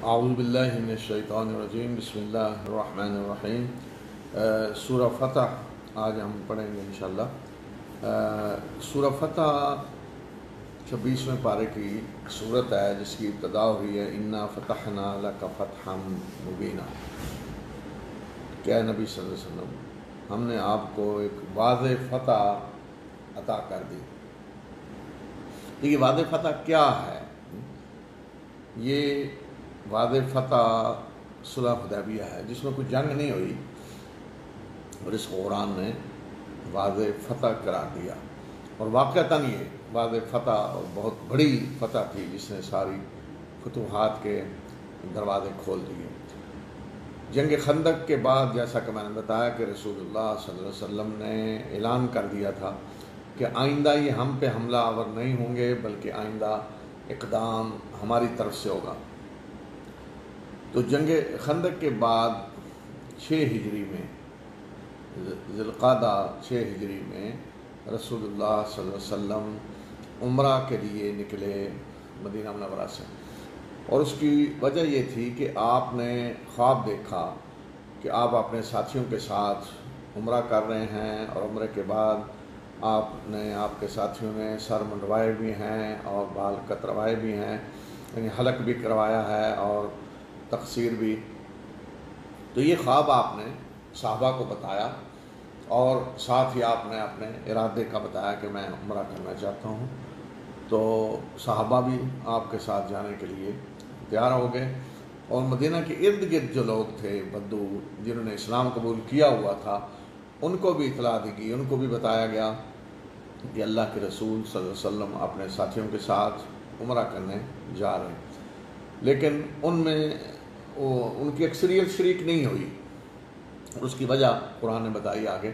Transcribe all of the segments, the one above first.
اعوذ باللہ من الشیطان الرجیم بسم اللہ الرحمن الرحیم۔ سورہ فتح آج ہم پڑھیں گے انشاءاللہ۔ سورہ فتح 26ویں پارے کی صورت ہے جس کی ابتدا ہوئی ہے انا فتحنا لک فتحا مبینا کہ اے نبی صلی اللہ علیہ وسلم ہم نے آپ کو ایک واضح فتح عطا کر دی۔ یہ واضح فتح کیا ہے؟ یہ واضح فتح صلح حدیبیہ ہے جس میں کوئی جنگ نہیں ہوئی اور اس کو قرآن نے واضح فتح قرار دیا، اور واقعتاً یہ واضح فتح اور بہت بڑی فتح تھی جس نے ساری فتوحات کے دروازے کھول دیے۔ جنگ خندق کے بعد جیسا کہ میں نے بتایا کہ رسول اللہ صلی اللہ علیہ وسلم نے اعلان کر دیا تھا کہ آئندہ یہ ہم پہ حملہ آور نہیں ہوں گے بلکہ آئندہ اقدام ہماری طرف سے ہوگا۔ تو جنگ خندق کے بعد 6 ہجری میں ذی القعدہ 6 ہجری میں رسول اللہ صلی اللہ علیہ وسلم عمرہ کے لیے نکلے مدینہ منورہ سے، اور اس کی وجہ یہ تھی کہ آپ نے خواب دیکھا کہ آپ اپنے ساتھیوں کے ساتھ عمرہ کر رہے ہیں، اور عمرے کے بعد آپ کے ساتھیوں نے سر منڈوائے بھی ہیں اور بال کتروائے بھی ہیں، یعنی حلق بھی کروایا ہے اور تقصیر بھی۔ تو یہ خواب آپ نے صحابہ کو بتایا، اور ساتھ ہی آپ نے اپنے ارادے کا بتایا کہ میں عمرہ کرنا چاہتا ہوں۔ تو صحابہ بھی آپ کے ساتھ جانے کے لیے تیار ہو گئے، اور مدینہ کے ارد گرد جو لوگ تھے بدو جنہوں نے اسلام قبول کیا ہوا تھا ان کو بھی اطلاع دی گئی، ان کو بھی بتایا گیا کہ اللہ کے رسول صلی اللہ علیہ وسلم اپنے ساتھیوں کے ساتھ عمرہ کرنے جا رہے ہیں، لیکن ان میں ان کی اکثریت شریک نہیں ہوئی۔ اس کی وجہ قرآن نے بتائی آگے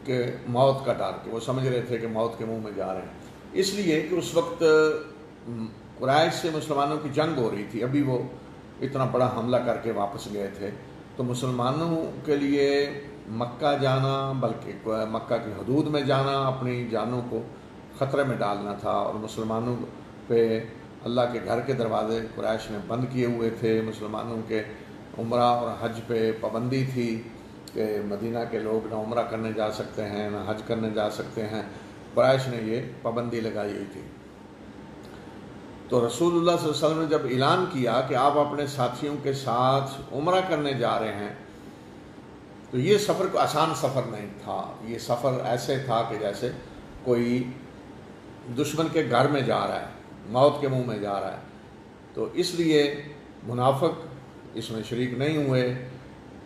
کہ موت کا ڈر، کہ وہ سمجھ رہے تھے کہ موت کے منہ میں جا رہے ہیں، اس لیے کہ اس وقت قریش سے مسلمانوں کی جنگ ہو رہی تھی، ابھی وہ اتنا بڑا حملہ کر کے واپس گئے تھے، تو مسلمانوں کے لیے مکہ جانا بلکہ مکہ کی حدود میں جانا اپنی جانوں کو خطرے میں ڈالنا تھا، اور مسلمانوں پہ اللہ کے گھر کے دروازے قریش نے بند کیے ہوئے تھے، مسلمانوں کے عمرہ اور حج پہ پابندی تھی کہ مدینہ کے لوگ نہ عمرہ کرنے جا سکتے ہیں نہ حج کرنے جا سکتے ہیں، قریش نے یہ پابندی لگائی ہوئی تھی۔ تو رسول اللہ صلی اللہ علیہ وسلم نے جب اعلان کیا کہ آپ اپنے ساتھیوں کے ساتھ عمرہ کرنے جا رہے ہیں، تو یہ سفر کو آسان سفر نہیں تھا، یہ سفر ایسے تھا کہ جیسے کوئی دشمن کے گھر میں جا رہا ہے، موت کے منہ میں جا رہا ہے۔ تو اس لیے منافق اس میں شریک نہیں ہوئے،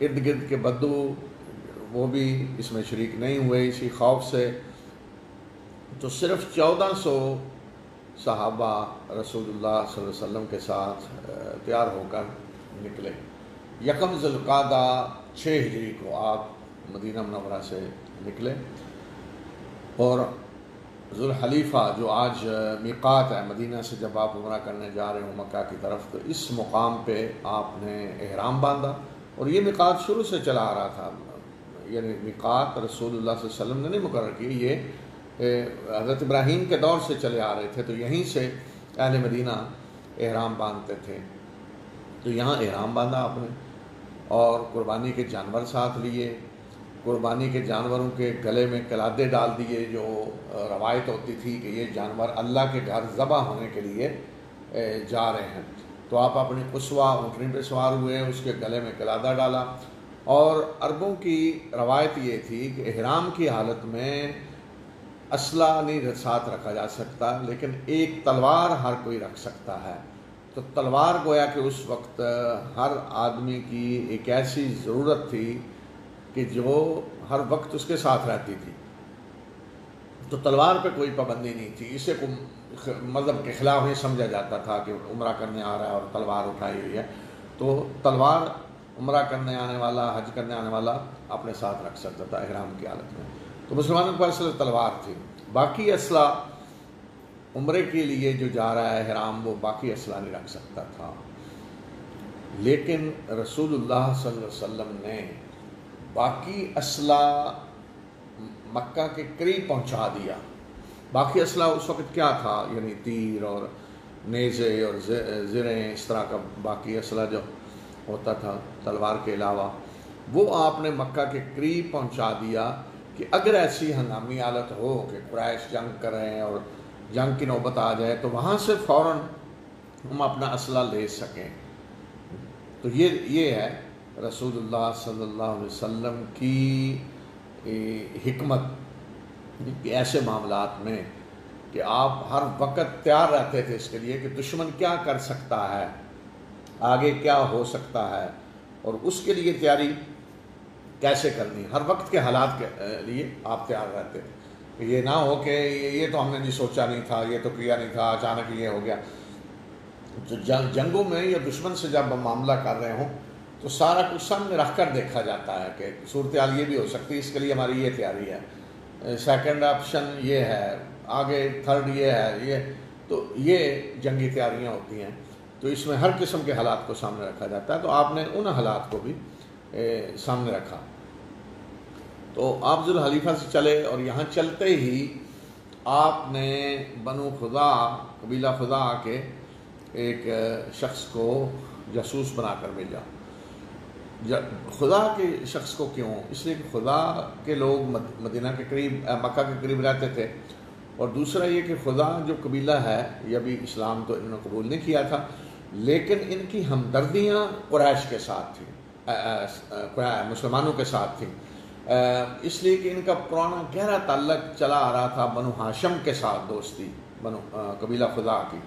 ارد گرد کے بدو وہ بھی اس میں شریک نہیں ہوئے اسی خوف سے۔ تو صرف 1400 صحابہ رسول اللہ صلی اللہ علیہ وسلم کے ساتھ تیار ہو کر نکلے۔ یکم ذی القعدہ 6 ہجری کو آپ مدینہ منورہ سے نکلے، اور ذو الحلیفہ جو آج میقات ہے مدینہ سے جب آپ عمرہ کرنے جا رہے ہوں مکہ کی طرف، تو اس مقام پہ آپ نے احرام باندھا، اور یہ میقات شروع سے چلا آ رہا تھا، یعنی میقات رسول اللہ صلی اللہ علیہ وسلم نے نہیں مقرر کی، یہ حضرت ابراہیم کے دور سے چلے آ رہے تھے، تو یہیں سے اہل مدینہ احرام باندھتے تھے۔ تو یہاں احرام باندھا آپ نے، اور قربانی کے جانور ساتھ لیے، قربانی کے جانوروں کے گلے میں قلادے ڈال دیے، جو روایت ہوتی تھی کہ یہ جانور اللہ کے گھر ذبح ہونے کے لیے جا رہے ہیں۔ تو آپ اپنی قصوہ اونٹنی پہ سوار ہوئے، اس کے گلے میں قلادہ ڈالا، اور عربوں کی روایت یہ تھی کہ احرام کی حالت میں اسلحہ نہیں ساتھ رکھا جا سکتا، لیکن ایک تلوار ہر کوئی رکھ سکتا ہے۔ تو تلوار گویا کہ اس وقت ہر آدمی کی ایک ایسی ضرورت تھی کہ جو ہر وقت اس کے ساتھ رہتی تھی، تو تلوار پہ کوئی پابندی نہیں تھی، اسے مذہب کے خلاف نہیں سمجھا جاتا تھا کہ عمرہ کرنے آ رہا ہے اور تلوار اٹھائی ہوئی ہے۔ تو تلوار عمرہ کرنے آنے والا، حج کرنے آنے والا اپنے ساتھ رکھ سکتا تھا احرام کی حالت میں۔ تو مسلمانوں کے پاس تلوار تھی، باقی اسلحہ عمرے کے لیے جو جا رہا ہے احرام وہ باقی اسلحہ نہیں رکھ سکتا تھا، لیکن رسول اللہ صلی اللہ علیہ وسلم نے باقی اسلحہ مکہ کے قریب پہنچا دیا۔ باقی اسلحہ اس وقت کیا تھا، یعنی تیر اور نیزے اور زریں، اس طرح کا باقی اسلحہ جو ہوتا تھا تلوار کے علاوہ، وہ آپ نے مکہ کے قریب پہنچا دیا کہ اگر ایسی ہنگامی حالت ہو کہ قریش جنگ کر رہے ہیں اور جنگ کی نوبت آ جائے تو وہاں سے فوراً ہم اپنا اسلحہ لے سکیں۔ تو یہ ہے رسول اللہ صلی اللہ علیہ وسلم کی حکمت کہ ایسے معاملات میں کہ آپ ہر وقت تیار رہتے تھے اس کے لیے کہ دشمن کیا کر سکتا ہے، آگے کیا ہو سکتا ہے، اور اس کے لیے تیاری کیسے کرنی، ہر وقت کے حالات کے لیے آپ تیار رہتے تھے۔ یہ نہ ہو کہ یہ تو ہم نے نہیں سوچا نہیں تھا، یہ تو کیا نہیں تھا، اچانک یہ ہو گیا۔ تو جنگوں میں یا دشمن سے جب ہم معاملہ کر رہے ہوں تو سارا کچھ سامنے رکھ کر دیکھا جاتا ہے کہ صورتحال یہ بھی ہو سکتی ہے، اس کے لیے ہماری یہ تیاری ہے، سیکنڈ آپشن یہ ہے، آگے تھرڈ یہ ہے، یہ تو یہ جنگی تیاریاں ہوتی ہیں۔ تو اس میں ہر قسم کے حالات کو سامنے رکھا جاتا ہے، تو آپ نے ان حالات کو بھی سامنے رکھا۔ تو آپ ذوالحلیفہ سے چلے اور یہاں چلتے ہی آپ نے بنو خدا، قبیلہ خدا کے ایک شخص کو جاسوس بنا کر بھیجا۔ خدا کے شخص کو کیوں؟ اس لیے کہ خدا کے لوگ مدینہ کے قریب، مکہ کے قریب رہتے تھے، اور دوسرا یہ کہ خدا جو قبیلہ ہے یہ ابھی اسلام تو انہوں نے قبول نہیں کیا تھا، لیکن ان کی ہمدردیاں قریش کے ساتھ تھیں، مسلمانوں کے ساتھ تھیں، اس لیے کہ ان کا پرانا گہرا تعلق چلا آ رہا تھا بنو ہاشم کے ساتھ، دوستی بنو قبیلہ خدا کی۔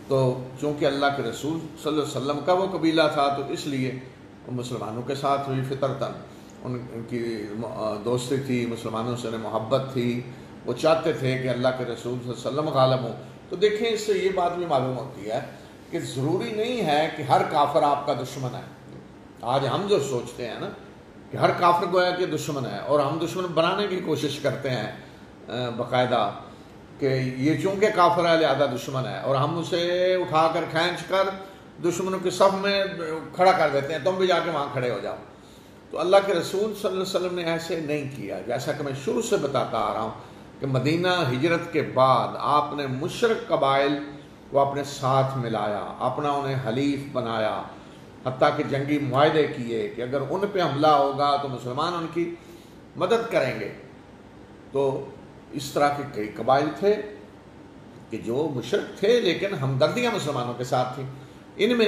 تو چونکہ اللہ کے رسول صلی اللہ علیہ وسلم کا وہ قبیلہ تھا تو اس لیے مسلمانوں کے ساتھ ہوئی فطرتاً ان کی دوستی تھی، مسلمانوں سے محبت تھی، وہ چاہتے تھے کہ اللہ کے رسول صلی اللہ علیہ وسلم غالب ہوں۔ تو دیکھیں اس سے یہ بات بھی معلوم ہوتی ہے کہ ضروری نہیں ہے کہ ہر کافر آپ کا دشمن ہے۔ آج ہم جو سوچتے ہیں نا کہ ہر کافر گویا کہ دشمن ہے، اور ہم دشمن بنانے کی کوشش کرتے ہیں باقاعدہ کہ یہ چونکہ کافر ہے لہذا دشمن ہے، اور ہم اسے اٹھا کر کھینچ کر دشمنوں کے صف میں کھڑا کر دیتے ہیں، تم بھی جا کے وہاں کھڑے ہو جاؤ۔ تو اللہ کے رسول صلی اللہ علیہ وسلم نے ایسے نہیں کیا، جیسا کہ میں شروع سے بتاتا آ رہا ہوں کہ مدینہ ہجرت کے بعد آپ نے مشرک قبائل کو اپنے ساتھ ملایا، اپنا انہیں حلیف بنایا، حتیٰ کہ جنگی معاہدے کیے کہ اگر ان پہ حملہ ہوگا تو مسلمان ان کی مدد کریں گے۔ تو اس طرح کے کئی قبائل تھے کہ جو مشرک تھے لیکن ہمدردیاں مسلمانوں کے ساتھ تھیں۔ ان میں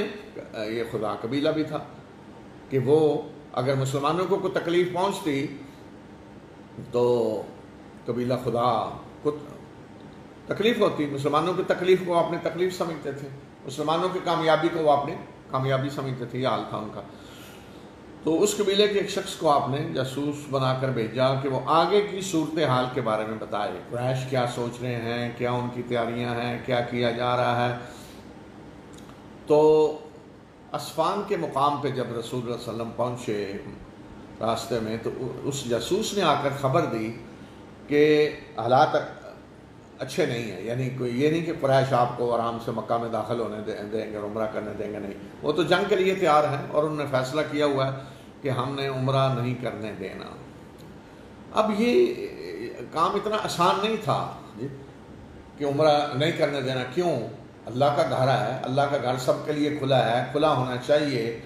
یہ خدا قبیلہ بھی تھا کہ وہ اگر مسلمانوں کو کوئی تکلیف پہنچتی تو قبیلہ خدا کو تکلیف ہوتی، مسلمانوں کی تکلیف کو اپنی تکلیف سمجھتے تھے، مسلمانوں کی کامیابی کو وہ اپنی کامیابی سمجھتے تھے، یہ حال تھا ان کا۔ تو اس قبیلے کے ایک شخص کو آپ نے جاسوس بنا کر بھیجا کہ وہ آگے کی صورتحال کے بارے میں بتائے، قریش کیا سوچ رہے ہیں، کیا ان کی تیاریاں ہیں، کیا کیا جا رہا ہے۔ تو اسفان کے مقام پہ جب رسول اللہ صلی اللہ علیہ وسلم پہنچے راستے میں تو اس جاسوس نے آ کر خبر دی کہ حالات اچھے نہیں ہیں، یعنی کوئی یہ نہیں کہ قریش آپ کو آرام سے مکہ میں داخل ہونے دیں گے، عمرہ کرنے دیں گے، نہیں، وہ تو جنگ کے لیے تیار ہیں اور انہوں نے فیصلہ کیا ہوا ہے کہ ہم نے عمرہ نہیں کرنے دینا۔ اب یہ کام اتنا آسان نہیں تھا کہ عمرہ نہیں کرنے دینا، کیوں؟ اللہ کا گھر ہے، اللہ کا گھر سب کے لیے کھلا ہے، کھلا ہونا چاہیے،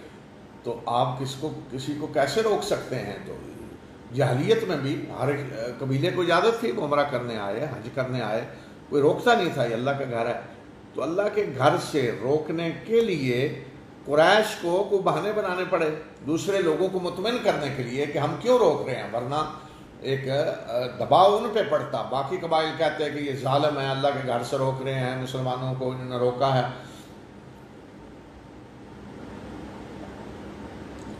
تو آپ کسی کو کیسے روک سکتے ہیں؟ تو جاہلیت میں بھی ہر قبیلے کو اجازت تھی، وہ عمرہ کرنے آئے، حج کرنے آئے، کوئی روکتا نہیں تھا، یہ اللہ کا گھر ہے۔ تو اللہ کے گھر سے روکنے کے لیے قریش کو بہانے بنانے پڑے دوسرے لوگوں کو مطمئن کرنے کے لیے کہ ہم کیوں روک رہے ہیں، ورنہ ایک دباؤ ان پہ پڑتا۔ باقی قبائل کہتے ہیں کہ یہ ظالم ہے، اللہ کے گھر سے روک رہے ہیں، مسلمانوں کو انہوں نے روکا ہے۔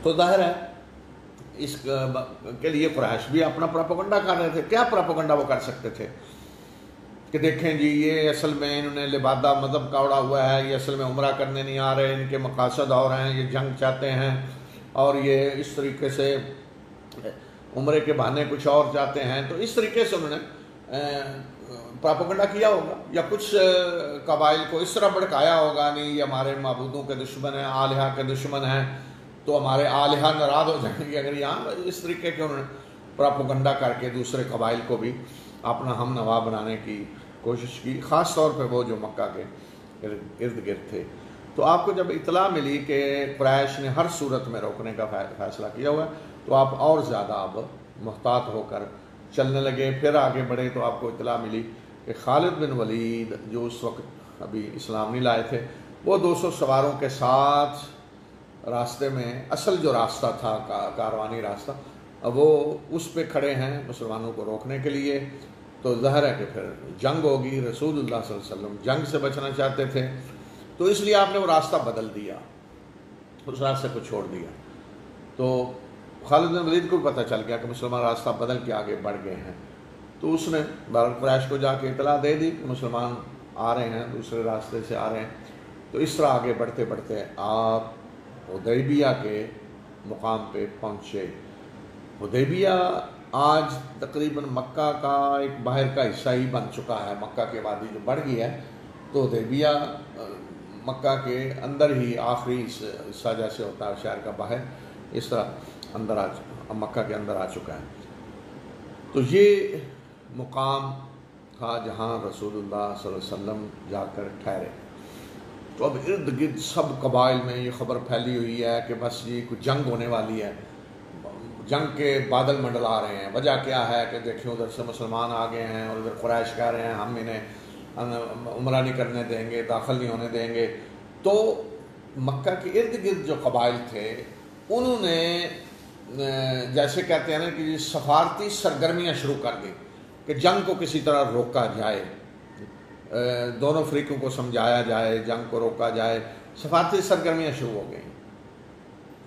تو ظاہر ہے اس کے لیے قریش بھی اپنا پروپیگنڈا کر رہے تھے۔ کیا پروپیگنڈا وہ کر سکتے تھے کہ دیکھیں جی یہ اصل میں انہوں نے لبادہ مذہب کا اڑا ہوا ہے، یہ اصل میں عمرہ کرنے نہیں آ رہے، ان کے مقاصد اور ہیں، یہ جنگ چاہتے ہیں، اور یہ اس طریقے سے عمرے کے بہانے کچھ اور چاہتے ہیں۔ تو اس طریقے سے انہوں نے پروپیگنڈا کیا ہوگا، یا کچھ قبائل کو اس طرح بھڑکایا ہوگا، نہیں یہ ہمارے معبودوں کے دشمن ہیں، آلہہ کے دشمن ہیں، تو ہمارے آلہہ ناراض ہو جائیں گے اگر یہاں۔ اس طریقے کے انہوں نے پروپیگنڈا کر کے دوسرے قبائل کو بھی اپنا ہم نوا بنانے کی کوشش کی، خاص طور پہ وہ جو مکہ کے ارد گرد تھے. تو آپ کو جب اطلاع ملی کہ قریش نے ہر صورت میں روکنے کا فیصلہ کیا ہوا ہے تو آپ اور زیادہ اب محتاط ہو کر چلنے لگے. پھر آگے بڑھے تو آپ کو اطلاع ملی کہ خالد بن ولید جو اس وقت ابھی اسلام نہیں لائے تھے وہ 200 سواروں کے ساتھ راستے میں اصل جو راستہ تھا کاروانی راستہ وہ اس پہ کھڑے ہیں مسلمانوں کو روکنے کے لیے. تو ظاہر ہے کہ پھر جنگ ہوگی. رسول اللہ صلی اللہ علیہ وسلم جنگ سے بچنا چاہتے تھے تو اس لیے آپ نے وہ راستہ بدل دیا, اس راستے کو چھوڑ دیا. تو خالد بن ولید کو پتہ چل گیا کہ مسلمان راستہ بدل کے آگے بڑھ گئے ہیں. تو اس نے قریش کو جا کے اطلاع دے دی کہ مسلمان آ رہے ہیں, دوسرے راستے سے آ رہے ہیں. تو اس طرح آگے بڑھتے بڑھتے آپ حدیبیہ کے مقام پہ پہنچے. حدیبیہ آج تقریباً مکہ کا ایک باہر کا حصہ ہی بن چکا ہے. مکہ کی آبادی جو بڑھ گئی ہے تو حدیبیہ مکہ کے اندر ہی آخری حصہ جیسے ہوتا ہے شہر کا باہر, اس طرح اندر مکہ کے اندر آ چکا ہے. تو یہ مقام تھا جہاں رسول اللہ صلی اللہ علیہ وسلم جا کر ٹھہرے. تو اب ارد گرد سب قبائل میں یہ خبر پھیلی ہوئی ہے کہ بس یہ کوئی جنگ ہونے والی ہے, جنگ کے بادل منڈلا رہے ہیں. وجہ کیا ہے کہ دیکھیں ادھر سے مسلمان آ گئے ہیں اور ادھر قریش کہہ رہے ہیں ہم انہیں عمرہ نہیں کرنے دیں گے, داخل نہیں ہونے دیں گے. تو مکہ کے ارد گرد جو قبائل تھے انہوں نے جیسے کہتے ہیں نا کہ سفارتی سرگرمیاں شروع کر دی کہ جنگ کو کسی طرح روکا جائے, دونوں فریقوں کو سمجھایا جائے, جنگ کو روکا جائے. سفارتی سرگرمیاں شروع ہو گئیں.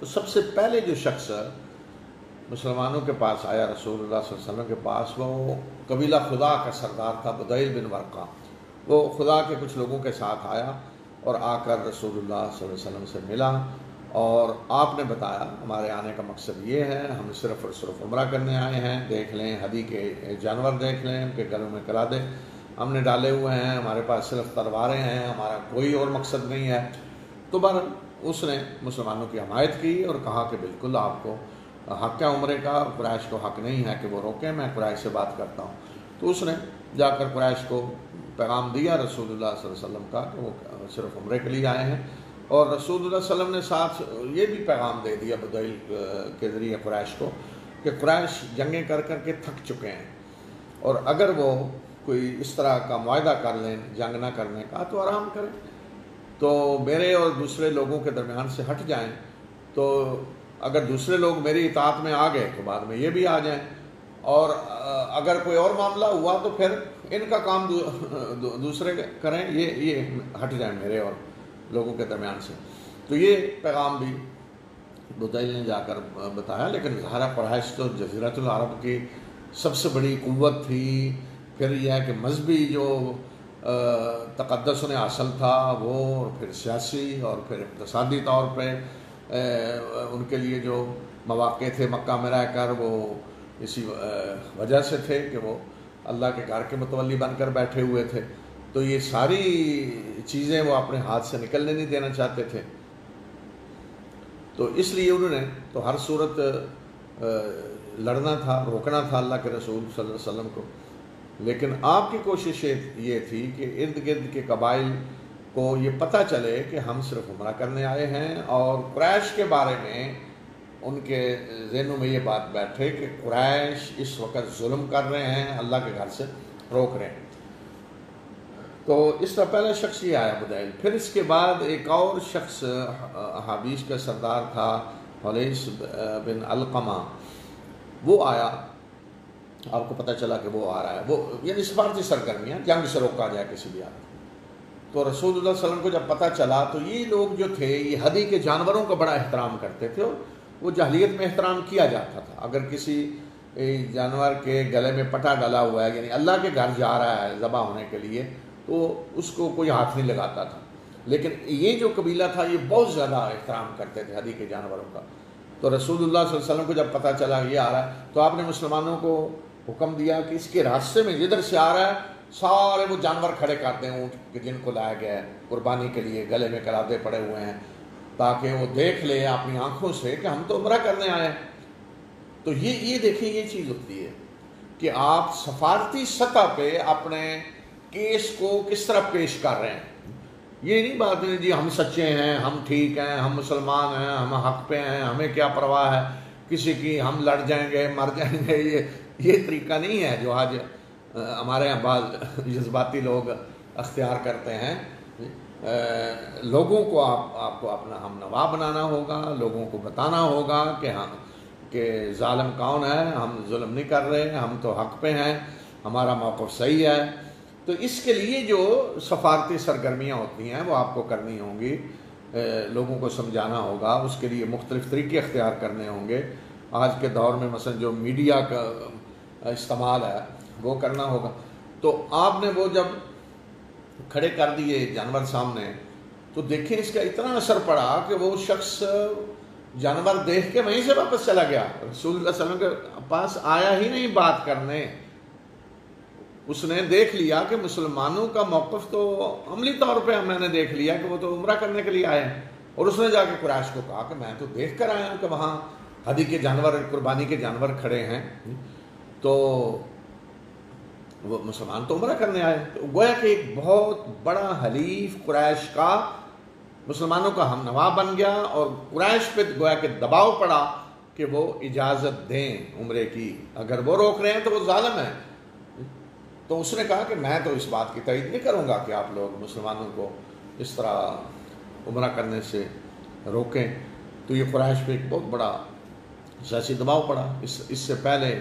تو سب سے پہلے جو شخص مسلمانوں کے پاس آیا رسول اللہ صلی اللہ علیہ وسلم کے پاس وہ قبیلہ خدا کا سردار تھا بدیل بن ورقہ. وہ خدا کے کچھ لوگوں کے ساتھ آیا اور آ کر رسول اللہ صلی اللہ علیہ وسلم سے ملا اور آپ نے بتایا ہمارے آنے کا مقصد یہ ہے, ہم صرف اور صرف عمرہ کرنے آئے ہیں. دیکھ لیں ہدی کے جانور دیکھ لیں, ان کے گلوں میں کلادے ہم نے ڈالے ہوئے ہیں, ہمارے پاس صرف تلواریں ہیں, ہمارا کوئی اور مقصد نہیں ہے. تو بہرحال اس نے مسلمانوں کی حمایت کی اور کہا کہ بالکل آپ کو حق ہے عمرے کا, قریش کو حق نہیں ہے کہ وہ روکیں, میں قریش سے بات کرتا ہوں. تو اس نے جا کر قریش کو پیغام دیا رسول اللہ صلی اللہ علیہ وسلم کا کہ وہ صرف عمرے کے لیے آئے ہیں. اور رسول اللہ صلی اللہ علیہ وسلم نے ساتھ یہ بھی پیغام دے دیا بدیل کے ذریعے قریش کو کہ قریش جنگیں کر کر کے تھک چکے ہیں اور اگر وہ کوئی اس طرح کا معاہدہ کر لیں جنگ نہ کرنے کا تو آرام کریں, تو میرے اور دوسرے لوگوں کے درمیان سے ہٹ جائیں. تو اگر دوسرے لوگ میری اطاعت میں آ گئے تو بعد میں یہ بھی آ جائیں, اور اگر کوئی اور معاملہ ہوا تو پھر ان کا کام دوسرے کریں, یہ ہٹ جائیں میرے اور لوگوں کے درمیان سے. تو یہ پیغام بھی بدیل نے جا کر بتایا. لیکن ظاہر قریش تو جزیرۃ العرب کی سب سے بڑی قوت تھی. پھر یہ ہے کہ مذہبی جو تقدس انہیں حاصل تھا وہ, اور پھر سیاسی اور پھر اقتصادی طور پہ ان کے لیے جو مواقع تھے مکہ میں رہ کر وہ اسی وجہ سے تھے کہ وہ اللہ کے گھر کے متولی بن کر بیٹھے ہوئے تھے. تو یہ ساری چیزیں وہ اپنے ہاتھ سے نکلنے نہیں دینا چاہتے تھے. تو اس لیے انہوں نے تو ہر صورت لڑنا تھا, روکنا تھا اللہ کے رسول صلی اللہ علیہ وسلم کو. لیکن آپ کی کوشش یہ تھی کہ ارد گرد کے قبائل کو یہ پتہ چلے کہ ہم صرف عمرہ کرنے آئے ہیں, اور قریش کے بارے میں ان کے ذہنوں میں یہ بات بیٹھے کہ قریش اس وقت ظلم کر رہے ہیں, اللہ کے گھر سے روک رہے ہیں. تو اس کا پہلا شخص یہ آیا بدیل. پھر اس کے بعد ایک اور شخص حابیش کا سردار تھا حلیس بن علقمہ, وہ آیا. آپ کو پتہ چلا کہ وہ آ رہا ہے, وہ یعنی سفارتی سرگرمیاں, جنگ سے روکا جائے کسی بھی آدمی. تو رسول اللہ صلی اللہ علیہ وسلم کو جب پتہ چلا تو یہ لوگ جو تھے یہ ہدی کے جانوروں کا بڑا احترام کرتے تھے, اور وہ جاہلیت میں احترام کیا جاتا تھا. اگر کسی جانور کے گلے میں پٹا ڈلا ہوا ہے یعنی اللہ کے گھر جا رہا ہے ذبح ہونے کے لیے تو اس کو کوئی ہاتھ نہیں لگاتا تھا. لیکن یہ جو قبیلہ تھا یہ بہت زیادہ احترام کرتے تھے ہدی کے جانوروں کا. تو رسول اللہ صلی اللہ علیہ وسلم کو جب پتہ چلا یہ آ رہا ہے تو آپ نے مسلمانوں کو حکم دیا کہ اس کے راستے میں جدھر سے آ رہا ہے سارے وہ جانور کھڑے کر دیں, اونٹ کہ جن کو لایا گیا ہے قربانی کے لیے, گلے میں کلادے پڑے ہوئے ہیں, تاکہ وہ دیکھ لے اپنی آنکھوں سے کہ ہم تو عمرہ کرنے آئے ہیں. تو یہ دیکھیں یہ چیز ہوتی ہے کہ آپ سفارتی سطح پہ اپنے کیس کو کس طرح پیش کر رہے ہیں. یہ نہیں بات نہیں جی ہم سچے ہیں، ہم ٹھیک ہیں، ہم مسلمان ہیں، ہم حق پہ ہیں، ہمیں کیا پرواہ ہے کسی کی، ہم لڑ جائیں گے مر جائیں گے، یہ طریقہ نہیں ہے جو آج ہمارے یہاں بعض جذباتی لوگ اختیار کرتے ہیں۔ لوگوں کو آپ کو اپنا ہم نوا بنانا ہوگا، لوگوں کو بتانا ہوگا کہ ہاں کہ ظالم کون ہے، ہم ظلم نہیں کر رہے، ہم تو حق پہ ہیں، ہمارا موقف صحیح ہے۔ تو اس کے لیے جو سفارتی سرگرمیاں ہوتی ہیں وہ آپ کو کرنی ہوں گی، لوگوں کو سمجھانا ہوگا، اس کے لیے مختلف طریقے اختیار کرنے ہوں گے۔ آج کے دور میں مثلا جو میڈیا کا استعمال ہے وہ کرنا ہوگا۔ تو آپ نے وہ جب کھڑے کر دیے جانور سامنے تو دیکھیں اس کا اتنا اثر پڑا کہ وہ شخص جانور دیکھ کے وہیں سے واپس چلا گیا، رسول اللہ صلی اللہ علیہ وسلم کے پاس آیا ہی نہیں بات کرنے۔ اس نے دیکھ لیا کہ مسلمانوں کا موقف تو عملی طور پہ میں نے دیکھ لیا کہ وہ تو عمرہ کرنے کے لیے آئے ہیں، اور اس نے جا کے قریش کو کہا کہ میں تو دیکھ کر آیا ہوں کہ وہاں ہدی کے جانور، قربانی کے جانور کھڑے ہیں، تو وہ مسلمان تو عمرہ کرنے آئے۔ تو گویا کہ ایک بہت بڑا حلیف قریش کا مسلمانوں کا ہم نوا بن گیا، اور قریش پہ گویا کہ دباؤ پڑا کہ وہ اجازت دیں عمرے کی، اگر وہ روک رہے ہیں تو وہ ظالم ہیں۔ تو اس نے کہا کہ میں تو اس بات کی تائید نہیں کروں گا کہ آپ لوگ مسلمانوں کو اس طرح عمرہ کرنے سے روکیں۔ تو یہ قریش پہ ایک بہت بڑا سیاسی دباؤ پڑا۔ اس سے پہلے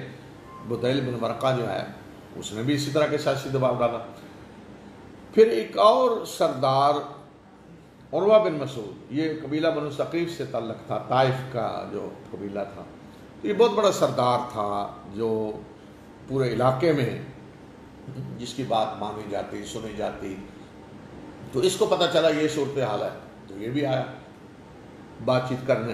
بدیل بن ورقہ جو ہے اس نے بھی اسی طرح کے سیاسی دباؤ ڈالا۔ پھر ایک اور سردار عروہ بن مسعود، یہ قبیلہ بنو ثقیف سے تعلق تھا، طائف کا جو قبیلہ تھا، یہ بہت بڑا سردار تھا جو پورے علاقے میں جس کی بات مانی جاتی، سنی جاتی۔ تو اس کو پتہ چلا یہ صورتحال ہے، تو یہ بھی آیا بات چیت کرنے۔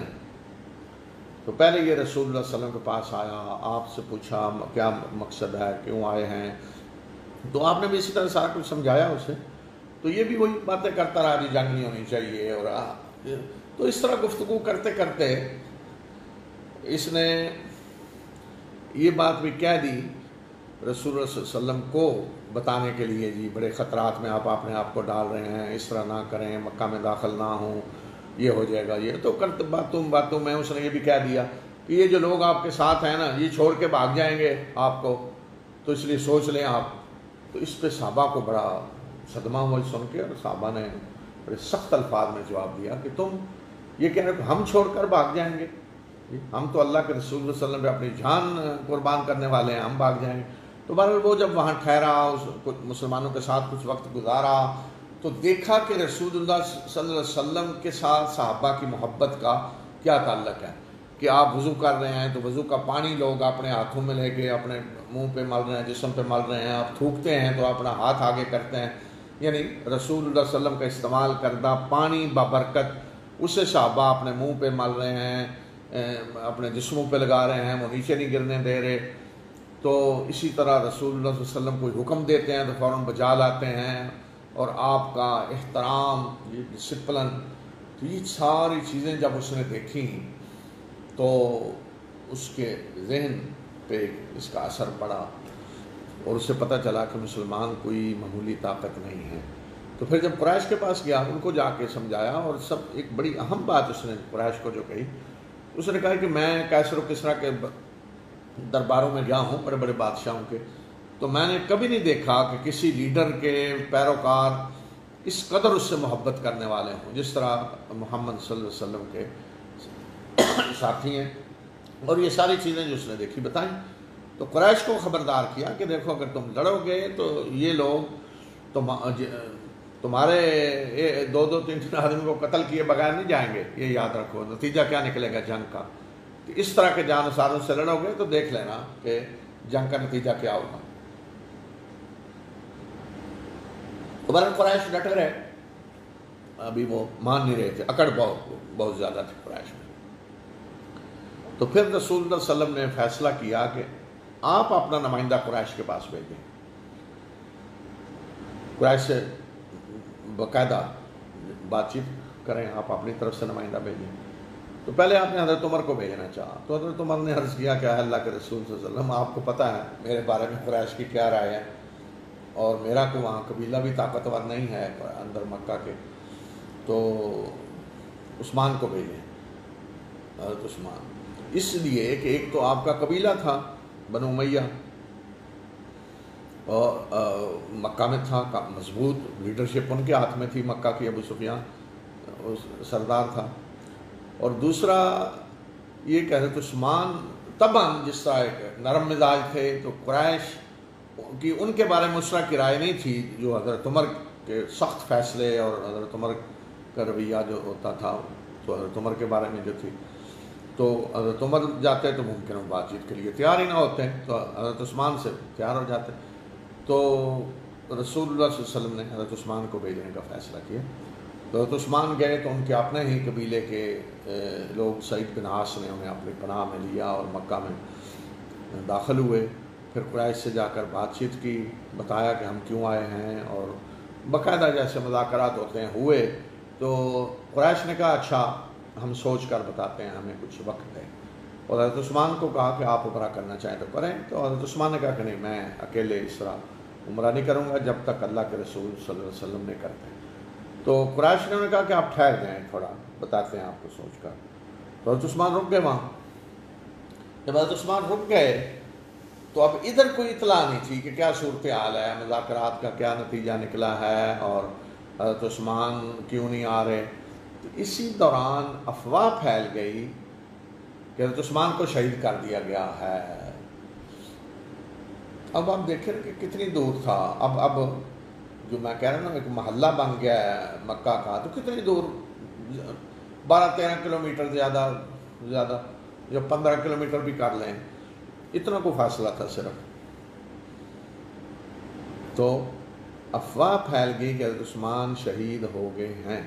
تو پہلے یہ رسول اللہ صلی اللہ علیہ وسلم کے پاس آیا، آپ سے پوچھا کیا مقصد ہے، کیوں آئے ہیں، تو آپ نے بھی اسی طرح سارا کچھ سمجھایا اسے۔ تو یہ بھی وہی باتیں کرتا رہا، جی جنگ نہیں ہونی چاہیے، اور تو اس طرح گفتگو کرتے کرتے اس نے یہ بات بھی کہہ دی رسول اللہ صلی اللہ علیہ وسلم کو بتانے کے لیے، جی بڑے خطرات میں آپ اپنے آپ کو ڈال رہے ہیں، اس طرح نہ کریں، مکہ میں داخل نہ ہوں، یہ ہو جائے گا۔ یہ تو کرتے باتوں میں اس نے یہ بھی کہہ دیا کہ یہ جو لوگ آپ کے ساتھ ہیں نا، یہ چھوڑ کے بھاگ جائیں گے آپ کو، تو اس لیے سوچ لیں آپ۔ تو اس پہ صحابہ کو بڑا صدمہ ہوا سن کے، اور صحابہ نے بڑے سخت الفاظ میں جواب دیا کہ تم یہ کہہ رہے ہو کہ ہم چھوڑ کر بھاگ جائیں گے؟ ہم تو اللہ کے رسول صلی اللہ علیہ وسلم پہ اپنی جان قربان کرنے والے ہیں، ہم بھاگ جائیں گے؟ تو بہرحال وہ جب وہاں ٹھہرا، مسلمانوں کے ساتھ کچھ وقت گزارا، تو دیکھا کہ رسول اللہ صلی اللہ علیہ وسلم کے ساتھ صحابہ کی محبت کا کیا تعلق ہے، کہ آپ وضو کر رہے ہیں تو وضو کا پانی لوگ اپنے ہاتھوں میں لے کے اپنے منہ پہ مل رہے ہیں، جسم پہ مل رہے ہیں، آپ تھوکتے ہیں تو اپنا ہاتھ آگے کرتے ہیں، یعنی رسول اللہ صلی اللہ علیہ وسلم کا استعمال کردہ پانی بابرکت اسے صحابہ اپنے منہ پہ مل رہے ہیں، اپنے جسموں پہ لگا رہے ہیں، وہ نیچے نہیں گرنے دے رہے۔ تو اسی طرح رسول اللہ صلی اللہ علیہ وسلم کوئی حکم دیتے ہیں تو فوراً بجا لاتے ہیں، اور آپ کا احترام، یہ ڈسپلن، تو یہ ساری چیزیں جب اس نے دیکھی تو اس کے ذہن پہ اس کا اثر پڑا، اور اسے پتہ چلا کہ مسلمان کوئی معمولی طاقت نہیں ہے۔ تو پھر جب قریش کے پاس گیا، ان کو جا کے سمجھایا، اور سب ایک بڑی اہم بات اس نے قریش کو جو کہی، اس نے کہا کہ میں کیسر و کسریٰ کے درباروں میں گیا ہوں، بڑے بڑے بادشاہوں کے، تو میں نے کبھی نہیں دیکھا کہ کسی لیڈر کے پیروکار اس قدر اس سے محبت کرنے والے ہوں جس طرح محمد صلی اللہ علیہ وسلم کے ساتھی ہیں۔ اور یہ ساری چیزیں جو اس نے دیکھی بتائیں، تو قریش کو خبردار کیا کہ دیکھو اگر تم لڑو گے تو یہ لوگ تمہارے دو تین آدمی کو قتل کیے بغیر نہیں جائیں گے، یہ یاد رکھو، نتیجہ کیا نکلے گا جنگ کا۔ تو اس طرح کے جانساروں سے لڑو گے تو دیکھ لینا کہ جنگ کا نتیجہ کیا ہوگا۔ دوبارہ قریش ڈٹ رہے، ابھی وہ مان نہیں رہے تھے، اکڑ بہت زیادہ تھی قریش میں۔ تو پھر رسول اللہ صلی اللہ علیہ وسلم نے فیصلہ کیا کہ آپ اپنا نمائندہ قریش کے پاس بھیجیں، قریش سے باقاعدہ بات چیت کریں، آپ اپنی طرف سے نمائندہ بھیجیں۔ تو پہلے آپ نے حضرت عمر کو بھیجنا چاہا، تو حضرت عمر نے عرض کیا کہ اللہ کے رسول صلی اللہ علیہ وسلم، آپ کو پتہ ہے میرے بارے میں قریش کی کیا رائے ہے، اور میرا کو وہاں قبیلہ بھی طاقتور نہیں ہے اندر مکہ کے، تو عثمان کو بھیجیں، حضرت عثمان، اس لیے کہ ایک تو آپ کا قبیلہ تھا بنو امیہ، اور مکہ میں تھا، مضبوط لیڈرشپ ان کے ہاتھ میں تھی مکہ کی، ابو سفیان سردار تھا، اور دوسرا یہ کہ حضرت عثمان طبعاً جس طرح ایک نرم مزاج تھے، تو قریش کی ان کے بارے میں اس طرح کی رائے نہیں تھی جو حضرت عمر کے سخت فیصلے اور حضرت عمر کا رویہ جو ہوتا تھا، تو حضرت عمر کے بارے میں جو تھی، تو حضرت عمر جاتے تو ممکن بات چیت کے لیے تیار ہی نہ ہوتے ہیں، تو حضرت عثمان سے تیار ہو جاتے، تو رسول اللہ صلی اللہ علیہ وسلم نے حضرت عثمان کو بھیجنے کا فیصلہ کیا۔ تو حضرت عثمان گئے تو ان کے اپنے ہی قبیلے کے لوگ، سعید بن عاص نے انہیں اپنی پناہ میں لیا اور مکہ میں داخل ہوئے، پھر قریش سے جا کر بات چیت کی، بتایا کہ ہم کیوں آئے ہیں، اور باقاعدہ جیسے مذاکرات ہوتے ہیں ہوئے، تو قریش نے کہا اچھا ہم سوچ کر بتاتے ہیں، ہمیں کچھ وقت دیں، اور حضرت عثمان کو کہا کہ آپ عمرہ کرنا چاہیں تو کریں، تو حضرت عثمان نے کہا کہ نہیں، میں اکیلے اس طرح عمرہ نہیں کروں گا جب تک اللہ کے رسول صلی اللہ علیہ وسلم نہیں کرتے۔ تو قریش نے انہوں نے کہا کہ آپ ٹھہر جائیں، تھوڑا بتاتے ہیں آپ کو سوچ کر، تو حضرت عثمان رک گئے وہاں۔ جب حضرت عثمان رک گئے تو اب ادھر کوئی اطلاع نہیں تھی کہ کیا صورتحال ہے، مذاکرات کا کیا نتیجہ نکلا ہے، اور حضرت عثمان کیوں نہیں آ رہے۔ تو اسی دوران افواہ پھیل گئی کہ حضرت عثمان کو شہید کر دیا گیا ہے۔ اب آپ دیکھیں کہ کتنی دور تھا، اب جو میں کہہ رہا ہوں نا ایک محلہ بن گیا ہے مکہ کا، تو کتنی دور، 12-13 کلومیٹر زیادہ یا 15 کلومیٹر بھی کر لیں، اتنا کو فاصلہ تھا صرف۔ تو افواہ پھیل گئی کہ حضرت عثمان شہید ہو گئے ہیں۔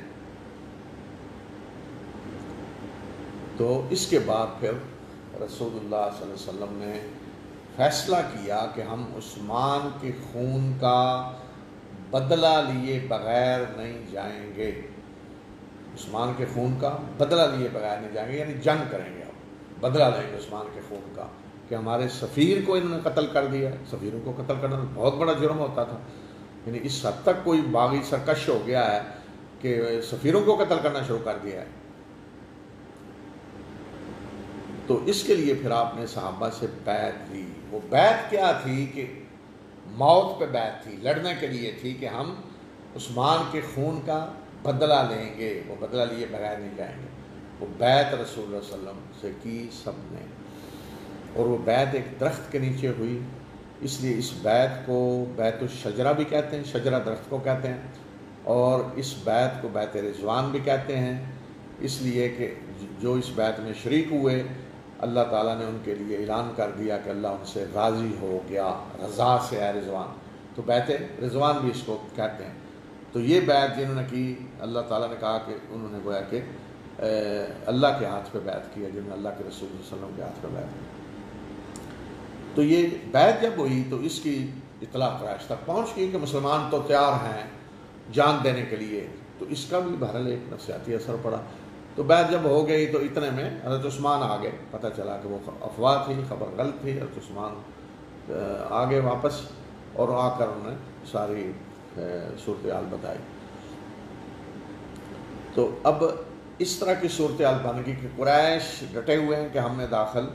تو اس کے بعد پھر رسول اللہ صلی اللہ علیہ وسلم نے فیصلہ کیا کہ ہم عثمان کے خون کا بدلہ لیے بغیر نہیں جائیں گے، عثمان کے خون کا بدلہ لیے بغیر نہیں جائیں گے، یعنی جنگ کریں گے، اب بدلہ لیں گے عثمان کے خون کا، کہ ہمارے سفیر کو انہوں نے قتل کر دیا۔ سفیروں کو قتل کرنا بہت بڑا جرم ہوتا تھا، یعنی اس حد تک کوئی باغی سرکش ہو گیا ہے کہ سفیروں کو قتل کرنا شروع کر دیا ہے۔ تو اس کے لیے پھر آپ نے صحابہ سے بیعت لی۔ وہ بیعت کیا تھی کہ موت پہ بیعت تھی، لڑنے کے لیے تھی کہ ہم عثمان کے خون کا بدلہ لیں گے، وہ بدلہ لیے بغیر نہیں جائیں گے۔ وہ بیعت رسول اللہ صلی اللہ علیہ وسلم سے کی سب نے، اور وہ بیعت ایک درخت کے نیچے ہوئی، اس لیے اس بیعت کو بیعت الشجرہ بھی کہتے ہیں، شجرہ درخت کو کہتے ہیں، اور اس بیعت کو بیعت رضوان بھی کہتے ہیں، اس لیے کہ جو اس بیعت میں شریک ہوئے اللہ تعالیٰ نے ان کے لیے اعلان کر دیا کہ اللہ ان سے راضی ہو گیا، رضا سے ہے رضوان، تو بیعت رضوان بھی اس کو کہتے ہیں۔ تو یہ بیعت جنہوں نے کی، اللہ تعالیٰ نے کہا کہ انہوں نے گویا کہ اللہ کے ہاتھ پہ بیعت کیا، جنہوں نے اللہ کے رسول صلی اللہ علیہ وسلم کے ہاتھ پہ بیعت کی۔ تو یہ بیعت جب ہوئی تو اس کی اطلاع قریش تک پہنچ گئی کہ مسلمان تو تیار ہیں جان دینے کے لیے، تو اس کا بھی بہرحال ایک نفسیاتی اثر پڑا۔ تو بیعت جب ہو گئی تو اتنے میں حضرت عثمان آ گئے، پتہ چلا کہ وہ افواہ تھی، خبر غلط تھی، حضرت عثمان آ گئے واپس، اور آ کر انہوں نے ساری صورتحال بتائی۔ تو اب اس طرح کی صورتحال بن گئی کہ قریش ڈٹے ہوئے ہیں کہ ہم نے داخل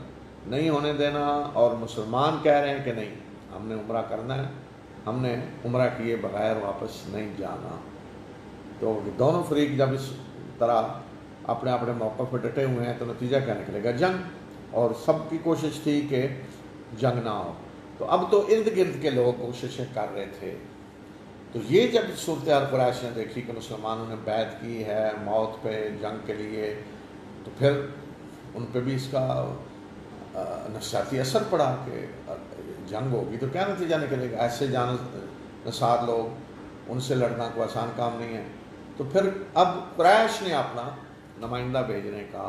نہیں ہونے دینا، اور مسلمان کہہ رہے ہیں کہ نہیں، ہم نے عمرہ کرنا ہے، ہم نے عمرہ کیے بغیر واپس نہیں جانا۔ تو دونوں فریق جب اس طرح اپنے اپنے موقع پہ ڈٹے ہوئے ہیں تو نتیجہ کیا نکلے گا؟ جنگ، اور سب کی کوشش تھی کہ جنگ نہ ہو۔ تو اب تو ارد گرد کے لوگ کوششیں کر رہے تھے، تو یہ جب صورتحال قریش نے دیکھی کہ مسلمانوں نے بیعت کی ہے موت پہ جنگ کے لیے، تو پھر ان پہ بھی اس کا نفسیاتی اثر پڑا کہ جنگ ہوگی تو کیا نتیجہ نکلے گا، ایسے جان نثار لوگ، ان سے لڑنا کوئی آسان کام نہیں ہے۔ تو پھر اب قریش نے اپنا نمائندہ بھیجنے کا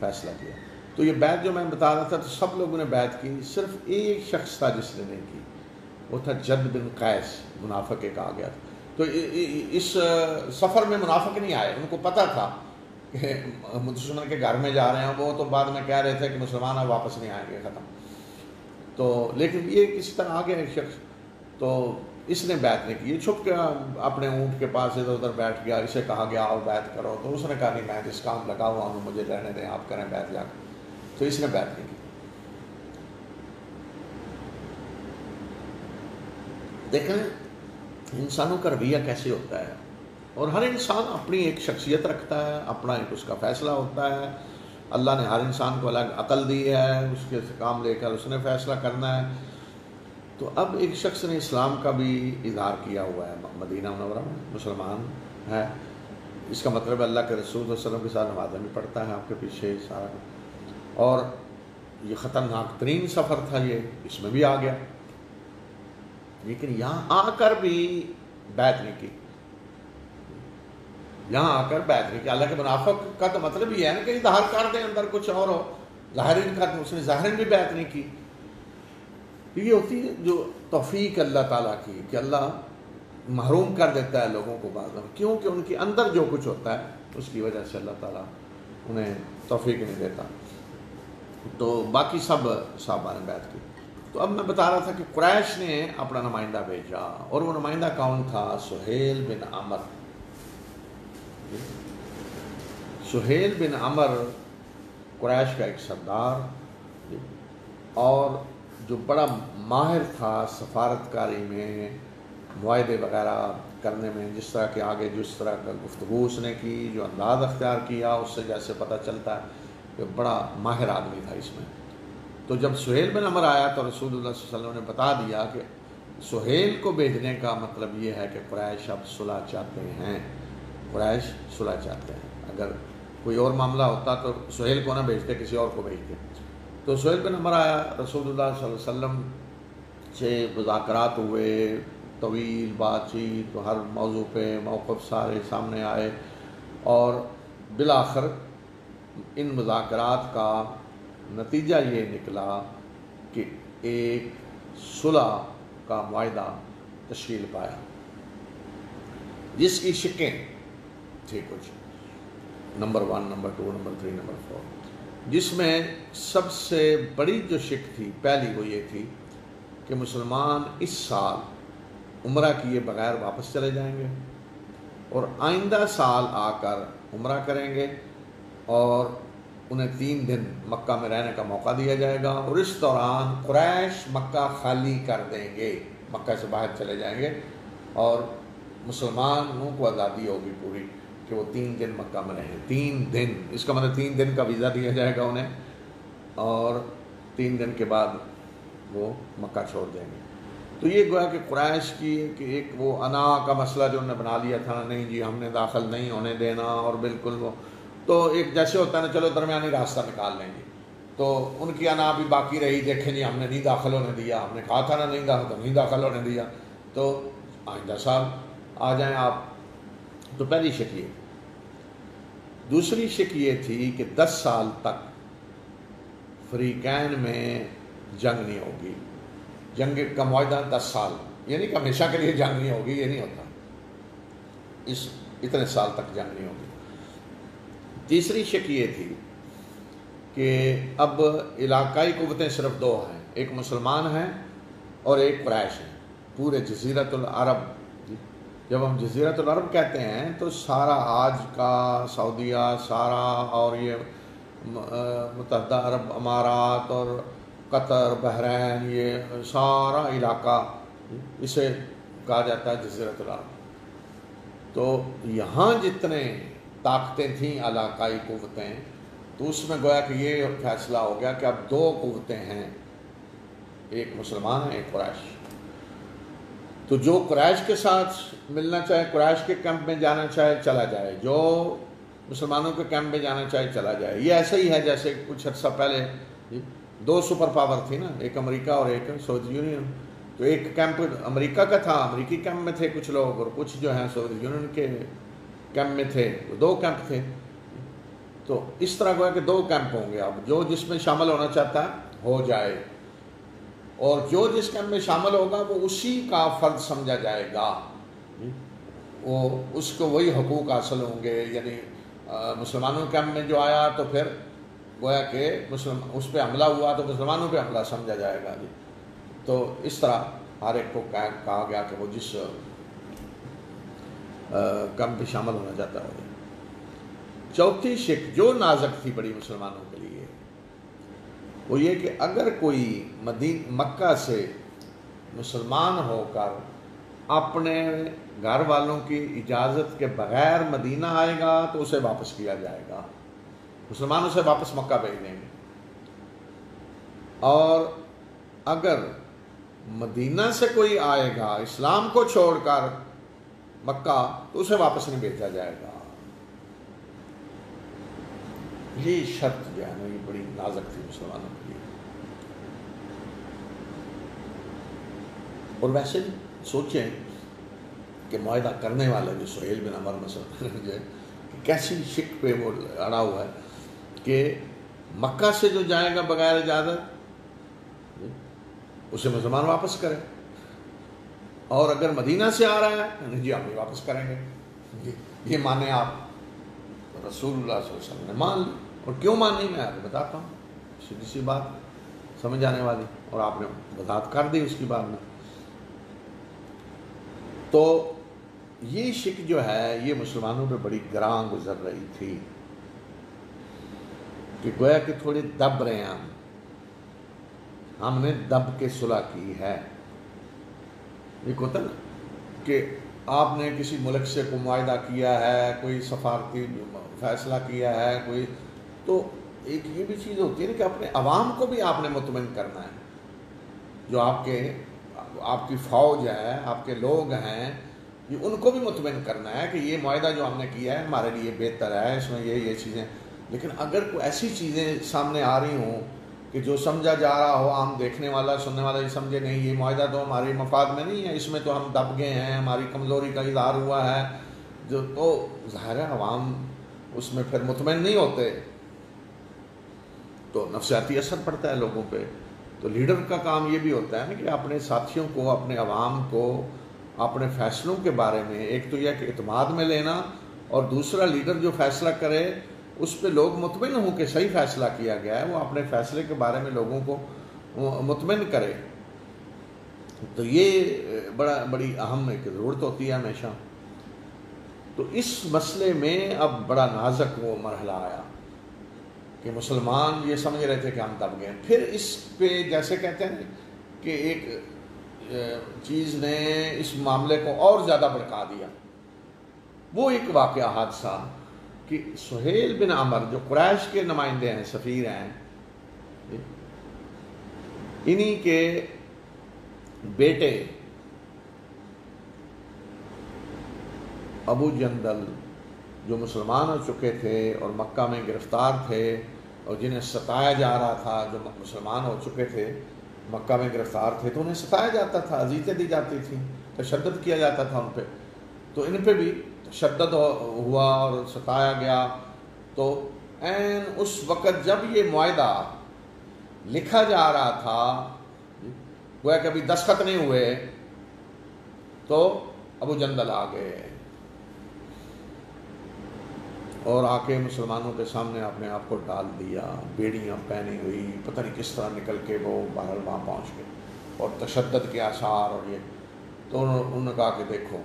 فیصلہ کیا۔ تو یہ بیعت جو میں بتا رہا تھا، تو سب لوگوں نے بیعت کی، صرف ایک شخص تھا جس نے نہیں کی، وہ تھا جد بن قیس، منافق ایک آ گیا تھا۔ تو اس سفر میں منافق نہیں آئے، ان کو پتہ تھا کہ دشمن کے گھر میں جا رہے ہیں، وہ تو بعد میں کہہ رہے تھے کہ مسلمان اب واپس نہیں آئیں گے، ختم۔ تو لیکن یہ کسی طرح آ گیا ایک شخص، تو اس نے بیعت نہیں کی، یہ چھپ کے اپنے اونٹ کے پاس ادھر ادھر بیٹھ گیا، اسے کہا گیا آؤ بیعت کرو، تو اس نے کہا نہیں میں اس کام لگا ہوا ہوں، مجھے رہنے دیں، آپ کریں بیعت جا کے، تو اس نے بیعت نہیں کی۔ دیکھیں انسانوں کا رویہ کیسے ہوتا ہے، اور ہر انسان اپنی ایک شخصیت رکھتا ہے، اپنا ایک اس کا فیصلہ ہوتا ہے، اللہ نے ہر انسان کو الگ عقل دی ہے، اس کے کام لے کر اس نے فیصلہ کرنا ہے۔ تو اب ایک شخص نے اسلام کا بھی اظہار کیا ہوا ہے، مدینہ منورہ میں مسلمان ہے، اس کا مطلب اللہ کے رسول صلی اللہ علیہ وسلم کے ساتھ نمازیں بھی پڑھتا ہے آپ کے پیچھے سارا، اور یہ خطرناک ترین سفر تھا، یہ اس میں بھی آ گیا، لیکن یہاں آ کر بھی بیعت نہیں کی، یہاں آ کر بیعت نہیں کی۔ اللہ کے منافق کا تو مطلب یہ ہے نا کہ اظہار کر دیں اندر کچھ اور ہو، ظاہرین کا اس نے ظاہرین بھی بیعت نہیں کی۔ یہ ہوتی ہے جو توفیق اللہ تعالیٰ کی، کہ اللہ محروم کر دیتا ہے لوگوں کو بعض، کیونکہ ان کے اندر جو کچھ ہوتا ہے اس کی وجہ سے اللہ تعالیٰ انہیں توفیق نہیں دیتا۔ تو باقی سب صحابہ نے بیعت کی۔ تو اب میں بتا رہا تھا کہ قریش نے اپنا نمائندہ بھیجا، اور وہ نمائندہ کون تھا؟ سہیل بن عمر۔ سہیل بن عمر قریش کا ایک سردار، اور جو بڑا ماہر تھا سفارت کاری میں، معاہدے وغیرہ کرنے میں، جس طرح کے آگے جس طرح کا گفتگو اس نے کی، جو انداز اختیار کیا، اس سے جیسے پتہ چلتا ہے کہ بڑا ماہر آدمی تھا اس میں۔ تو جب سہیل بن عمر آیا تو رسول اللہ صلی اللہ علیہ وسلم نے بتا دیا کہ سہیل کو بھیجنے کا مطلب یہ ہے کہ قریش اب صلح چاہتے ہیں، قریش صلح چاہتے ہیں، اگر کوئی اور معاملہ ہوتا تو سہیل کو نہ بھیجتے، کسی اور کو بھیجتے۔ تو سہیل بن عمر آیا، رسول اللہ صلی اللہ علیہ وسلم سے مذاکرات ہوئے، طویل بات چیت، ہر موضوع پہ موقف سارے سامنے آئے، اور بالآخر ان مذاکرات کا نتیجہ یہ نکلا کہ ایک صلح کا معاہدہ تشکیل پایا، جس کی شقیں تھی کچھ، نمبر 1، نمبر 2، نمبر 3، نمبر 4، جس میں سب سے بڑی جو شق تھی پہلی وہ یہ تھی کہ مسلمان اس سال عمرہ کیے بغیر واپس چلے جائیں گے، اور آئندہ سال آ کر عمرہ کریں گے، اور انہیں 3 دن مکہ میں رہنے کا موقع دیا جائے گا، اور اس دوران قریش مکہ خالی کر دیں گے، مکہ سے باہر چلے جائیں گے، اور مسلمانوں کو آزادی ہوگی پوری کہ وہ 3 دن مکہ میں رہیں۔ 3 دن، اس کا مطلب 3 دن کا ویزا دیا جائے گا انہیں، اور 3 دن کے بعد وہ مکہ چھوڑ دیں گے۔ تو یہ گویا کہ قریش کی کہ ایک وہ انا کا مسئلہ جو انہوں نے بنا لیا تھا، نہیں جی ہم نے داخل نہیں ہونے دینا، اور بالکل وہ تو ایک جیسے ہوتا ہے نا، چلو درمیانی راستہ نکال لیں گے، تو ان کی انا بھی باقی رہی، دیکھیں جی ہم نے نہیں داخل ہونے دیا، ہم نے کہا تھا نا نہیں داخل ہونے دیا، تو آئندہ سال آ جائیں آپ۔ تو پہلی شک یہ۔ دوسری شک یہ تھی کہ 10 سال تک فریقین میں جنگ نہیں ہوگی، جنگ کا معاہدہ 10 سال، یعنی کہ ہمیشہ کے لیے جنگ نہیں ہوگی، یہ نہیں ہوتا، اتنے سال تک جنگ نہیں ہوگی۔ تیسری شک یہ تھی کہ اب علاقائی قوتیں صرف 2 ہیں، ایک مسلمان ہیں اور ایک قریش ہیں، پورے جزیرۃ العرب۔ جب ہم جزیرۃ العرب کہتے ہیں تو سارا آج کا سعودیہ سارا، اور یہ متحدہ عرب امارات اور قطر، بحرین، یہ سارا علاقہ اسے کہا جاتا ہے جزیرۃ العرب۔ تو یہاں جتنے طاقتیں تھیں علاقائی قوتیں، تو اس میں گویا کہ یہ فیصلہ ہو گیا کہ اب 2 قوتیں ہیں، ایک مسلمان ہے ایک قریش۔ تو جو قریش کے ساتھ ملنا چاہے، قریش کے کیمپ میں جانا چاہے چلا جائے، جو مسلمانوں کے کیمپ میں جانا چاہے چلا جائے۔ یہ ایسا ہی ہے جیسے کچھ عرصہ پہلے 2 سپر پاور تھی نا، ایک امریکہ اور ایک سوویت یونین۔ تو ایک کیمپ امریکہ کا تھا، امریکی کیمپ میں تھے کچھ لوگ، اور کچھ جو ہیں سوویت یونین کے کیمپ میں تھے، 2 کیمپ تھے۔ تو اس طرح گویا کہ 2 کیمپ ہوں گے، اب جو جس میں شامل ہونا چاہتا ہے ہو جائے، اور جو جس کیمپ میں شامل ہوگا وہ اسی کا فرد سمجھا جائے گا، وہ اس کو وہی حقوق حاصل ہوں گے۔ یعنی مسلمانوں کے کیمپ میں جو آیا تو پھر گویا کہ اس پہ حملہ ہوا تو مسلمانوں پہ حملہ سمجھا جائے گا جی۔ تو اس طرح ہر ایک کو کہا گیا کہ وہ جس کم پہ شامل ہونا چاہتا ہے. چوتھی شک جو نازک تھی بڑی مسلمانوں کے لیے وہ یہ کہ اگر کوئی مکہ سے مسلمان ہو کر اپنے گھر والوں کی اجازت کے بغیر مدینہ آئے گا تو اسے واپس کیا جائے گا. مسلمان اسے واپس مکہ بھیج دیں گے. اور اگر مدینہ سے کوئی آئے گا اسلام کو چھوڑ کر مکہ تو اسے واپس نہیں بھیجا جائے گا. یہ شرط جو ہے نا یہ بڑی نازک تھی مسلمانوں کے لیے. اور ویسے سوچیں کہ معاہدہ کرنے والا جو سہیل بن عمر مثلا جو ہے کیسی شک پہ وہ اڑا ہوا ہے کہ مکہ سے جو جائے گا بغیر اجازت اسے مسلمان واپس کرے، اور اگر مدینہ سے آ رہا ہے جی ہم بھی واپس کریں گے. یہ مانے آپ. رسول اللہ صلی اللہ علیہ وسلم نے مان لی. اور کیوں مانی میں آپ کو بتاتا ہوں، سیدھی سی بات سمجھ آنے والی، اور آپ نے وضاحت کر دی اس کی بات میں. تو یہ شک جو ہے یہ مسلمانوں پہ بڑی گراں گزر رہی تھی کہ گویا کہ تھوڑے دب رہے ہیں ہم نے دب کے صلح کی ہے. ایک ہوتا نا کہ آپ نے کسی ملک سے کوئی معاہدہ کیا ہے، کوئی سفارتی فیصلہ کیا ہے کوئی، تو ایک یہ بھی چیز ہوتی ہے نا کہ اپنے عوام کو بھی آپ نے مطمئن کرنا ہے. جو آپ کی فوج ہے، آپ کے لوگ ہیں، یہ ان کو بھی مطمئن کرنا ہے کہ یہ معاہدہ جو ہم نے کیا ہے ہمارے لیے بہتر ہے، اس میں یہ چیزیں. لیکن اگر کوئی ایسی چیزیں سامنے آ رہی ہوں کہ جو سمجھا جا رہا ہو، عام دیکھنے والا سننے والا یہ سمجھے نہیں یہ معاہدہ تو ہماری مفاد میں نہیں ہے، اس میں تو ہم دب گئے ہیں، ہماری کمزوری کا اظہار ہوا ہے، تو ظاہر ہے عوام اس میں پھر مطمئن نہیں ہوتے، تو نفسیاتی اثر پڑتا ہے لوگوں پہ. تو لیڈر کا کام یہ بھی ہوتا ہے نا کہ اپنے ساتھیوں کو، اپنے عوام کو اپنے فیصلوں کے بارے میں ایک تو یہ کہ اعتماد میں لینا، اور دوسرا لیڈر جو فیصلہ کرے اس پہ لوگ مطمئن ہوں کہ صحیح فیصلہ کیا گیا ہے، وہ اپنے فیصلے کے بارے میں لوگوں کو مطمئن کرے. تو یہ بڑی اہم ایک ضرورت ہوتی ہے ہمیشہ. تو اس مسئلے میں اب بڑا نازک وہ مرحلہ آیا کہ مسلمان یہ سمجھ رہے تھے کہ ہم دب گئے. پھر اس پہ جیسے کہتے ہیں کہ ایک چیز نے اس معاملے کو اور زیادہ بھڑکا دیا. وہ ایک واقعہ حادثہ کہ سہیل بن عمر جو قریش کے نمائندے ہیں، سفیر ہیں، انہی کے بیٹے ابو جندل جو مسلمان ہو چکے تھے اور مکہ میں گرفتار تھے اور جنہیں ستایا جا رہا تھا، جو مسلمان ہو چکے تھے مکہ میں گرفتار تھے تو انہیں ستایا جاتا تھا، اذیتیں دی جاتی تھیں، تشدد کیا جاتا تھا ان پہ. تو ان پہ بھی تشدد ہوا اور ستایا گیا. تو عین اس وقت جب یہ معاہدہ لکھا جا رہا تھا، گویا کہ ابھی دستخط نہیں ہوئے، تو ابو جندل آ گئے اور آ کے مسلمانوں کے سامنے اپنے آپ کو ڈال دیا، بیڑیاں پہنی ہوئی، پتہ نہیں کس طرح نکل کے وہ بہرحال وہاں پہنچ گئے، اور تشدد کے آثار اور یہ. تو انہوں نے کہا کہ دیکھو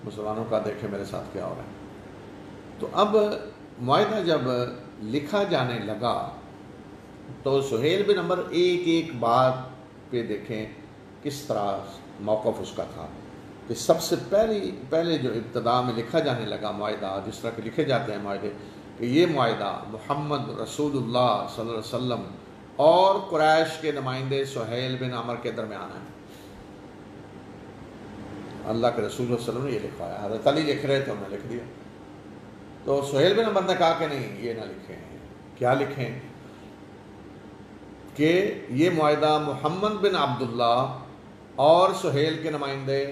مسلمانوں کا دیکھے میرے ساتھ کیا ہو رہا ہے. تو اب معاہدہ جب لکھا جانے لگا تو سہیل بن عمر ایک ایک بات پہ دیکھیں کس طرح موقف اس کا تھا. کہ سب سے پہلے جو ابتدا میں لکھا جانے لگا معاہدہ، جس طرح کہ لکھے جاتے ہیں معاہدے، کہ یہ معاہدہ محمد رسول اللہ صلی اللہ علیہ وسلم اور قریش کے نمائندے سہیل بن عمر کے درمیان ہے. اللہ کے رسول صلی اللہ علیہ وسلم نے یہ لکھوایا، حضرت علی لکھ رہے تھے انہوں نے لکھ دیا. تو سہیل بن عمر نے کہا کہ نہیں یہ نہ لکھیں. کیا لکھیں؟ کہ یہ معاہدہ محمد بن عبداللہ اور سہیل کے نمائندے،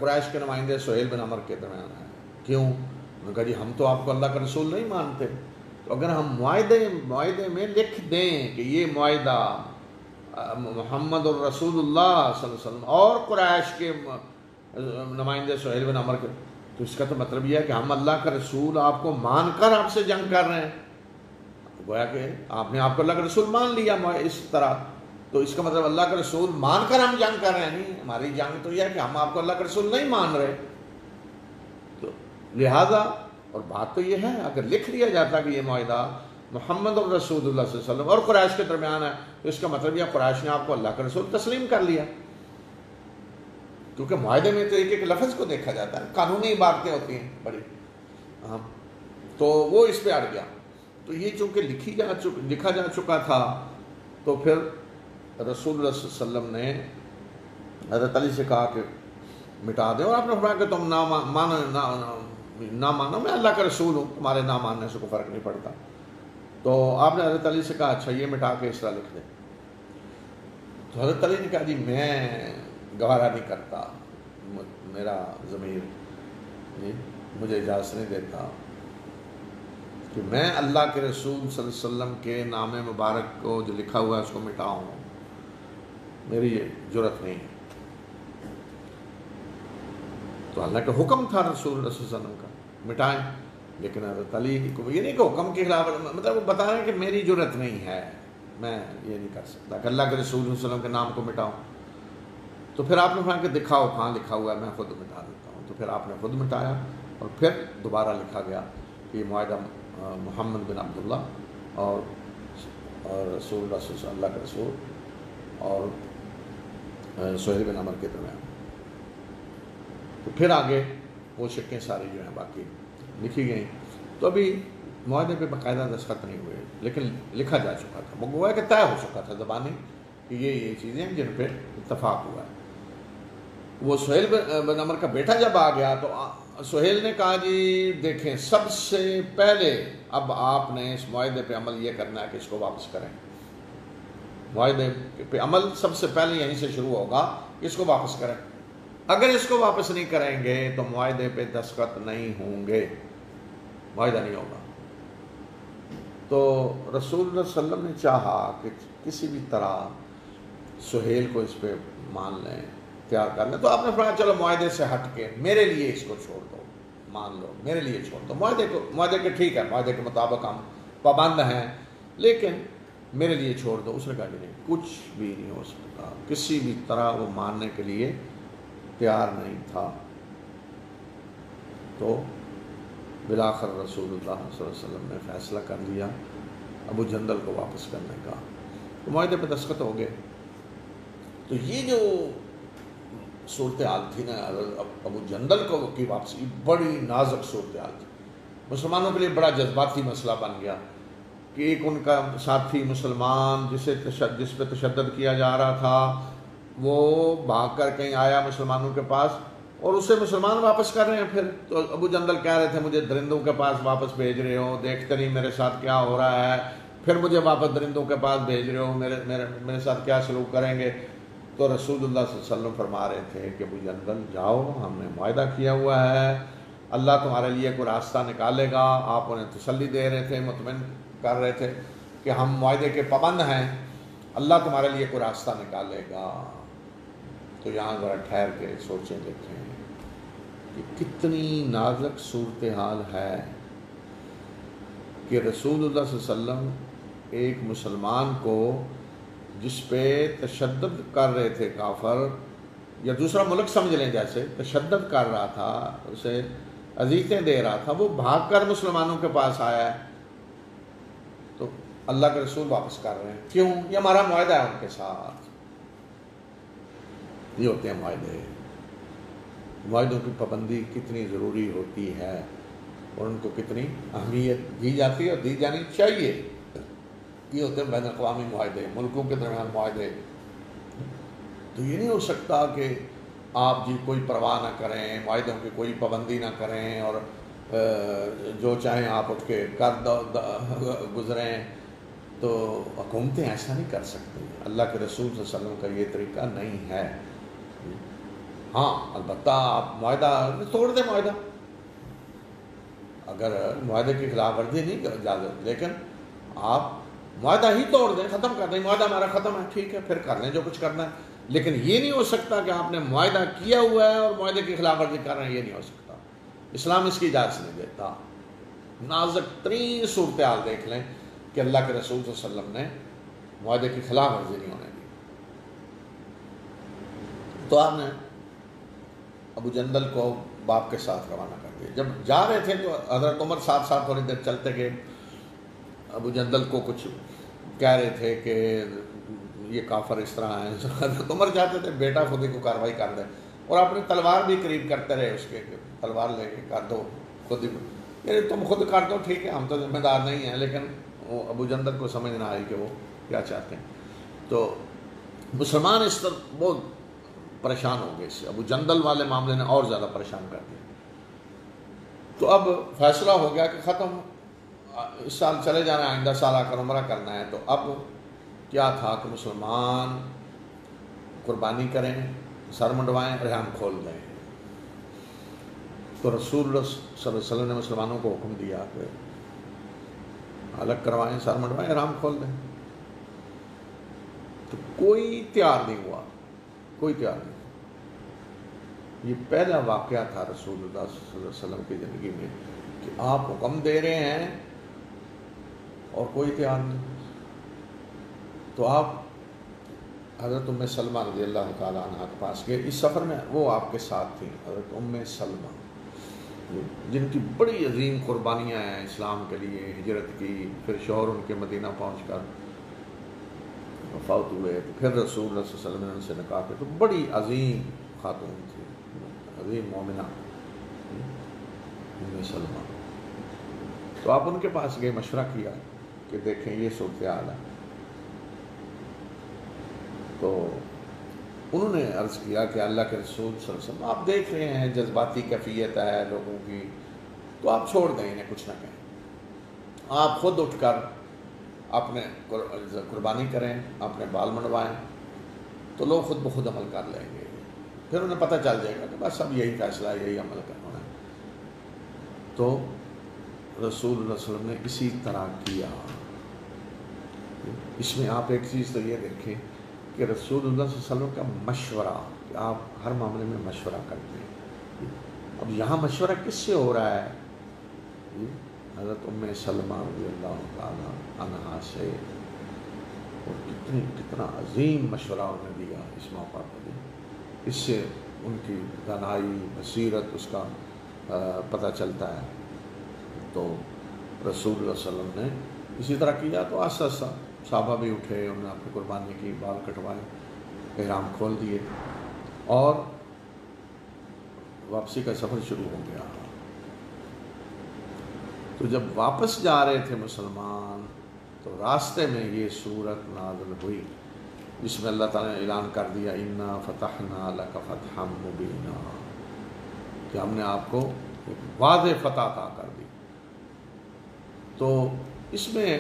قریش کے نمائندے سہیل بن عمر کے درمیان ہے. کیوں؟ انہوں نے کہا جی ہم تو آپ کو اللہ کا رسول نہیں مانتے، تو اگر ہم معاہدے میں لکھ دیں کہ یہ معاہدہ محمد الرسول اللہ صلی اللہ علیہ وسلم اور قریش کے نمائندے سہیل بن عمر کے، تو اس کا تو مطلب یہ ہے کہ ہم اللہ کا رسول آپ کو مان کر آپ سے جنگ کر رہے ہیں. گویا کہ آپ نے آپ کو اللہ کا رسول مان لیا اس طرح. تو اس کا مطلب اللہ کا رسول مان کر ہم جنگ کر رہے ہیں؟ نہیں، ہماری جنگ تو یہ ہے کہ ہم آپ کو اللہ کا رسول نہیں مان رہے. تو لہذا، اور بات تو یہ ہے، اگر لکھ لیا جاتا کہ یہ معاہدہ محمد رسول اللہ صلی اللہ علیہ وسلم اور قریش کے درمیان ہے، تو اس کا مطلب یہ قریش نے آپ کو اللہ کا رسول تسلیم کر لیا. کیونکہ معاہدے میں تو ایک ایک لفظ کو دیکھا جاتا ہے، قانونی عبارتیں ہوتی ہیں بڑی اہم. تو وہ اس پہ اڑ گیا. تو یہ چونکہ لکھا جا چکا تھا، تو پھر رسول اللہ صلی اللہ علیہ وسلم نے حضرت علی سے کہا کہ مٹا دیں، اور آپ نے فرمایا کہ تم نہ مانو، میں اللہ کا رسول ہوں، تمہارے نہ ماننے سے کوئی فرق نہیں پڑتا. تو آپ نے حضرت علی سے کہا اچھا یہ مٹا کے اس طرح لکھ دیں. تو حضرت علی نے کہا جی میں گوارا نہیں کرتا، میرا ضمیر مجھے اجازت نہیں دیتا کہ میں اللہ کے رسول صلی اللہ علیہ وسلم کے نام مبارک کو جو لکھا ہوا ہے اس کو مٹاؤں، میری یہ جرت نہیں ہے. تو اللہ کا حکم تھا رسول اللہ صلی اللہ علیہ وسلم کا مٹائیں، لیکن حضرت علی کو یہ نہیں کہ حکم کے خلاف، مطلب وہ بتا رہے ہیں کہ میری جرت نہیں ہے، میں یہ نہیں کر سکتا کہ اللہ کے رسول صلی اللہ علیہ وسلم کے نام کو مٹاؤں. تو پھر آپ نے کہا کہ دکھاؤ کہاں لکھا ہوا ہے، میں خود مٹا دیتا ہوں. تو پھر آپ نے خود مٹایا، اور پھر دوبارہ لکھا گیا کہ یہ معاہدہ محمد بن عبداللہ اور رسول اللہ صلی اللہ علیہ وسلم، اللہ کے رسول اور سہیل بن عمر کے درمیان. تو پھر آگے وہ شکیں ساری جو ہیں باقی لکھی گئیں. تو ابھی معاہدے پہ باقاعدہ دستخط نہیں ہوئے، لیکن لکھا جا چکا تھا، وہ گویا کہ طے ہو چکا تھا زبانی کہ یہ چیزیں جن پہ اتفاق ہوا ہے. وہ سہیل بن عمر کا بیٹا جب آ گیا تو سہیل نے کہا جی دیکھیں، سب سے پہلے اب آپ نے اس معاہدے پہ عمل یہ کرنا ہے کہ اس کو واپس کریں. معاہدے پہ عمل سب سے پہلے یہیں سے شروع ہوگا کہ اس کو واپس کریں. اگر اس کو واپس نہیں کریں گے تو معاہدے پہ دستخط نہیں ہوں گے، معاہدہ نہیں ہوگا. تو رسول اللہ صلی اللہ علیہ وسلم نے چاہا کہ کسی بھی طرح سہیل کو اس پہ مان لیں، تیار کر لیں. تو آپ نے فرمایا چلو معاہدے سے ہٹ کے میرے لیے اس کو چھوڑ دو، مان لو، میرے لیے چھوڑ دو. معاہدے کے ٹھیک ہے، معاہدے کے مطابق ہم پابند ہیں، لیکن میرے لیے چھوڑ دو. اس نے کہا کہ نہیں، کچھ بھی نہیں ہو سکتا، کسی بھی طرح وہ ماننے کے لیے تیار نہیں تھا. تو بالآخر رسول اللہ صلی اللہ علیہ وسلم نے فیصلہ کر لیا ابو جندل کو واپس کرنے کا. تو معاہدے پہ دستخط ہو گئے. تو یہ جو صورتحال تھی نا ابو جندل کو کی واپسی، بڑی نازک صورتحال تھی. مسلمانوں کے لیے بڑا جذباتی مسئلہ بن گیا کہ ایک ان کا ساتھی مسلمان جس پہ تشدد کیا جا رہا تھا، وہ بھاگ کر کہیں آیا مسلمانوں کے پاس، اور اسے مسلمان واپس کر رہے ہیں. پھر تو ابو جندل کہہ رہے تھے مجھے درندوں کے پاس واپس بھیج رہے ہو، دیکھتے نہیں میرے ساتھ کیا ہو رہا ہے، پھر مجھے واپس درندوں کے پاس بھیج رہے ہو، میرے ساتھ کیا سلوک کریں گے. تو رسول اللہ صلی اللہ علیہ وسلم فرما رہے تھے کہ ابو جندل جاؤ، ہم نے معاہدہ کیا ہوا ہے، اللہ تمہارے لیے کوئی راستہ نکالے گا. آپ انہیں تسلی دے رہے تھے، مطمئن کر رہے تھے کہ ہم معاہدے کے پابند ہیں، اللہ تمہارے لیے کوئی راستہ نکالے گا. تو یہاں ذرا ٹھہر کے سوچیں، دیکھیں کہ کتنی نازک صورتحال ہے کہ رسول اللہ صلی اللہ علیہ وسلم ایک مسلمان کو جس پہ تشدد کر رہے تھے کافر، یا دوسرا ملک سمجھ لیں جیسے تشدد کر رہا تھا، اسے اذیتیں دے رہا تھا، وہ بھاگ کر مسلمانوں کے پاس آیا ہے. تو اللہ کے رسول واپس کر رہے ہیں، کیوں؟ یہ ہمارا معاہدہ ہے ان کے ساتھ. یہ ہوتے ہیں معاہدے. معاہدوں کی پابندی کتنی ضروری ہوتی ہے اور ان کو کتنی اہمیت دی جاتی ہے اور دی جانی چاہیے. یہ ہوتے ہیں بین الاقوامی معاہدے، ملکوں کے درمیان معاہدے. تو یہ نہیں ہو سکتا کہ آپ جی کوئی پرواہ نہ کریں، معاہدوں کی کوئی پابندی نہ کریں اور جو چاہیں آپ اٹھ کے کر گزریں. تو حکومتیں ایسا نہیں کر سکتی. اللہ کے رسول صلی اللہ علیہ وسلم کا یہ طریقہ نہیں ہے. ہاں البتہ آپ معاہدہ توڑ دیں، معاہدہ اگر معاہدے کی خلاف ورزی نہیں اجازت، لیکن آپ معاہدہ ہی توڑ دیں، ختم کر دیں، معاہدہ ہمارا ختم ہے، ٹھیک ہے پھر کر لیں جو کچھ کرنا ہے. لیکن یہ نہیں ہو سکتا کہ آپ نے معاہدہ کیا ہوا ہے اور معاہدے کی خلاف ورزی کر رہے ہیں، یہ نہیں ہو سکتا. اسلام اس کی اجازت نہیں دیتا. نازک ترین صورتحال دیکھ لیں کہ اللہ کے رسول صلی اللہ علیہ وسلم نے معاہدے کی خلاف ورزی نہیں ہونے دی. تو آپ نے ابو جندل کو باپ کے ساتھ روانہ کر دیا. جب جا رہے تھے تو حضرت عمر ساتھ ساتھ تھوڑی دیر چلتے گئے. ابو جندل کو کچھ کہہ رہے تھے کہ یہ کافر اس طرح ہیں. حضرت عمر چاہتے تھے بیٹا خود ہی کو کارروائی کر دے, اور اپنی تلوار بھی قریب کرتے رہے اس کے, تلوار لے کے کر دو خود ہی, یعنی تم خود کر دو ٹھیک ہے, ہم تو ذمہ دار نہیں ہیں. لیکن وہ ابو جندل کو سمجھ نہ آئی کہ وہ کیا چاہتے ہیں. تو مسلمان اس طرح بہت پریشان ہو گئے. اس سے ابو جندل والے معاملے نے اور زیادہ پریشان کر دیا. تو اب فیصلہ ہو گیا کہ ختم, اس سال چلے جانا, آئندہ سال آ کر عمرہ کرنا ہے. تو اب کیا تھا کہ مسلمان قربانی کریں, سر منڈوائیں, ریحان کھول دیں. تو رسول اللہ صلی اللہ علیہ وسلم نے مسلمانوں کو حکم دیا کہ الگ کروائیں, سر منڈوائیں, ریحان کھول دیں. تو کوئی تیار نہیں ہوا, کوئی تیار نہیں. یہ پہلا واقعہ تھا رسول اللہ صلی اللہ علیہ وسلم کی زندگی میں کہ آپ حکم دے رہے ہیں اور کوئی تیار نہیں. تو آپ حضرت ام سلمہ رضی اللہ تعالیٰ عنہ کے پاس گئے. اس سفر میں وہ آپ کے ساتھ تھیں, حضرت ام سلمہ, جن کی بڑی عظیم قربانیاں ہیں اسلام کے لیے, ہجرت کی, پھر شوہر ان کے مدینہ پہنچ کر فوت ہوئے, پھر رسول اللہ صلی اللہ علیہ وسلم نے ان سے نکاح کیا. تو بڑی عظیم خاتون تھی, عظیم مومنہ ام سلمہ. تو آپ ان کے پاس گئے, مشورہ کیا کہ دیکھیں یہ صورتحال ہے. تو انہوں نے عرض کیا کہ اللہ کے رسول صلی اللہ علیہ وسلم, آپ دیکھ رہے ہیں جذباتی کیفیت ہے لوگوں کی, تو آپ چھوڑ دیں انہیں, کچھ نہ کہیں. آپ خود اٹھ کر اپنے قربانی کریں, اپنے بال منڈوائیں, تو لوگ خود بخود عمل کر لیں گے. پھر انہیں پتہ چل جائے گا کہ بس اب یہی فیصلہ ہے, یہی عمل کرنا ہے. تو رسول اللہ صلی اللہ علیہ وسلم نے اسی طرح کیا. اس میں آپ ایک چیز تو یہ دیکھیں کہ رسول اللہ صلی اللہ علیہ وسلم کا مشورہ, کہ آپ ہر معاملے میں مشورہ کرتے ہیں. اب یہاں مشورہ کس سے ہو رہا ہے؟ حضرت ام سلمہ رضی اللہ تعالیٰ عنہا سے. اور کتنا عظیم مشورہ انہوں نے دیا اس موقع پر. اس سے ان کی دانائی, بصیرت, اس کا پتہ چلتا ہے. تو رسول اللہ صلی اللہ علیہ وسلم نے اسی طرح کیا. تو آہستہ آہستہ صحابہ بھی اٹھے, انہوں نے اپنی قربانی کی, بال کٹوائے, احرام کھول دیے, اور واپسی کا سفر شروع ہو گیا. تو جب واپس جا رہے تھے مسلمان, تو راستے میں یہ صورت نازل ہوئی جس میں اللہ تعالیٰ نے اعلان کر دیا انا فتحنا لک فتحا مبینا, کہ ہم نے آپ کو ایک واضح فتح عطا کر دی. تو اس میں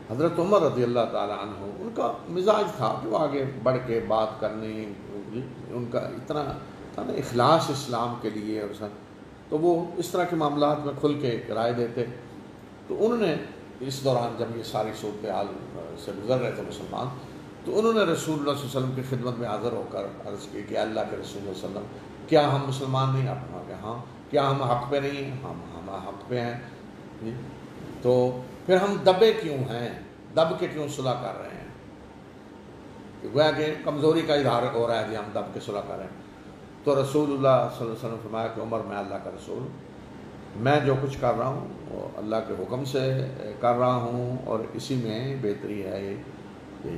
حضرت عمر رضی اللہ تعالیٰ عنہ, ان کا مزاج تھا کہ وہ آگے بڑھ کے بات کرنی, ان کا اتنا تھا نا اخلاص اسلام کے لیے, اور تو وہ اس طرح کے معاملات میں کھل کے رائے دیتے. تو انہوں نے اس دوران جب یہ ساری صورتحال سے گزر رہے تھے مسلمان, تو انہوں نے رسول اللہ صلی اللہ علیہ وسلم کی خدمت میں حاضر ہو کر عرض کی کہ اللہ کے رسول اللہ صلی اللہ علیہ وسلم, کیا ہم مسلمان نہیں؟ آپ نے کہا ہاں. کیا ہم حق پہ نہیں ہیں؟ ہم حق پہ ہیں. تو پھر ہم دبے کیوں ہیں, دب کے کیوں صلح کر رہے ہیں؟ گویا کہ کمزوری کا اظہار ہو رہا ہے کہ ہم دب کے صلح کر رہے ہیں. تو رسول اللہ صلی اللہ علیہ وسلم فرمایا کہ عمر, میں اللہ کا رسول, میں جو کچھ کر رہا ہوں وہ اللہ کے حکم سے کر رہا ہوں, اور اسی میں بہتری ہے یہ.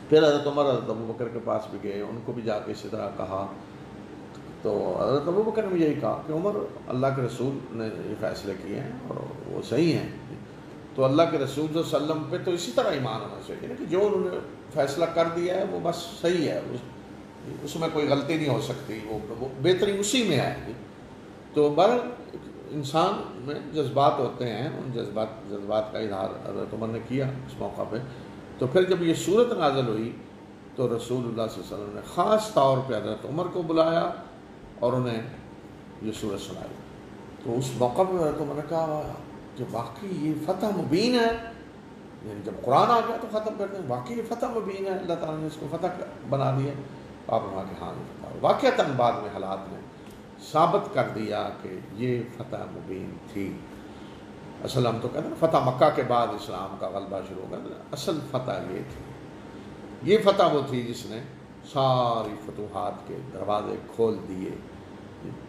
پھر حضرت عمر حضرت ابو بکر کے پاس بھی گئے, ان کو بھی جا کے اسی طرح کہا. تو حضرت ابو بکر نے بھی یہی کہا کہ عمر, اللہ کے رسول نے یہ فیصلے کیے ہیں اور وہ صحیح ہیں. تو اللہ کے رسول صلی اللہ علیہ وسلم پہ تو اسی طرح ایمان ہونا چاہیے کہ جو انہوں نے فیصلہ کر دیا ہے وہ بس صحیح ہے, اس میں کوئی غلطی نہیں ہو سکتی, وہ بہتری اسی میں ہے. تو بہرحال انسان میں جذبات ہوتے ہیں, ان جذبات کا اظہار حضرت عمر نے کیا اس موقع پہ. تو پھر جب یہ صورت نازل ہوئی تو رسول اللہ صلی اللہ علیہ وسلم نے خاص طور پہ حضرت عمر کو بلایا اور انہیں یہ صورت سنائی. تو اس موقع پہ حضرت عمر نے کہا کہ واقعی یہ فتح مبین ہے, یعنی جب قرآن آ گیا تو ختم کرتے ہیں, واقعی یہ فتح مبین ہے, اللہ تعالیٰ نے اس کو فتح بنا دیا. آپ نے کہا کہ ہاں یہ فتح, واقعتاً بعد میں حالات نے ثابت کر دیا کہ یہ فتح مبین تھی. اصل ہم تو کہتے ہیں فتح مکہ کے بعد اسلام کا غلبہ شروع ہو گیا, اصل فتح یہ تھی. یہ فتح وہ تھی جس نے ساری فتوحات کے دروازے کھول دیے.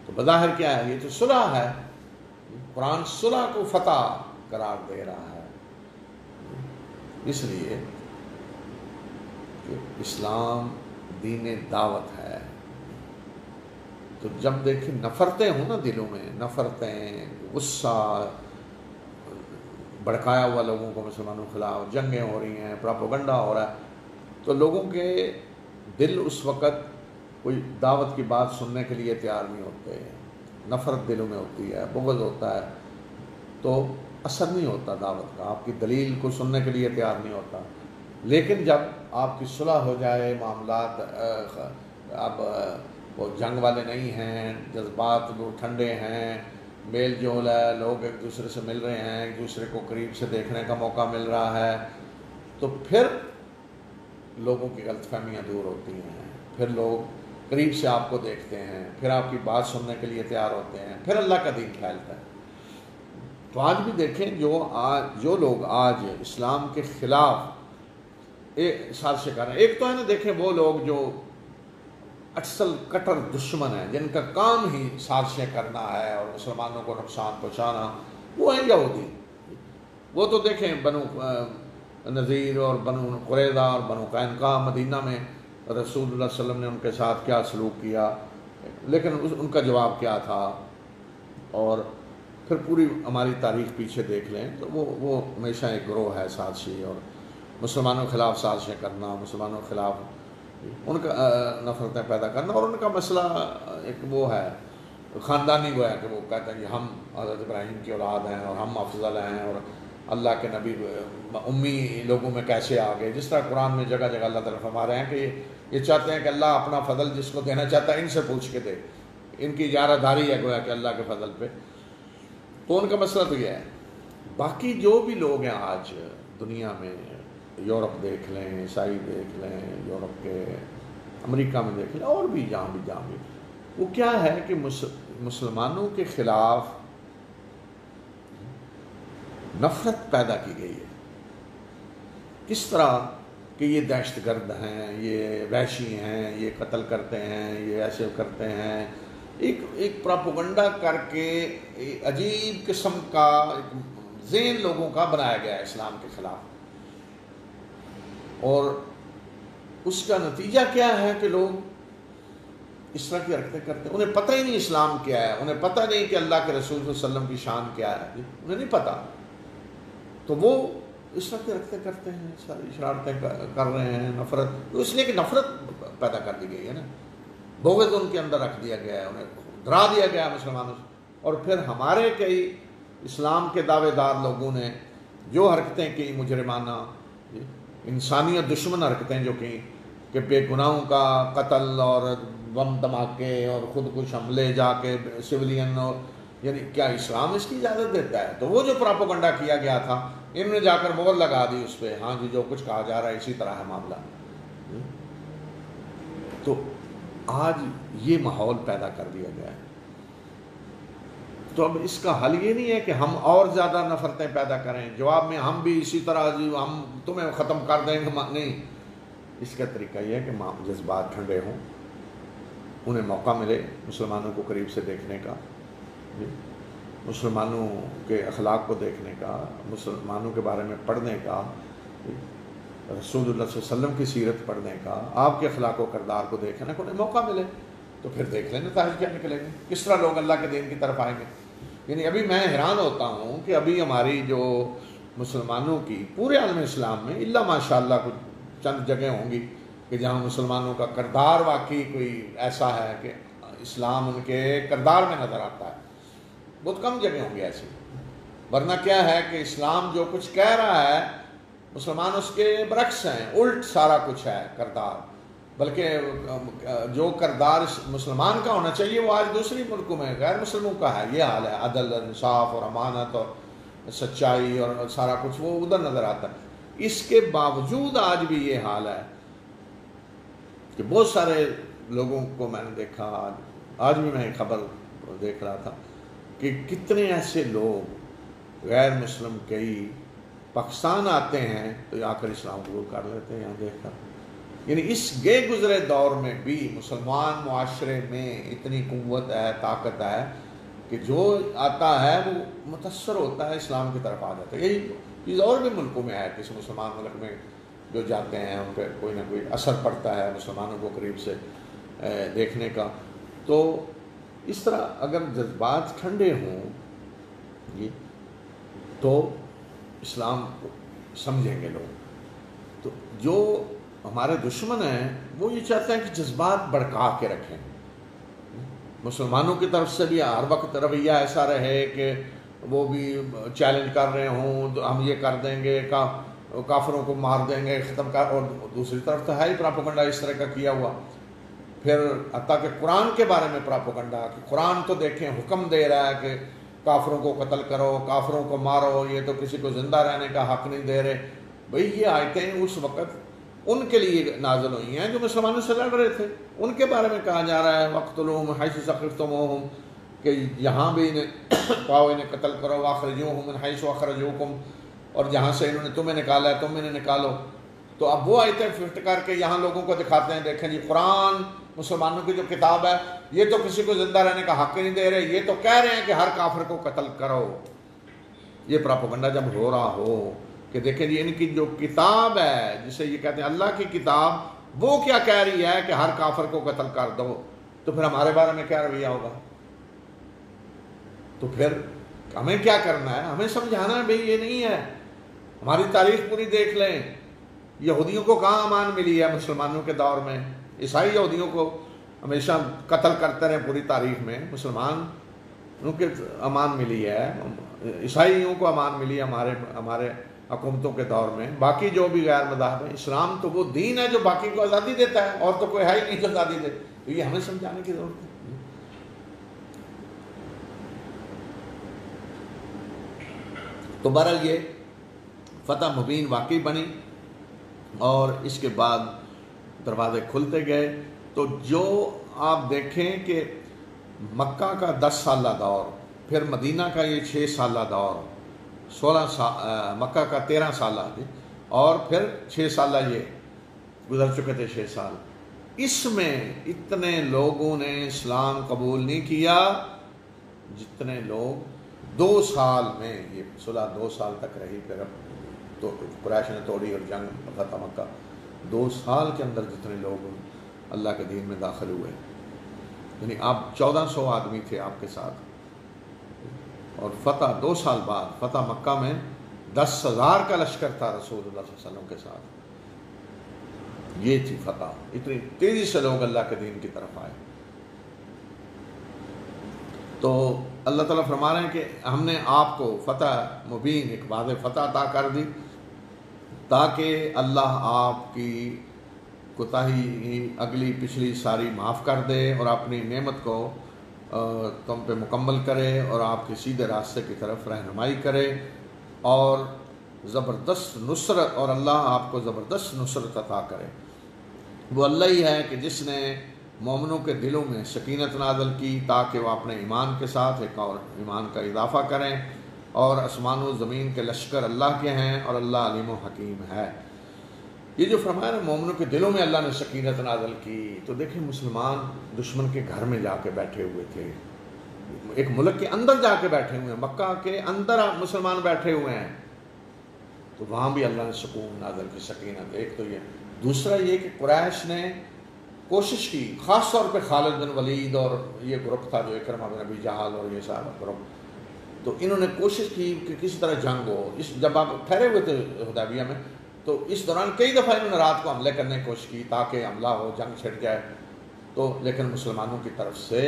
تو بظاہر کیا ہے؟ یہ تو صلح ہے. قرآن صلح کو فتح قرار دے رہا ہے، اس لیے کہ اسلام دین دعوت ہے. تو جب دیکھیں نفرتیں ہوں نا دلوں میں، نفرتیں، غصہ بڑکایا ہوا لوگوں کو مسلمانوں کے خلاف، جنگیں ہو رہی ہیں، پراپوگنڈا ہو رہا ہے، تو لوگوں کے دل اس وقت کوئی دعوت کی بات سننے کے لیے تیار نہیں ہوتے. نفرت دلوں میں ہوتی ہے، بغض ہوتا ہے، تو اثر نہیں ہوتا دعوت کا، آپ کی دلیل کو سننے کے لیے تیار نہیں ہوتا. لیکن جب آپ کی صلح ہو جائے، معاملات اب وہ جنگ والے نہیں ہیں، جذبات وہ ٹھنڈے ہیں، میل جول ہے، لوگ ایک دوسرے سے مل رہے ہیں، ایک دوسرے کو قریب سے دیکھنے کا موقع مل رہا ہے، تو پھر لوگوں کی غلط فہمیاں دور ہوتی ہیں، پھر لوگ قریب سے آپ کو دیکھتے ہیں، پھر آپ کی بات سننے کے لیے تیار ہوتے ہیں، پھر اللہ کا دین پھیلتا ہے. تو آج بھی دیکھیں جو لوگ آج اسلام کے خلاف سازشیں کر رہے ہیں، ایک تو ہے نا، دیکھیں وہ لوگ جو اصل کٹر دشمن ہیں، جن کا کام ہی سازشیں کرنا ہے اور مسلمانوں کو نقصان پہنچانا، وہ ہیں یہودی. وہ تو دیکھیں بنو نذیر اور بنو قریظہ اور بنو قینقاع، مدینہ میں رسول اللہ صلی اللہ علیہ وسلم نے ان کے ساتھ کیا سلوک کیا، لیکن ان کا جواب کیا تھا. اور پھر پوری ہماری تاریخ پیچھے دیکھ لیں تو وہ ہمیشہ ایک گروہ ہے سازشی، اور مسلمانوں کے خلاف سازشیں کرنا، مسلمانوں کے خلاف ان کا نفرتیں پیدا کرنا. اور ان کا مسئلہ ایک وہ ہے خاندانی گویا کہ وہ کہتے ہیں کہ ہم حضرت ابراہیم کی اولاد ہیں اور ہم افضل ہیں، اور اللہ کے نبی امی لوگوں میں کیسے آ گئے. جس طرح قرآن میں جگہ جگہ اللہ تعالیٰ فرما رہے ہیں کہ یہ چاہتے ہیں کہ اللہ اپنا فضل جس کو دینا چاہتا ہے ان سے پوچھ کے دے، ان کی اجارہ داری ہے گویا کہ اللہ کے فضل پہ. تو ان کا مسئلہ تو یہ ہے. باقی جو بھی لوگ ہیں آج دنیا میں، یورپ دیکھ لیں، عیسائی دیکھ لیں، یورپ کے امریکہ میں دیکھ لیں، اور بھی جہاں بھی وہ کیا ہے کہ مسلمانوں کے خلاف نفرت پیدا کی گئی ہے. کس طرح کہ یہ دہشت گرد ہیں، یہ وحشی ہیں، یہ قتل کرتے ہیں، یہ ایسے کرتے ہیں، ایک پراپوگنڈا کر کے عجیب قسم کا ایک ذہن لوگوں کا بنایا گیا ہے اسلام کے خلاف. اور اس کا نتیجہ کیا ہے کہ لوگ اس طرح کی حرکتیں کرتے ہیں. انہیں پتہ ہی نہیں اسلام کیا ہے، انہیں پتہ نہیں کہ اللہ کے رسول صلی اللہ علیہ وسلم کی شان کیا ہے، انہیں نہیں پتہ. تو وہ اس طرح کی حرکتیں کرتے ہیں، ساری شرارتیں کر رہے ہیں. نفرت اس لیے کہ نفرت پیدا کر دی گئی ہے نا، بغض ان کے اندر رکھ دیا گیا ہے، انہیں ڈرا دیا گیا ہے مسلمانوں سے. اور پھر ہمارے کئی اسلام کے دعوے دار لوگوں نے جو حرکتیں کی مجرمانہ، انسانیت دشمن حرکتیں جو کی، کہ بے گناہوں کا قتل اور بم دھماکے اور خود کش حملے جا کے سویلین، اور یعنی کیا اسلام اس کی اجازت دیتا ہے؟ تو وہ جو پراپوگنڈا کیا گیا تھا، ان نے جا کر مہر لگا دی اس پہ، ہاں جی جو کچھ کہا جا رہا ہے اسی طرح ہے معاملہ. تو آج یہ ماحول پیدا کر دیا گیا ہے. تو اب اس کا حل یہ نہیں ہے کہ ہم اور زیادہ نفرتیں پیدا کریں، جواب میں ہم بھی اسی طرح ہم تمہیں ختم کر دیں گے، نہیں. اس کا طریقہ یہ ہے کہ جذبات ٹھنڈے ہوں، انہیں موقع ملے مسلمانوں کو قریب سے دیکھنے کا، مسلمانوں کے اخلاق کو دیکھنے کا، مسلمانوں کے بارے میں پڑھنے کا، رسول اللہ صلی اللہ علیہ وسلم کی سیرت پڑھنے کا، آپ کے اخلاق و کردار کو دیکھنے کو انہیں موقع ملے. تو پھر دیکھ لیں نتائج کیا نکلیں گے، کس طرح لوگ اللہ کے دین کی طرف آئیں گے. یعنی ابھی میں حیران ہوتا ہوں کہ ابھی ہماری جو مسلمانوں کی پورے عالم اسلام میں الا ماشاء اللہ کچھ چند جگہ ہوں گی کہ جہاں مسلمانوں کا کردار واقعی کوئی ایسا ہے کہ اسلام ان کے کردار میں نظر آتا ہے. بہت کم جگہ ہوں گی ایسی. ورنہ کیا ہے کہ اسلام جو کچھ کہہ رہا ہے مسلمان اس کے برعکس ہیں، الٹ سارا کچھ ہے کردار. بلکہ جو کردار مسلمان کا ہونا چاہیے وہ آج دوسری ملکوں میں غیر مسلموں کا ہے. یہ حال ہے، عدل، انصاف اور امانت اور سچائی اور سارا کچھ وہ ادھر نظر آتا ہے. اس کے باوجود آج بھی یہ حال ہے کہ بہت سارے لوگوں کو میں نے دیکھا، آج بھی میں ایک خبر دیکھ رہا تھا کہ کتنے ایسے لوگ غیر مسلم کئی پاکستان آتے ہیں تو آ کر اسلام قبول کر لیتے ہیں یہاں دیکھ کر. یعنی اس گئے گزرے دور میں بھی مسلمان معاشرے میں اتنی قوت ہے، طاقت ہے کہ جو آتا ہے وہ متاثر ہوتا ہے، اسلام کی طرف آ جاتا ہے۔ یہی چیز اور بھی ملکوں میں ہے، کسی مسلمان ملک میں جو جاتے ہیں ان پہ کوئی نہ کوئی اثر پڑتا ہے مسلمانوں کو قریب سے دیکھنے کا۔ تو اس طرح اگر جذبات ٹھنڈے ہوں جی تو اسلام کو سمجھیں گے لوگ۔ تو جو ہمارے دشمن ہیں وہ یہ چاہتے ہیں کہ جذبات بڑھکا کے رکھیں، مسلمانوں کی طرف سے بھی ہر وقت رویہ ایسا رہے کہ وہ بھی چیلنج کر رہے ہوں ہم یہ کر دیں گے، کافروں کو مار دیں گے، ختم کر، اور دوسری طرف تو ہے ہی پراپوگنڈا اس طرح کا کیا ہوا۔ پھر حتیٰ کہ قرآن کے بارے میں پراپوگنڈا کہ قرآن تو دیکھیں حکم دے رہا ہے کہ کافروں کو قتل کرو، کافروں کو مارو، یہ تو کسی کو زندہ رہنے کا حق نہیں دے رہے۔ بھئی یہ آیتیں اس وقت ان کے لیے نازل ہوئی ہیں جو مسلمانوں سے لڑ رہے تھے، ان کے بارے میں کہا جا رہا ہے وَاقْتُلُوهُمْ حَيْثُ ثَقَفْتُمُوهُمْ کہ یہاں بھی انہیں پاؤ، انہیں قتل کرو، وَأَخْرِجُوهُمْ مِنْ حَيْثُ أَخْرَجُوكُمْ اور جہاں سے انہوں نے تمہیں نکالا ہے تم انہیں نکالو۔ تو اب وہ آیتیں فٹ کر کے یہاں لوگوں کو دکھاتے ہیں، دیکھیں جی قرآن مسلمانوں کی جو کتاب ہے یہ تو کسی کو زندہ رہنے کا حق نہیں دے رہے، یہ تو کہہ رہے ہیں کہ ہر کافر کو قتل کرو۔ یہ پراپوگنڈا جب ہو رہا ہو کہ دیکھیں جی ان کی جو کتاب ہے جسے یہ کہتے ہیں اللہ کی کتاب، وہ کیا کہہ رہی ہے کہ ہر کافر کو قتل کر دو، تو پھر ہمارے بارے میں کیا رویہ ہوگا؟ تو پھر ہمیں کیا کرنا ہے؟ ہمیں سمجھانا ہے بھئی یہ نہیں ہے۔ ہماری تاریخ پوری دیکھ لیں، یہودیوں کو کہاں امان ملی ہے مسلمانوں کے دور میں؟ عیسائی یہودیوں کو ہمیشہ قتل کرتے رہے پوری تاریخ میں، مسلمان ان کے امان ملی ہے، عیسائیوں کو امان ملی ہے ہمارے حکومتوں کے دور میں۔ باقی جو بھی غیر مذاہب ہیں، اسلام تو وہ دین ہے جو باقی کو آزادی دیتا ہے، اور تو کوئی ہے ہی نہیں جو آزادی دے۔ تو یہ ہمیں سمجھانے کی ضرورت ہے۔ تو بہرحال یہ فتح مبین واقعی بنی اور اس کے بعد دروازے کھلتے گئے۔ تو جو آپ دیکھیں کہ مکہ کا 10 سالہ دور، پھر مدینہ کا یہ 6 سالہ دور، 16 سال مکہ کا 13 سالہ اور پھر 6 سالہ یہ گزر چکے تھے 6 سال۔ اس میں اتنے لوگوں نے اسلام قبول نہیں کیا جتنے لوگ 2 سال میں، یہ صلح 2 سال تک رہی، پھر اب تو قریش نے توڑی اور جنگ فتح مکہ، 2 سال کے اندر جتنے لوگ اللہ کے دین میں داخل ہوئے، یعنی آپ 1400 آدمی تھے آپ کے ساتھ، اور فتح 2 سال بعد فتح مکہ میں 10,000 کا لشکر تھا رسول اللہ صلی اللہ علیہ وسلم کے ساتھ۔ یہ تھی فتح، اتنی تیزی سے لوگ اللہ کے دین کی طرف آئے۔ تو اللہ تعالیٰ فرما رہے ہیں کہ ہم نے آپ کو فتح مبین، ایک واضح فتح عطا کر دی تاکہ اللہ آپ کی کوتاہی اگلی پچھلی ساری معاف کر دے اور اپنی نعمت کو تم پہ مکمل کرے اور آپ کے سیدھے راستے کی طرف رہنمائی کرے اور زبردست نصرت، اور اللہ آپ کو زبردست نصرت عطا کرے۔ وہ اللہ ہی ہے کہ جس نے مومنوں کے دلوں میں سکینت نازل کی تاکہ وہ اپنے ایمان کے ساتھ ایک اور ایمان کا اضافہ کریں، اور آسمان و زمین کے لشکر اللہ کے ہیں اور اللہ علیم و حکیم ہے۔ یہ جو فرمایا نا مومنوں کے دلوں میں اللہ نے سکینت نازل کی، تو دیکھیں مسلمان دشمن کے گھر میں جا کے بیٹھے ہوئے تھے، ایک ملک کے اندر جا کے بیٹھے ہوئے ہیں، مکہ کے اندر مسلمان بیٹھے ہوئے ہیں، تو وہاں بھی اللہ نے سکون نازل کی، سکینت۔ ایک تو یہ، دوسرا یہ کہ قریش نے کوشش کی، خاص طور پہ خالد بن ولید اور یہ گروپ تھا جو اکرمہ بن ابی جہل اور یہ سارا گروپ، تو انہوں نے کوشش کی کہ کسی طرح جنگ ہو۔ جب آپ ٹھہرے ہوئے تھے حدیبیہ میں تو اس دوران کئی دفعہ انہوں نے رات کو حملے کرنے کی کوشش کی تاکہ حملہ ہو، جنگ چھڑ جائے، تو لیکن مسلمانوں کی طرف سے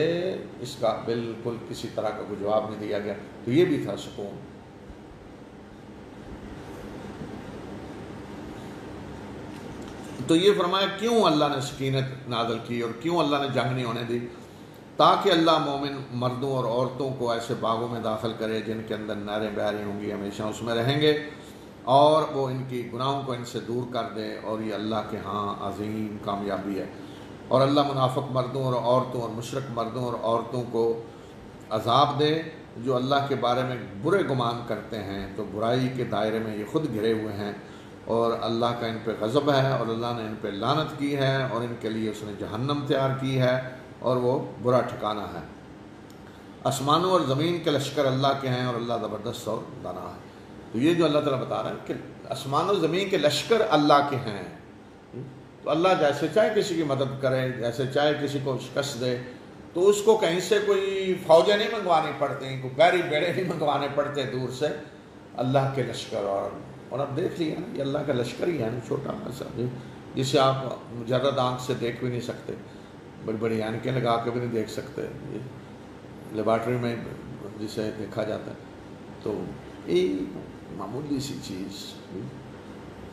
اس کا بالکل کسی طرح کا کوئی جواب نہیں دیا گیا، تو یہ بھی تھا سکون۔ تو یہ فرمایا کیوں اللہ نے سکینت نازل کی اور کیوں اللہ نے جنگ نہیں ہونے دی، تاکہ اللہ مومن مردوں اور عورتوں کو ایسے باغوں میں داخل کرے جن کے اندر نہریں بہہ رہی ہوں گی، ہمیشہ اس میں رہیں گے، اور وہ ان کی گناہوں کو ان سے دور کر دے، اور یہ اللہ کے ہاں عظیم کامیابی ہے۔ اور اللہ منافق مردوں اور عورتوں اور مشرک مردوں اور عورتوں کو عذاب دے جو اللہ کے بارے میں برے گمان کرتے ہیں، تو برائی کے دائرے میں یہ خود گھرے ہوئے ہیں اور اللہ کا ان پہ غضب ہے اور اللہ نے ان پہ لعنت کی ہے اور ان کے لیے اس نے جہنم تیار کی ہے اور وہ برا ٹھکانہ ہے۔ آسمانوں اور زمین کے لشکر اللہ کے ہیں اور اللہ زبردست اور دانا ہے۔ تو یہ جو اللہ تعالیٰ بتا رہا ہے کہ آسمان و زمین کے لشکر اللہ کے ہیں، تو اللہ جیسے چاہے کسی کی مدد کرے، جیسے چاہے کسی کو شکست دے، تو اس کو کہیں سے کوئی فوجیں نہیں منگوانی پڑتی، کوئی بحری بیڑے نہیں منگوانے پڑتے دور سے، اللہ کے لشکر۔ اور اب دیکھ لیا نا، یہ اللہ کا لشکر ہی ہے نا، چھوٹا سا جسے آپ مجرد آنکھ سے دیکھ بھی نہیں سکتے، بڑی بڑی اینکیں لگا کے بھی نہیں دیکھ سکتے، لیبارٹری میں جسے دیکھا جاتا ہے، تو یہ معمولی سی چیز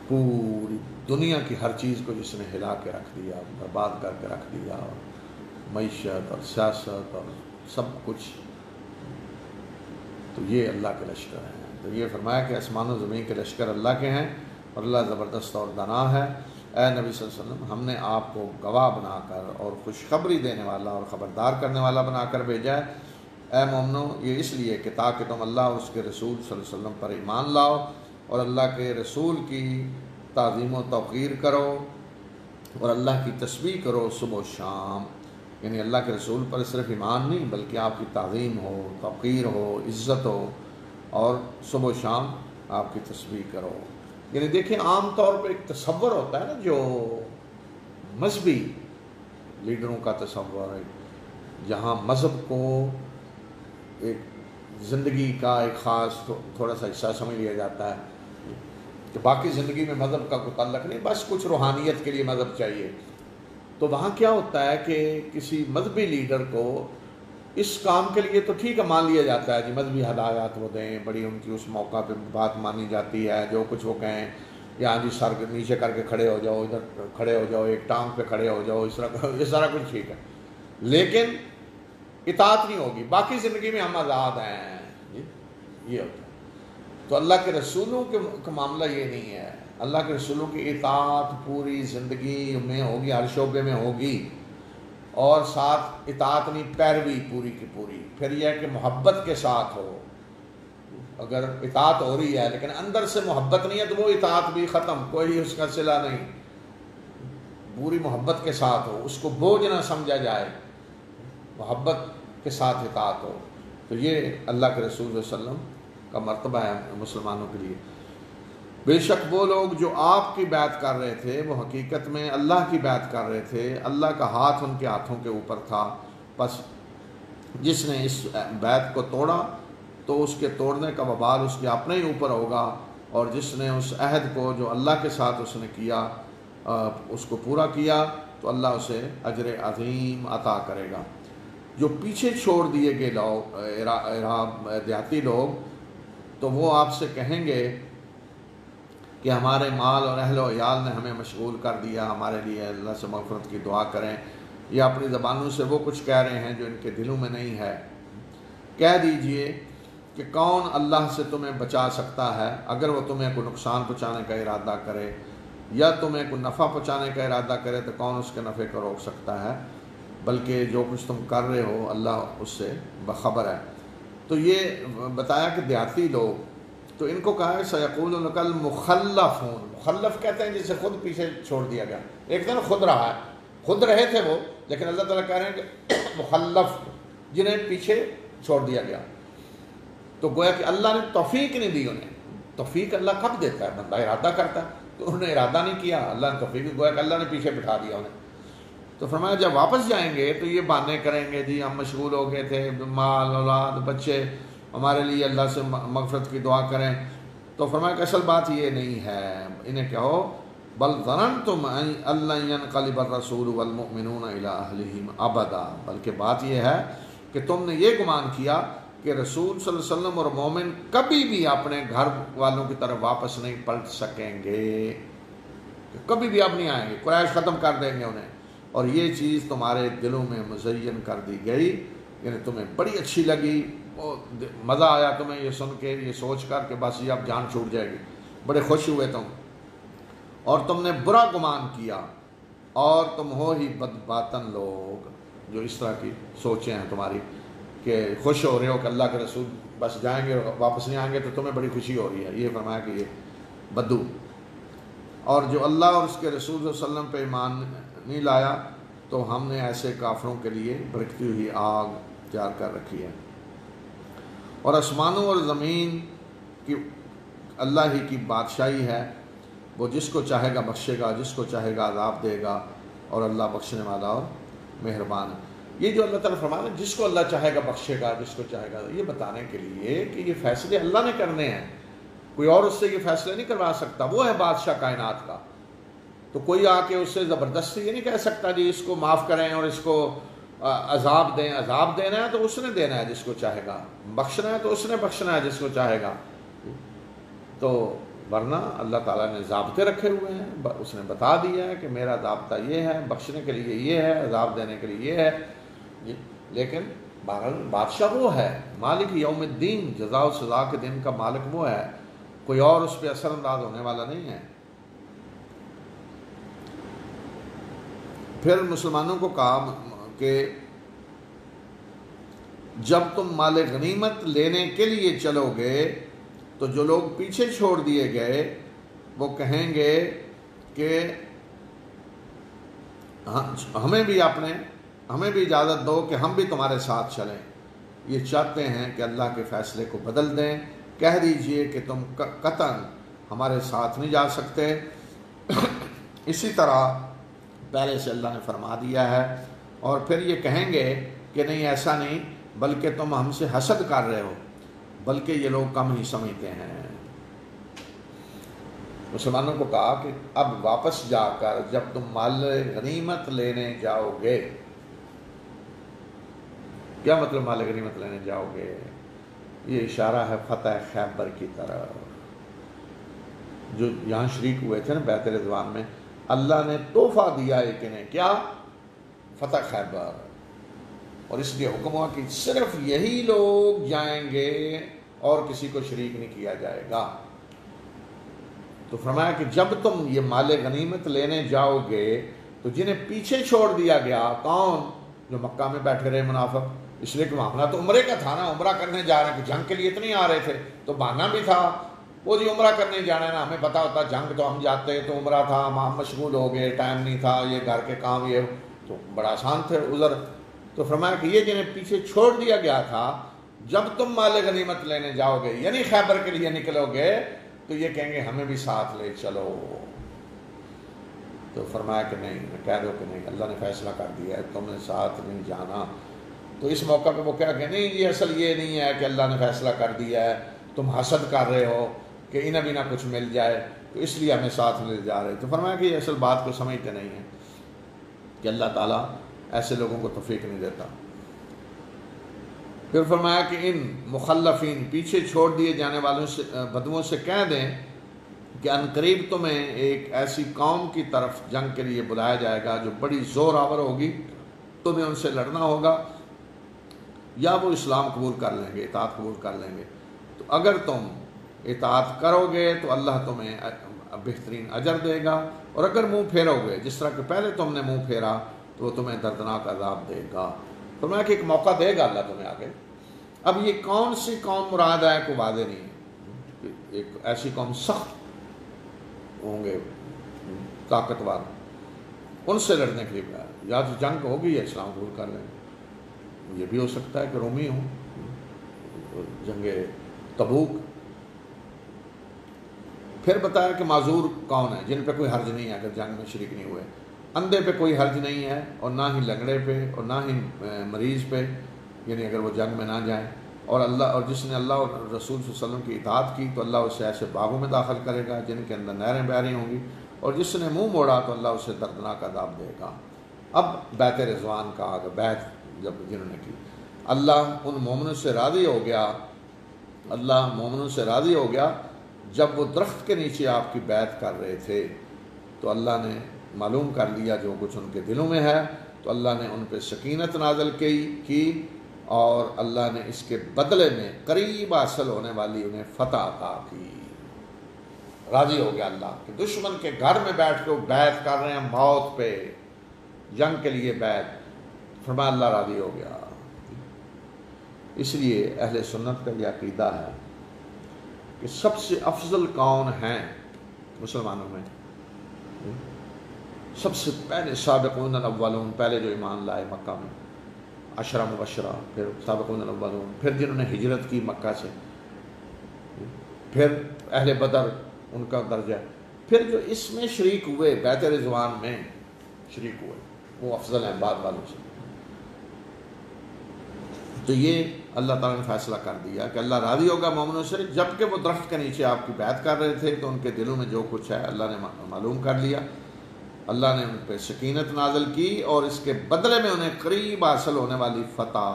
پوری دنیا کی ہر چیز کو جس نے ہلا کے رکھ دیا، برباد کر کے رکھ دیا، اور معیشت اور سیاست اور سب کچھ، تو یہ اللہ کے لشکر ہیں۔ تو یہ فرمایا کہ آسمان و زمین کے لشکر اللہ کے ہیں اور اللہ زبردست اور دانا ہے۔ اے نبی صلی اللہ علیہ وسلم، ہم نے آپ کو گواہ بنا کر اور خوشخبری دینے والا اور خبردار کرنے والا بنا کر بھیجا ہے۔ اے مومنو، یہ اس لیے کہ تاکہ تم اللہ اور اس کے رسول صلی اللہ علیہ وسلم پر ایمان لاؤ اور اللہ کے رسول کی تعظیم و توقیر کرو اور اللہ کی تسبیح کرو صبح و شام، یعنی اللہ کے رسول پر صرف ایمان نہیں بلکہ آپ کی تعظیم ہو، توقیر ہو، عزت ہو، اور صبح و شام آپ کی تسبیح کرو۔ یعنی دیکھیں، عام طور پہ ایک تصور ہوتا ہے نا، جو مذہبی لیڈروں کا تصور ہے، جہاں مذہب کو ایک زندگی کا ایک خاص تھوڑا سا حصہ سمجھ لیا جاتا ہے کہ باقی زندگی میں مذہب کا کوئی تعلق نہیں، بس کچھ روحانیت کے لیے مذہب چاہیے۔ تو وہاں کیا ہوتا ہے کہ کسی مذہبی لیڈر کو اس کام کے لیے تو ٹھیک ہے، مان لیا جاتا ہے جی، مذہبی ہدایات وہ دیں، بڑی ان کی اس موقع پہ بات مانی جاتی ہے، جو کچھ وہ کہیں، یا جی سر نیچے کر کے کھڑے ہو جاؤ، ادھر کھڑے ہو جاؤ، ایک ٹانگ پہ کھڑے ہو جاؤ، اس طرح یہ سارا کچھ ٹھیک ہے، لیکن اطاعت نہیں ہوگی، باقی زندگی میں ہم آزاد ہیں جی، یہ ہوتا ہے۔ تو اللہ کے رسولوں کا معاملہ یہ نہیں ہے، اللہ کے رسولوں کی اطاعت پوری زندگی میں ہوگی، ہر شعبے میں ہوگی، اور ساتھ اطاعت نہیں، پیروی پوری کی پوری۔ پھر یہ ہے کہ محبت کے ساتھ ہو، اگر اطاعت ہو رہی ہے لیکن اندر سے محبت نہیں ہے تو وہ اطاعت بھی ختم، کوئی اس کا صلہ نہیں، پوری محبت کے ساتھ ہو، اس کو بوجھ نہ سمجھا جائے، محبت کے ساتھ اطاعت ہو۔ تو یہ اللہ کے رسول صلی اللہ علیہ وسلم کا مرتبہ ہے مسلمانوں کے لیے۔ بے شک وہ لوگ جو آپ کی بیعت کر رہے تھے وہ حقیقت میں اللہ کی بیعت کر رہے تھے، اللہ کا ہاتھ ان کے ہاتھوں کے اوپر تھا، بس جس نے اس بیعت کو توڑا تو اس کے توڑنے کا وبال اس کے اپنے ہی اوپر ہوگا، اور جس نے اس عہد کو جو اللہ کے ساتھ اس نے کیا اس کو پورا کیا تو اللہ اسے اجر عظیم عطا کرے گا۔ جو پیچھے چھوڑ دیے گئے لوگ، دیہاتی لوگ، تو وہ آپ سے کہیں گے کہ ہمارے مال اور اہل و عیال نے ہمیں مشغول کر دیا، ہمارے لیے اللہ سے مغفرت کی دعا کریں، یا اپنی زبانوں سے وہ کچھ کہہ رہے ہیں جو ان کے دلوں میں نہیں ہے۔ کہہ دیجئے کہ کون اللہ سے تمہیں بچا سکتا ہے اگر وہ تمہیں کوئی نقصان پہنچانے کا ارادہ کرے، یا تمہیں کوئی نفع پہنچانے کا ارادہ کرے تو کون اس کے نفع کو روک سکتا ہے، بلکہ جو کچھ تم کر رہے ہو اللہ اس سے بخبر ہے۔ تو یہ بتایا کہ دیہاتی لوگ، تو ان کو کہا ہے سیقولون المخلفون، مخلف کہتے ہیں جسے خود پیچھے چھوڑ دیا گیا، ایک دن خود رہا ہے، خود رہے تھے وہ، لیکن اللہ تعالیٰ کہہ رہے ہیں کہ مخلف، جنہیں پیچھے چھوڑ دیا گیا۔ تو گویا کہ اللہ نے توفیق نہیں دی انہیں۔ توفیق اللہ کب دیتا ہے؟ بندہ ارادہ کرتا ہے، تو انہوں نے ارادہ نہیں کیا، اللہ نے توفیق، گویا کہ اللہ نے پیچھے بٹھا دیا انہیں۔ تو فرمایا جب واپس جائیں گے تو یہ بہانے کریں گے، جی ہم مشغول ہو گئے تھے، مال اولاد بچے، ہمارے لیے اللہ سے مغفرت کی دعا کریں۔ تو فرمایا کہ اصل بات یہ نہیں ہے، انہیں کہو بل ظننتم ان لن ينقلب الرسول والمؤمنون الى اہلہم ابدا، بلکہ بات یہ ہے کہ تم نے یہ گمان کیا کہ رسول صلی اللہ علیہ وسلم اور مومن کبھی بھی اپنے گھر والوں کی طرف واپس نہیں پلٹ سکیں گے، کہ کبھی بھی اب نہیں آئیں گے، قریش ختم کر دیں گے انہیں، اور یہ چیز تمہارے دلوں میں مزین کر دی گئی، یعنی تمہیں بڑی اچھی لگی، مزہ آیا تمہیں یہ سن کے، یہ سوچ کر کہ بس یہ اب جان چھوٹ جائے گی، بڑے خوش ہوئے تم، اور تم نے برا گمان کیا، اور تم ہو ہی بدباطن لوگ، جو اس طرح کی سوچیں ہیں تمہاری کہ خوش ہو رہے ہو کہ اللہ کے رسول بس جائیں گے اور واپس نہیں آئیں گے تو تمہیں بڑی خوشی ہو رہی ہے۔ یہ فرمایا کہ یہ بدو اور جو اللہ اور اس کے رسول صلی اللہ علیہ وسلم پہ ایمان نہیں لایا تو ہم نے ایسے کافروں کے لیے بھڑکتی ہوئی آگ تیار کر رکھی ہے۔ اور آسمانوں اور زمین کی اللہ ہی کی بادشاہی ہے، وہ جس کو چاہے گا بخشے گا، جس کو چاہے گا عذاب دے گا، اور اللہ بخشنے والا اور مہربان ہے۔ یہ جو اللہ تعالیٰ فرمانا جس کو اللہ چاہے گا بخشے گا، جس کو چاہے گا، یہ بتانے کے لیے کہ یہ فیصلے اللہ نے کرنے ہیں، کوئی اور اس سے یہ فیصلے نہیں کروا سکتا، وہ ہے بادشاہ کائنات کا۔ تو کوئی آ کے اس سے زبردستی یہ نہیں کہہ سکتا جی اس کو معاف کریں اور اس کو عذاب دیں۔ عذاب دینا ہے تو اس نے دینا ہے جس کو چاہے گا، بخشنا ہے تو اس نے بخشنا ہے جس کو چاہے گا۔ تو ورنہ اللہ تعالیٰ نے ضابطے رکھے ہوئے ہیں، اس نے بتا دیا ہے کہ میرا ضابطہ یہ ہے، بخشنے کے لیے یہ ہے، عذاب دینے کے لیے یہ ہے۔ لیکن بہرحال بادشاہ وہ ہے، مالک یوم الدین، جزا و سزا کے دن کا مالک وہ ہے، کوئی اور اس پہ اثر انداز ہونے والا نہیں ہے۔ پھر مسلمانوں کو کہا کہ جب تم مال غنیمت لینے کے لیے چلو گے تو جو لوگ پیچھے چھوڑ دیے گئے وہ کہیں گے کہ ہمیں بھی اجازت دو کہ ہم بھی تمہارے ساتھ چلیں۔ یہ چاہتے ہیں کہ اللہ کے فیصلے کو بدل دیں، کہہ دیجئے کہ تم قطعاً ہمارے ساتھ نہیں جا سکتے۔ اسی طرح پہلے سے اللہ نے فرما دیا ہے، اور پھر یہ کہیں گے کہ نہیں ایسا نہیں، بلکہ تم ہم سے حسد کر رہے ہو، بلکہ یہ لوگ کم ہی سمجھتے ہیں۔ مسلمانوں کو کہا کہ اب واپس جا کر جب تم مال غنیمت لینے جاؤ گے، کیا مطلب مال غنیمت لینے جاؤ گے؟ یہ اشارہ ہے فتح خیبر کی طرف، جو یہاں شریک ہوئے تھے نا بیعت رضوان میں، اللہ نے تحفہ دیا ایک انہیں، کیا؟ فتح خیبر۔ اور اس لیے حکم ہوا کہ صرف یہی لوگ جائیں گے اور کسی کو شریک نہیں کیا جائے گا۔ تو فرمایا کہ جب تم یہ مال غنیمت لینے جاؤ گے تو جنہیں پیچھے چھوڑ دیا گیا، کون؟ جو مکہ میں بیٹھے رہے منافق، اس لیے کہ معاملہ تو عمرے کا تھا نا، عمرہ کرنے جا رہے ہیں، کہ جنگ کے لیے تو نہیں آ رہے تھے، تو بہانہ بھی تھا، وہ جی عمرہ کرنے جانا ہے نا، ہمیں پتا ہوتا جنگ تو ہم جاتے، تو عمرہ تھا، ہم مشغول ہو گئے، ٹائم نہیں تھا، یہ گھر کے کام، یہ تو بڑا آسان تھے عذر۔ تو فرمایا کہ یہ جنہیں پیچھے چھوڑ دیا گیا تھا، جب تم مال غنیمت لینے جاؤ گے یعنی خیبر کے لیے نکلو گے تو یہ کہیں گے ہمیں بھی ساتھ لے چلو۔ تو فرمایا کہ نہیں، کہہ دو کہ نہیں، اللہ نے فیصلہ کر دیا ہے، تم نے ساتھ نہیں جانا۔ تو اس موقع پہ وہ کہا کہ نہیں جی اصل یہ نہیں ہے کہ اللہ نے فیصلہ کر دیا ہے، تم حسد کر رہے ہو کہ انہیں بھی نہ کچھ مل جائے تو اس لیے ہمیں ساتھ لے جا رہے۔ تو فرمایا کہ یہ اصل بات کو سمجھتے نہیں ہیں کہ اللہ تعالیٰ ایسے لوگوں کو توفیق نہیں دیتا۔ پھر فرمایا کہ ان مخلفین، پیچھے چھوڑ دیے جانے والوں سے، بدوؤں سے کہہ دیں کہ ان قریب تمہیں ایک ایسی قوم کی طرف جنگ کے لیے بلایا جائے گا جو بڑی زور آور ہوگی، تمہیں ان سے لڑنا ہوگا، یا وہ اسلام قبول کر لیں گے، اطاعت قبول کر لیں گے۔ تو اگر تم اطاعت کرو گے تو اللہ تمہیں بہترین اجر دے گا، اور اگر منہ پھیرو گے جس طرح کہ پہلے تم نے منہ پھیرا تو وہ تمہیں دردناک عذاب دے گا۔ تو میں کہ ایک موقع دے گا اللہ تمہیں آگے۔ اب یہ کون سی قوم مراد ہے کوئی واضح نہیں ہے، ایک ایسی قوم سخت ہوں گے، طاقتور، ان سے لڑنے کے لیے یا تو جنگ ہوگی یا اسلام قبول کر لیں گے۔ یہ بھی ہو سکتا ہے کہ رومی ہوں، جنگ تبوک۔ پھر بتایا کہ معذور کون ہے، جن پہ کوئی حرج نہیں ہے اگر جنگ میں شریک نہیں ہوئے۔ اندھے پہ کوئی حرج نہیں ہے، اور نہ ہی لنگڑے پہ، اور نہ ہی مریض پہ، یعنی اگر وہ جنگ میں نہ جائیں۔ اور جس نے اللہ اور رسول صلی اللہ علیہ وسلم کی اطاعت کی تو اللہ اسے ایسے باغوں میں داخل کرے گا جن کے اندر نہریں بہ رہی ہوں گی، اور جس نے منہ موڑا تو اللہ اسے دردناک عذاب دے گا۔ اب بیعت رضوان کا آگے، بیعت جب جنہوں نے کی، اللہ ان مومنوں سے راضی ہو گیا، اللہ مومنوں سے راضی ہو گیا جب وہ درخت کے نیچے آپ کی بیعت کر رہے تھے، تو اللہ نے معلوم کر لیا جو کچھ ان کے دلوں میں ہے، تو اللہ نے ان پہ سکینت نازل کی، اور اللہ نے اس کے بدلے میں قریب حاصل ہونے والی انہیں فتح عطا کی۔ راضی ہو گیا اللہ کہ دشمن کے گھر میں بیٹھ کے وہ بیعت کر رہے ہیں موت پہ، جنگ کے لیے بیعت، فرمایا اللہ راضی ہو گیا۔ اس لیے اہل سنت کا یہ عقیدہ ہے کہ سب سے افضل کون ہیں مسلمانوں میں، سب سے پہلے سابقون الاولون، پہلے جو ایمان لائے مکہ میں، عشرہ مبشرہ، پھر سابقون الاولون، پھر جنہوں نے ہجرت کی مکہ سے، پھر اہل بدر ان کا درجہ، پھر جو اس میں شریک ہوئے بیعت رضوان میں شریک ہوئے وہ افضل ہیں بعد والوں سے۔ تو یہ اللہ تعالیٰ نے فیصلہ کر دیا کہ اللہ راضی ہوگا مومنوں سے، جب کہ وہ درخت کے نیچے آپ کی بیعت کر رہے تھے تو ان کے دلوں میں جو کچھ ہے اللہ نے معلوم کر لیا۔ اللہ نے ان پہ سکینت نازل کی اور اس کے بدلے میں انہیں قریب حاصل ہونے والی فتح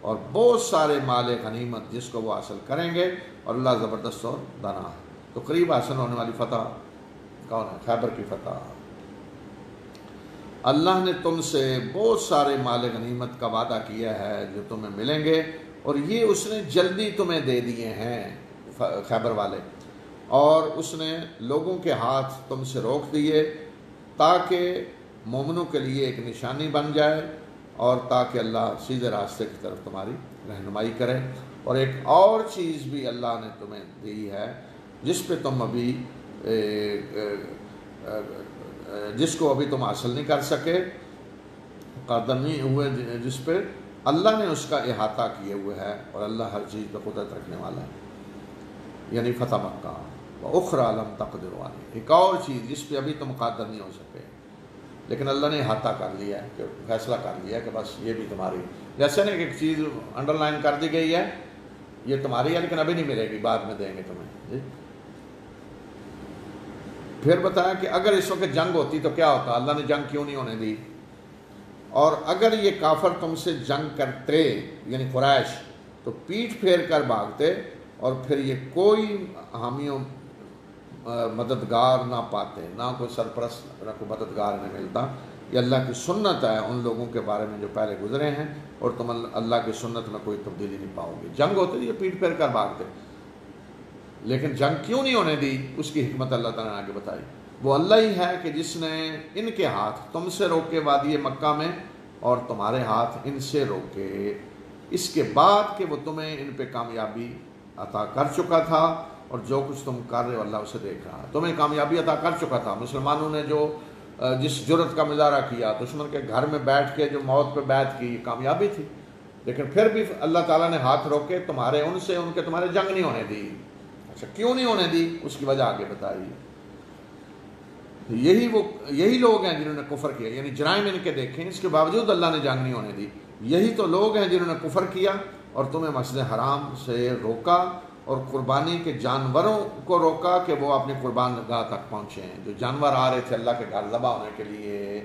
اور بہت سارے مال غنیمت جس کو وہ حاصل کریں گے، اور اللہ زبردست اور دانا ہے۔ تو قریب حاصل ہونے والی فتح کون ہے؟ خیبر کی فتح۔ اللہ نے تم سے بہت سارے مال غنیمت کا وعدہ کیا ہے جو تمہیں ملیں گے، اور یہ اس نے جلدی تمہیں دے دیے ہیں خیبر والے، اور اس نے لوگوں کے ہاتھ تم سے روک دیے تاکہ مومنوں کے لیے ایک نشانی بن جائے، اور تاکہ اللہ سیدھے راستے کی طرف تمہاری رہنمائی کرے۔ اور ایک اور چیز بھی اللہ نے تمہیں دی ہے جس پہ تم ابھی جس کو ابھی تم حاصل نہیں کر سکے، قادر نہیں ہوئے، جس پہ اللہ نے اس کا احاطہ کیے ہوئے ہے، اور اللہ ہر چیز پہ قدرت رکھنے والا ہے، یعنی فتح مکہ۔ وَأُخْرَىٰ لَمْ تَقْدِرُوا عَلَيْهَا، ایک اور چیز جس پہ ابھی تم قادر نہیں ہو سکے، لیکن اللہ نے احاطہ کر لیا ہے، کہ فیصلہ کر لیا ہے کہ بس یہ بھی تمہاری، جیسے نا کہ ایک چیز انڈر لائن کر دی گئی ہے یہ تمہاری ہے لیکن ابھی نہیں ملے گی، بعد میں دیں گے تمہیں۔ پھر بتایا کہ اگر اس وقت جنگ ہوتی تو کیا ہوتا، اللہ نے جنگ کیوں نہیں ہونے دی، اور اگر یہ کافر تم سے جنگ کرتے یعنی قریش تو پیٹھ پھیر کر بھاگتے، اور پھر یہ کوئی حامیوں مددگار نہ پاتے، نہ کوئی سرپرست، نہ کوئی مددگار نہیں ملتا۔ یہ اللہ کی سنت ہے ان لوگوں کے بارے میں جو پہلے گزرے ہیں، اور تم اللہ کی سنت میں کوئی تبدیلی نہیں پاؤ گے۔ جنگ ہوتی یہ پیٹھ پھیر کر بھاگتے، لیکن جنگ کیوں نہیں ہونے دی اس کی حکمت اللہ تعالیٰ نے آگے بتائی۔ وہ اللہ ہی ہے کہ جس نے ان کے ہاتھ تم سے روکے وادی مکہ میں، اور تمہارے ہاتھ ان سے روکے، اس کے بعد کہ وہ تمہیں ان پہ کامیابی عطا کر چکا تھا، اور جو کچھ تم کر رہے ہو اللہ اسے دیکھ رہا ہے۔ تمہیں کامیابی عطا کر چکا تھا، مسلمانوں نے جو جس جرت کا مظاہرہ کیا، دشمن کے گھر میں بیٹھ کے جو موت پہ بیعت کی، یہ کامیابی تھی، لیکن پھر بھی اللہ تعالیٰ نے ہاتھ روکے تمہارے ان سے، ان کے تمہارے جنگ نہیں ہونے دی۔ اچھا کیوں نہیں ہونے دی اس کی وجہ آگے بتائی۔ یہی لوگ ہیں جنہوں نے کفر کیا، یعنی جرائم ان کے دیکھیں، اس کے باوجود اللہ نے جنگ نہیں ہونے دی۔ یہی تو لوگ ہیں جنہوں نے کفر کیا اور تمہیں مسجد حرام سے روکا، اور قربانی کے جانوروں کو روکا کہ وہ اپنی قربان گاہ تک پہنچے ہیں۔ جو جانور آ رہے تھے اللہ کے گھر ذبح ہونے کے لیے،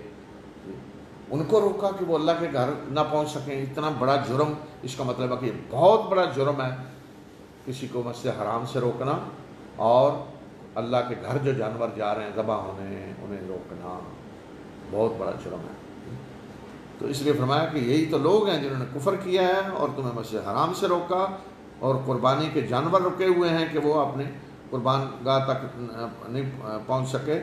ان کو روکا کہ وہ اللہ کے گھر نہ پہنچ سکیں۔ اتنا بڑا جرم، اس کا مطلب ہے کہ یہ بہت بڑا جرم ہے کسی کو مسجد حرام سے روکنا، اور اللہ کے گھر جو جانور جا رہے ہیں ذبح ہونے انہیں روکنا بہت بڑا جرم ہے۔ تو اس لیے فرمایا کہ یہی تو لوگ ہیں جنہوں نے کفر کیا ہے اور تمہیں مسجد حرام سے روکا، اور قربانی کے جانور رکے ہوئے ہیں کہ وہ اپنے قربان گاہ تک نہیں پہنچ سکے۔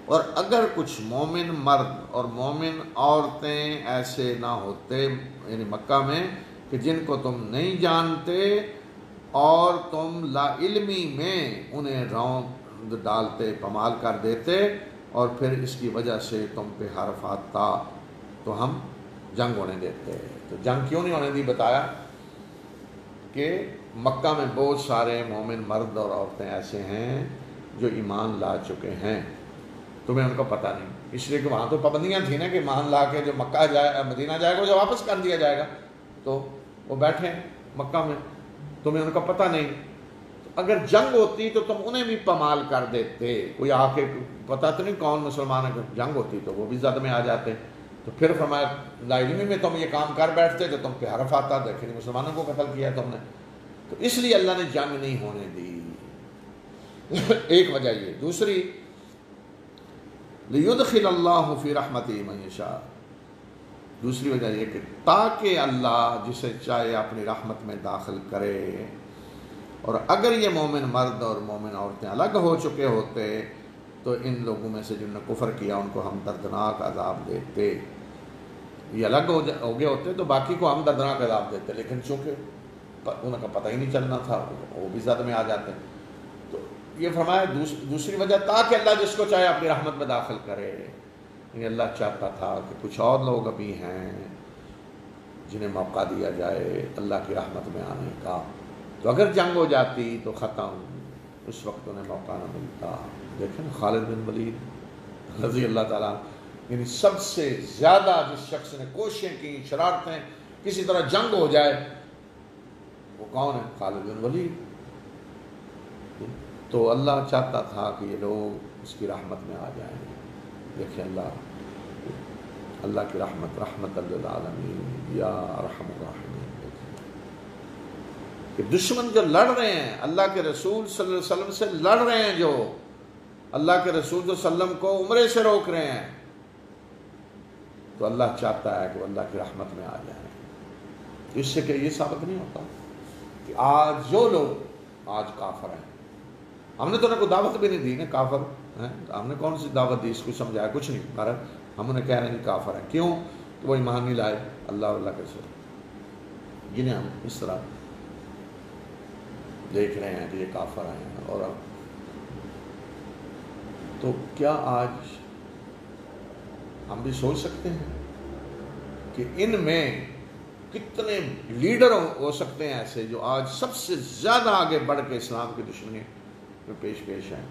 اور اگر کچھ مومن مرد اور مومن عورتیں ایسے نہ ہوتے یعنی مکہ میں کہ جن کو تم نہیں جانتے، اور تم لا علمی میں انہیں روند ڈالتے، پمال کر دیتے، اور پھر اس کی وجہ سے تم پہ حرف آتا تو ہم جنگ ہونے دیتے۔ تو جنگ کیوں نہیں ہونے دی بتایا کہ مکہ میں بہت سارے مومن مرد اور عورتیں ایسے ہیں جو ایمان لا چکے ہیں، تمہیں ان کا پتہ نہیں، اس لیے کہ وہاں تو پابندیاں تھیں نا کہ ایمان لا کے جو مکہ جائے مدینہ جائے گا اسے واپس کر دیا جائے گا، تو وہ بیٹھے مکہ میں، تمہیں ان کا پتہ نہیں۔ تو اگر جنگ ہوتی تو تم انہیں بھی پمال کر دیتے، کوئی آ کے پتہ تو نہیں کون مسلمان ہے، جنگ ہوتی تو وہ بھی زد میں آ جاتے۔ تو پھر فرمایا لا علمی میں تم یہ کام کر بیٹھتے تو تم پہ حرف آتا، دیکھیں مسلمانوں کو قتل کیا تم نے۔ تو اس لیے اللہ نے جنگ نہیں ہونے دی، ایک وجہ یہ۔ دوسری لِيُدْخِلَ اللَّهُ فِي رَحْمَتِهِ مَن يَشَاءُ، دوسری وجہ یہ کہ تاکہ اللہ جسے چاہے اپنی رحمت میں داخل کرے۔ اور اگر یہ مومن مرد اور مومن عورتیں الگ ہو چکے ہوتے تو ان لوگوں میں سے جنہوں نے کفر کیا ان کو ہم دردناک عذاب دیتے۔ یہ الگ ہو گئے ہوتے تو باقی کو ہم دردناک عذاب دیتے، لیکن چونکہ ان کا پتہ ہی نہیں چلنا تھا وہ بھی زد میں آ جاتے۔ تو یہ فرمایا دوسری وجہ تاکہ اللہ جس کو چاہے اپنی رحمت میں داخل کرے. یہ اللہ چاہتا تھا کہ کچھ اور لوگ ابھی ہیں جنہیں موقع دیا جائے اللہ کی رحمت میں آنے کا. تو اگر جنگ ہو جاتی تو ختم، اس وقت انہیں موقع نہ ملتا. دیکھیں نا خالد بن ولید رضی اللہ تعالیٰ، یعنی سب سے زیادہ جس شخص نے کوششیں کی، شرارتیں، کسی طرح جنگ ہو جائے، وہ کون ہے؟ خالد بن ولید. تو اللہ چاہتا تھا کہ یہ لوگ اس کی رحمت میں آ جائیں. دیکھیں اللہ کی رحمت للعالمین یا ارحم الراحمین. کہ دشمن جو لڑ رہے ہیں اللہ کے رسول صلی اللہ علیہ وسلم سے لڑ رہے ہیں، جو اللہ کے رسول صلی اللہ علیہ وسلم کو عمرے سے روک رہے ہیں، تو اللہ چاہتا ہے کہ وہ اللہ کی رحمت میں آ جائیں. اس سے کہ یہ ثابت نہیں ہوتا کہ آج جو لوگ آج کافر ہیں، ہم نے تو انہیں کو دعوت بھی نہیں دی نا، کافر ہیں، ہم نے کون سی دعوت دی، اس کو سمجھایا کچھ نہیں. بہرحال ہم انہیں کہہ رہے ہیں کہ کافر ہیں. کیوں؟ کہ وہ ایمان نہیں لائے اللہ کے رسول، جنہیں ہم اس طرح دیکھ رہے ہیں کہ یہ کافر ہیں. اور اب تو کیا آج ہم بھی سوچ سکتے ہیں کہ ان میں کتنے لیڈر ہو سکتے ہیں ایسے جو آج سب سے زیادہ آگے بڑھ کے اسلام کی دشمنی میں پیش ہیں.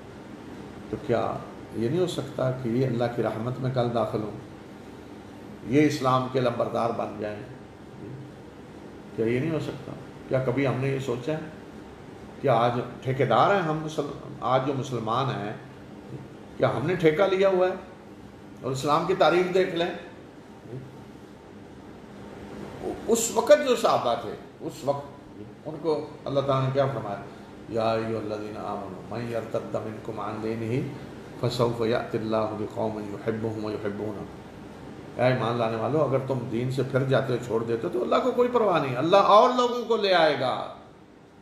تو کیا یہ نہیں ہو سکتا کہ یہ اللہ کی رحمت میں کل داخل ہوں، یہ اسلام کے لمبردار بن جائیں؟ کیا یہ نہیں ہو سکتا؟ کیا کبھی ہم نے یہ سوچا ہے کہ آج ٹھیکیدار ہیں ہم آج جو مسلمان ہیں، کیا ہم نے ٹھیکہ لیا ہوا ہے؟ اور اسلام کی تاریخ دیکھ لیں، اس وقت جو صحابہ تھے اس وقت ان کو اللہ تعالیٰ نے کیا فرمایا؟ یا ایھا الذین آمنوا من یرتد منکم عن دینہ فسوف یأتی اللہ بقوم یحبهم ویحبونہ. اے ایمان لانے والو، اگر تم دین سے پھر جاتے ہو، چھوڑ دیتے ہو، تو اللہ کو کوئی پرواہ نہیں، اللہ اور لوگوں کو لے آئے گا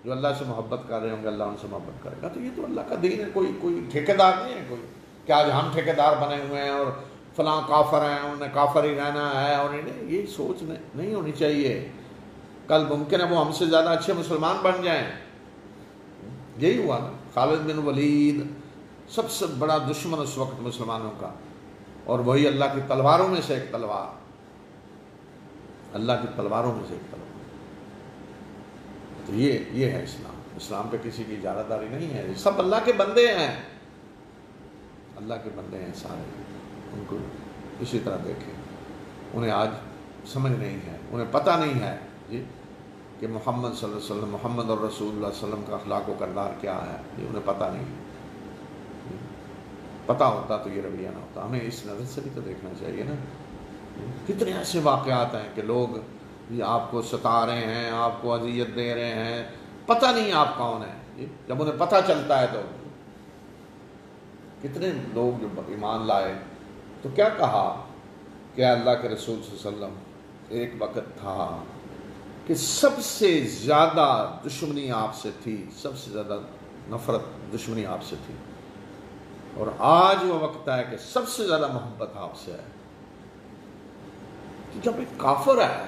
جو اللہ سے محبت کر رہے ہوں گے، اللہ ان سے محبت کرے گا. تو یہ تو اللہ کا دین ہے، کوئی ٹھیکیدار نہیں ہے کوئی کہ آج ہم ٹھیکیدار بنے ہوئے ہیں اور فلاں کافر ہیں، انہوں نے کافر ہی رہنا ہے. اور یہ سوچ نہیں ہونی چاہیے. کل ممکن ہے وہ ہم سے زیادہ اچھے مسلمان بن جائیں. یہی ہوا نا، خالد بن ولید سب سے بڑا دشمن اس وقت مسلمانوں کا، اور وہی اللہ کی تلواروں میں سے ایک تلوار، اللہ کی تلواروں میں سے ایک تلوار. تو یہ ہے اسلام پہ کسی کی اجارہ داری نہیں ہے. سب اللہ کے بندے ہیں، اللہ کے بندے ہیں سارے. ان کو اسی طرح دیکھیں. انہیں آج سمجھ نہیں ہے، انہیں پتہ نہیں ہے جی کہ محمد صلی اللہ علیہ وسلم، محمد اور رسول اللہ صلی اللہ علیہ وسلم کا اخلاق و کردار کیا ہے. یہ انہیں پتہ نہیں ہے. پتہ ہوتا تو یہ رویہ نہ ہوتا. ہمیں اس نظر سے بھی تو دیکھنا چاہیے نا. کتنے ایسے واقعات ہیں کہ لوگ آپ کو ستا رہے ہیں، آپ کو اذیت دے رہے ہیں، پتہ نہیں آپ کون ہیں. جب انہیں پتہ چلتا ہے تو کتنے لوگ جو ایمان لائے تو کیا کہا کہ اللہ کے رسول صلی اللہ علیہ وسلم، ایک وقت تھا کہ سب سے زیادہ دشمنی آپ سے تھی، سب سے زیادہ نفرت دشمنی آپ سے تھی، اور آج وہ وقت ہے کہ سب سے زیادہ محبت آپ سے ہے. کہ جب ایک کافر ہے،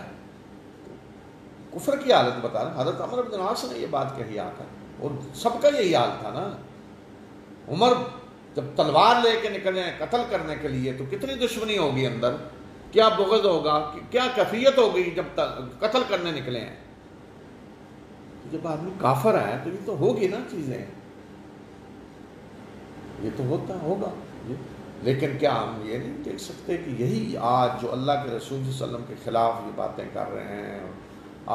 کفر کی حالت بتا رہا. حضرت عمر بن العاص نے یہ بات کہی آ کر، اور سب کا یہی حال تھا نا. عمر جب تلوار لے کے نکلے ہیں قتل کرنے کے لیے تو کتنی دشمنی ہوگی اندر، کیا بغض ہوگا، کیا کیفیت ہوگی جب قتل کرنے نکلے ہیں. جب آدمی کافر ہے تو یہ تو ہوگی نا چیزیں، یہ تو ہوگا. لیکن کیا ہم یہ نہیں دیکھ سکتے کہ یہی آج جو اللہ کے رسول صلی اللہ علیہ وسلم کے خلاف یہ باتیں کر رہے ہیں،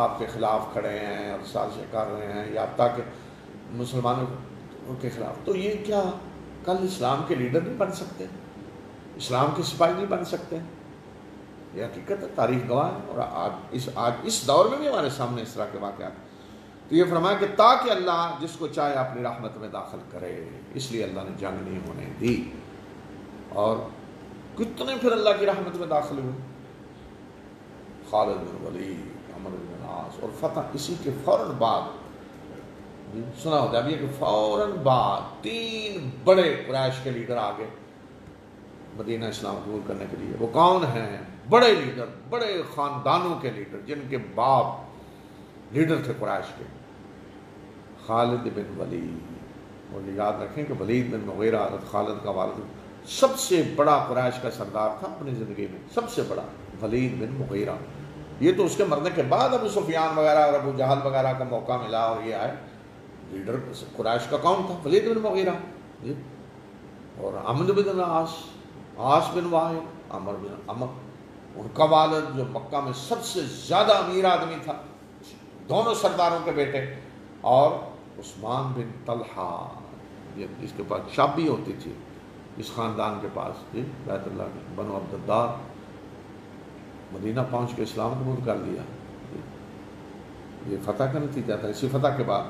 آپ کے خلاف کھڑے ہیں اور سازشیں کر رہے ہیں، یا تاکہ مسلمانوں کے خلاف، تو یہ کیا کل اسلام کے لیڈر نہیں بن سکتے، اسلام کے سپاہی نہیں بن سکتے؟ یہ حقیقت ہے، تاریخ گواہ ہے. اور آج اس دور میں بھی ہمارے سامنے اس طرح کے واقعات. تو یہ فرمایا کہ تاکہ اللہ جس کو چاہے اپنی رحمت میں داخل کرے، اس لیے اللہ نے جنگ نہیں ہونے دی. اور کتنے پھر اللہ کی رحمت میں داخل ہوئے، خالد بن ولید، عمرو بن العاص. اور فتح اسی کے فوراً بعد سنا ہوتا ہے ابھی کہ فوراً بعد 3 بڑے قریش کے لیڈر آگے مدینہ اسلام قبول کرنے کے لیے. وہ کون ہیں؟ بڑے لیڈر، بڑے خاندانوں کے لیڈر، جن کے باپ لیڈر تھے قریش کے. خالد بن ولید اور یاد رکھیں کہ ولید بن مغیرہ حضرت خالد کا والد سب سے بڑا قریش کا سردار تھا اپنی زندگی میں، سب سے بڑا ولید بن مغیرہ. یہ تو اس کے مرنے کے بعد ابو سفیان وغیرہ اور ابو جہل وغیرہ کا موقع ملا اور یہ آئے. لیڈر قریش کا کون تھا؟ ولید بن مغیرہ. جی. اور عمرو بن عاص بن وائل، عمرو بن عمر، ان کا والد جو مکہ میں سب سے زیادہ امیر آدمی تھا، دونوں سرداروں کے بیٹے. اور عثمان بن طلحہ، یہ جس کے پاس چابی ہوتی تھی اس خاندان کے پاس، جی بیت اللہ کے بنو عبد الدار، مدینہ پہنچ کے اسلام قبول کر لیا. یہ فتح کا نتیجہ تھا. اسی فتح کے بعد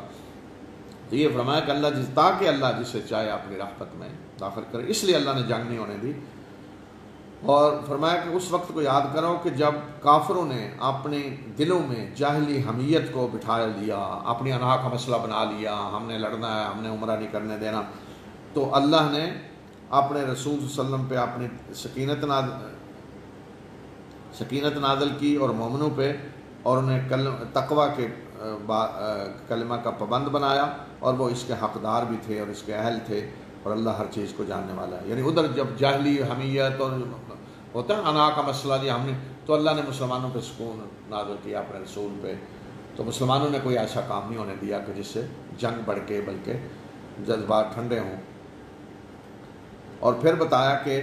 یہ فرمایا کہ اللہ تاکہ اللہ جسے چاہے اپنی رحمت میں داخل کرے، اس لیے اللہ نے جنگ نہیں ہونے دی. اور فرمایا کہ اس وقت کو یاد کرو کہ جب کافروں نے اپنے دلوں میں جاہلی حمیت کو بٹھا لیا، اپنی انا کا مسئلہ بنا لیا، ہم نے لڑنا ہے، ہم نے عمرہ نہیں کرنے دینا، تو اللہ نے اپنے رسول صلی اللہ علیہ وسلم پہ اپنی سکینت نازل کی اور مومنوں پہ، اور انہیں تقوی کے کلمہ کا پابند بنایا، اور وہ اس کے حقدار بھی تھے اور اس کے اہل تھے، اور اللہ ہر چیز کو جاننے والا ہے. یعنی ادھر جب جاہلی حمیت اور ہوتا ہے انا کا مسئلہ لیا ہم نے، تو اللہ نے مسلمانوں پہ سکون نازل کیا اپنے رسول پہ. تو مسلمانوں نے کوئی ایسا کام نہیں ہونے دیا کہ جس سے جنگ بڑھ کے بلکہ جذبات ٹھنڈے ہوں. اور پھر بتایا کہ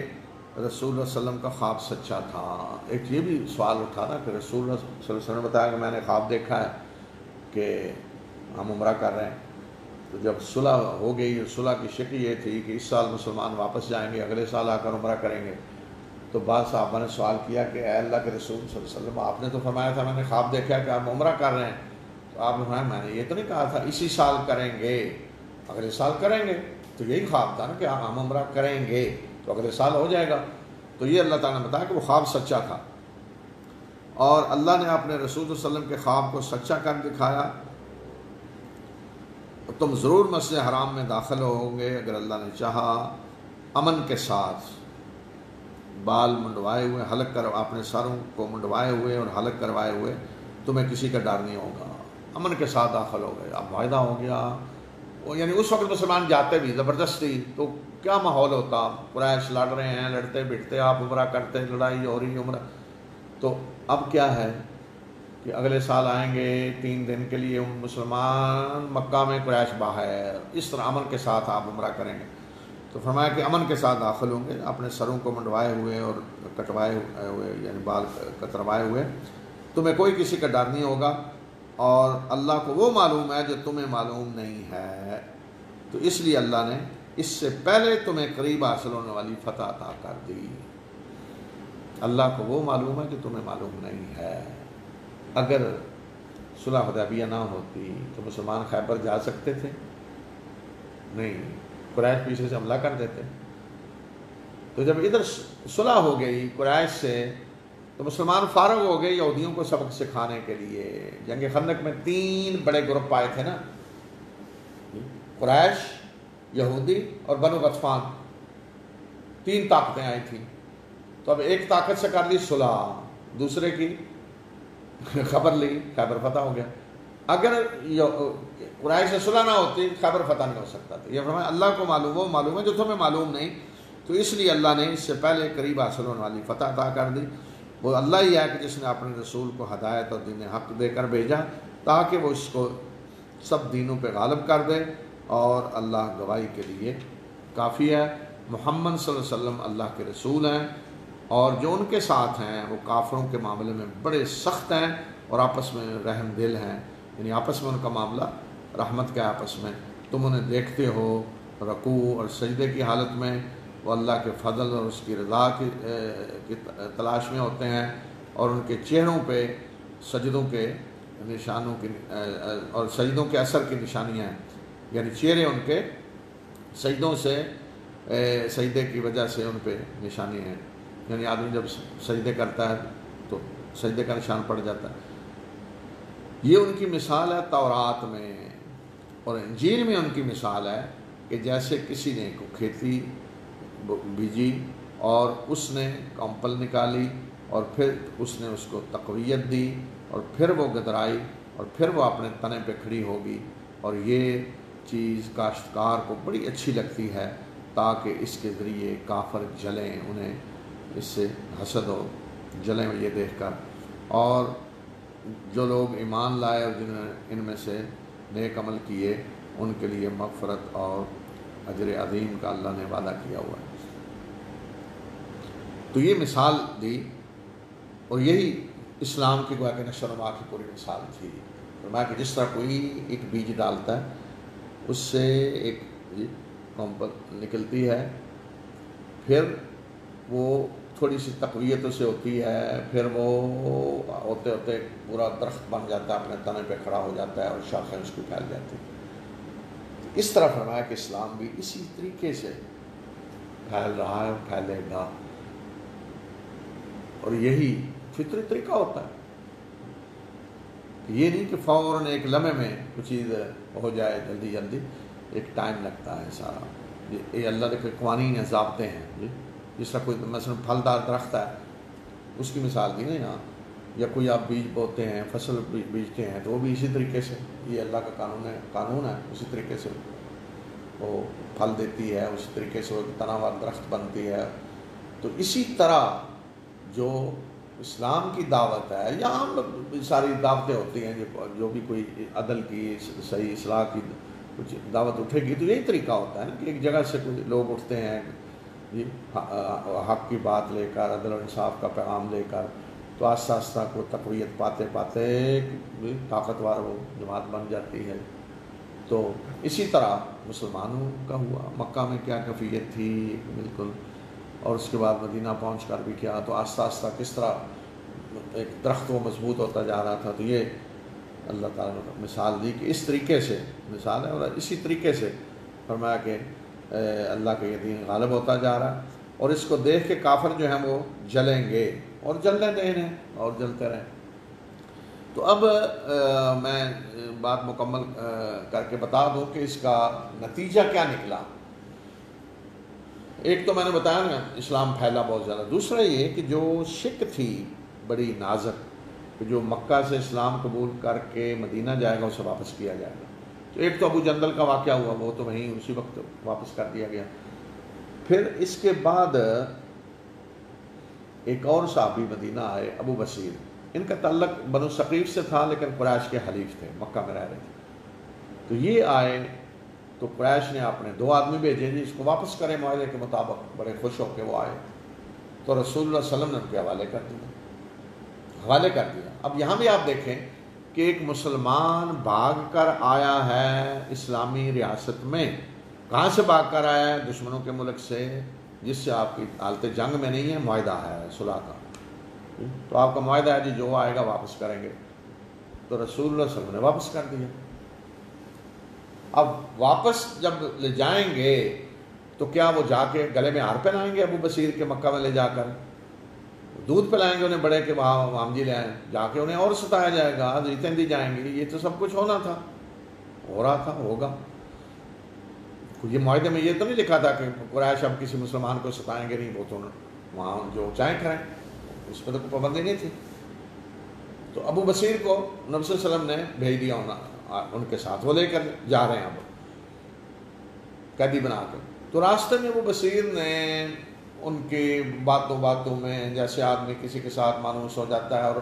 رسول اللہ صلی اللہ علیہ وسلم کا خواب سچا تھا. ایک یہ بھی سوال اٹھا نا کہ رسول اللہ صلی اللہ علیہ وسلم نے بتایا کہ میں نے خواب دیکھا ہے کہ ہم عمرہ کر رہے ہیں. تو جب صلح ہو گئی، صلح کی شکل یہ تھی کہ اس سال مسلمان واپس جائیں گے، اگلے سال آ کر عمرہ کریں گے. تو بعض صحابہ نے سوال کیا کہ اے اللہ کے رسول صلی اللہ علیہ وسلم، آپ نے تو فرمایا تھا میں نے خواب دیکھا کہ آپ عمرہ کر رہے ہیں. تو آپ نے فرمایا میں نے یہ تو نہیں کہا تھا اسی سال کریں گے، اگلے سال کریں گے. تو یہی خواب تھا نا کہ ہم عمرہ کریں گے تو اگلے سال ہو جائے گا. تو یہ اللہ تعالیٰ نے بتایا کہ وہ خواب سچا تھا، اور اللہ نے اپنے رسول صلی اللہ علیہ وسلم کے خواب کو سچا کر دکھایا. تم ضرور مسجد حرام میں داخل ہوں گے اگر اللہ نے چاہا، امن کے ساتھ، بال منڈوائے ہوئے، حلق کر اپنے سروں کو منڈوائے ہوئے اور حلق کروائے ہوئے، تمہیں کسی کا ڈر نہیں ہوگا، امن کے ساتھ داخل ہو گئے. اب معاہدہ ہو گیا. یعنی اس وقت مسلمان جاتے بھی زبردستی تو کیا ماحول ہوتا، قریش لڑ رہے ہیں، لڑتے بٹتے، آپ عمرہ کرتے، لڑائی ہو رہی عمرہ. تو اب کیا ہے کہ اگلے سال آئیں گے 3 دن کے لیے مسلمان مکہ میں، قریش باہر، اس طرح امن کے ساتھ آپ عمرہ کریں گے. تو فرمایا کہ امن کے ساتھ داخل ہوں گے، اپنے سروں کو منڈوائے ہوئے اور کٹوائے ہوئے، یعنی بال کتروائے ہوئے، تمہیں کوئی کسی کا ڈر نہیں ہوگا، اور اللہ کو وہ معلوم ہے جو تمہیں معلوم نہیں ہے. تو اس لیے اللہ نے اس سے پہلے تمہیں قریب حاصل ہونے والی فتح عطا کر دی. اللہ کو وہ معلوم ہے جو تمہیں معلوم نہیں ہے. اگر صلح حدیبیہ نہ ہوتی تو مسلمان خیبر جا سکتے تھے؟ نہیں، قریش پیچھے سے حملہ کر دیتے. تو جب ادھر صلح ہو گئی قریش سے تو مسلمان فارغ ہو گئے یہودیوں کو سبق سکھانے کے لیے. جنگ خندق میں 3 بڑے گروپ آئے تھے نا، قریش، یہودی اور بنو غطفان، 3 طاقتیں آئی تھیں. تو اب ایک طاقت سے کر لی صلح، دوسرے کی خبر لی، خیبر فتح ہو گیا. اگر قریش سے صلح نہ ہوتی خیبر فتح نہیں ہو سکتا تھا. یہ فرمایا اللہ کو معلوم، وہ معلوم ہے جو تمہیں معلوم نہیں. تو اس لیے اللہ نے اس سے پہلے قریب حاصل ہونے والی فتح عطا کر دی. وہ اللہ ہی ہے کہ جس نے اپنے رسول کو ہدایت اور دین حق دے کر بھیجا تاکہ وہ اس کو سب دینوں پہ غالب کر دے، اور اللہ گواہی کے لیے کافی ہے. محمد صلی اللہ علیہ وسلم اللہ کے رسول ہیں، اور جو ان کے ساتھ ہیں وہ کافروں کے معاملے میں بڑے سخت ہیں اور آپس میں رحم دل ہیں. یعنی آپس میں ان کا معاملہ رحمت کے آپس میں. تم انہیں دیکھتے ہو رکوع اور سجدے کی حالت میں، وہ اللہ کے فضل اور اس کی رضا کی تلاش میں ہوتے ہیں، اور ان کے چہروں پہ سجدوں کے نشانوں کی اور سجدوں کے اثر کی نشانیاں ہیں. یعنی چہرے ان کے سجدوں سے، سجدے کی وجہ سے ان پہ نشانی ہیں. یعنی آدمی جب سجدے کرتا ہے تو سجدے کا نشان پڑ جاتا ہے. یہ ان کی مثال ہے تورات میں، اور انجیل میں ان کی مثال ہے کہ جیسے کسی نے کو کھیتی بیجی اور اس نے کمپل نکالی اور پھر اس نے اس کو تقویت دی اور پھر وہ گدرائی اور پھر وہ اپنے تنے پہ کھڑی ہوگی. اور یہ چیز کاشتکار کو بڑی اچھی لگتی ہے تاکہ اس کے ذریعے کافر جلیں، انہیں اس سے حسد ہو، جلیں یہ دیکھ کر، اور جو لوگ ایمان لائے اور جنہوں نے ان میں سے نیک عمل کیے ان کے لیے مغفرت اور اجر عظیم کا اللہ نے وعدہ کیا ہوا ہے۔ تو یہ مثال دی، اور یہی اسلام کی گویا کہ نشر و نما کی پوری مثال تھی۔ فرمایا کہ جس طرح کوئی ایک بیج ڈالتا ہے، اس سے ایک کمپل نکلتی ہے، پھر وہ تھوڑی سی تقویت سے ہوتی ہے، پھر وہ ہوتے ہوتے پورا درخت بن جاتا ہے، اپنے تنے پہ کھڑا ہو جاتا ہے اور شاخیں اس کو پھیل جاتی ہیں۔ اس طرح فرمایا کہ اسلام بھی اسی طریقے سے پھیل رہا ہے اور پھیلے گا، اور یہی فطری طریقہ ہوتا ہے۔ یہ نہیں کہ فوراً ایک لمحے میں کچھ چیز ہو جائے، جلدی جلدی، ایک ٹائم لگتا ہے سارا۔ یہ اللہ کے قوانین ہیں، ضابطے ہیں۔ جس طرح کوئی مثلا پھلدار درخت ہے، اس کی مثال دی نا یہاں، یا کوئی آپ بیج بوتے ہیں، فصل بیجتے ہیں، تو وہ بھی اسی طریقے سے، یہ اللہ کا قانون ہے، اسی طریقے سے وہ پھل دیتی ہے، اسی طریقے سے وہ تناوار درخت بنتی ہے۔ تو اسی طرح جو اسلام کی دعوت ہے، یا ہم ساری دعوتیں ہوتی ہیں، جو بھی کوئی عدل کی، صحیح اصلاح کی کچھ دعوت اٹھے گی، تو یہی طریقہ ہوتا ہے نا کہ ایک جگہ سے کچھ لوگ اٹھتے ہیں حق کی بات لے کر، عدل و انصاف کا پیغام لے کر، تو آہستہ آہستہ کو تقویت پاتے پاتے طاقتور وہ جماعت بن جاتی ہے۔ تو اسی طرح مسلمانوں کا ہوا، مکہ میں کیا کیفیت تھی بالکل، اور اس کے بعد مدینہ پہنچ کر بھی کیا، تو آہستہ آہستہ کس طرح ایک درخت وہ مضبوط ہوتا جا رہا تھا۔ تو یہ اللہ تعالیٰ نے مثال دی کہ اس طریقے سے مثال ہے، اور اسی طریقے سے فرمایا کہ اللہ کا یہ دین غالب ہوتا جا رہا ہے، اور اس کو دیکھ کے کافر جو ہیں وہ جلیں گے، اور جلنے دیں انہیں، اور جلتے رہیں۔ تو اب میں بات مکمل کر کے بتا دوں کہ اس کا نتیجہ کیا نکلا۔ ایک تو میں نے بتایا نا، اسلام پھیلا بہت زیادہ۔ دوسرا یہ کہ جو شک تھی بڑی نازک، کہ جو مکہ سے اسلام قبول کر کے مدینہ جائے گا اسے واپس کیا جائے گا۔ تو ایک تو ابو جندل کا واقعہ ہوا، وہ تو وہیں اسی وقت واپس کر دیا گیا۔ پھر اس کے بعد ایک اور صحابی مدینہ آئے، ابو بصیر، ان کا تعلق بنو ثقیف سے تھا، لیکن قریش کے حلیف تھے، مکہ میں رہ رہے تھے۔ تو یہ آئے تو قریش نے اپنے 2 آدمی بھیجے، جی اس کو واپس کریں معاہدے کے مطابق۔ بڑے خوش ہو کے وہ آئے، تو رسول اللہ صلی اللہ علیہ وسلم نے ان کے حوالے کر دیا۔ اب یہاں بھی آپ دیکھیں کہ ایک مسلمان بھاگ کر آیا ہے اسلامی ریاست میں۔ کہاں سے بھاگ کر آیا ہے؟ دشمنوں کے ملک سے، جس سے آپ کی حالت جنگ میں نہیں ہے، معاہدہ ہے صلح کا۔ تو آپ کا معاہدہ ہے جی جو آئے گا واپس کریں گے۔ تو رسول اللہ صلی اللہ علیہ وسلم نے واپس کر دیا۔ اب واپس جب لے جائیں گے تو کیا وہ جا کے گلے میں ہار پہنائیں گے ابو بصیر کے مکہ میں لے جا کر؟ دودھ پلائیں گے انہیں بڑے کہ وہاں جی لے آئیں، جا کے انہیں اور ستایا جائے گا، جیتیں دی جائیں گی۔ یہ تو سب کچھ ہونا تھا، ہو رہا تھا، ہوگا۔ یہ معاہدے میں یہ تو نہیں لکھا تھا کہ قریش اب کسی مسلمان کو ستائیں گے نہیں، وہ تو وہاں جو چاہیں کریں، اس پہ تو کوئی پابندی نہیں تھی۔ تو ابو بصیر کو نبی صلی اللہ علیہ وسلم نے بھیج دیا ان کے ساتھ، وہ لے کر جا رہے ہیں اب قیدی بنا کر۔ تو راستے میں ابو بصیر نے ان کی باتوں میں، جیسے آدمی کسی کے ساتھ مانوس ہو جاتا ہے، اور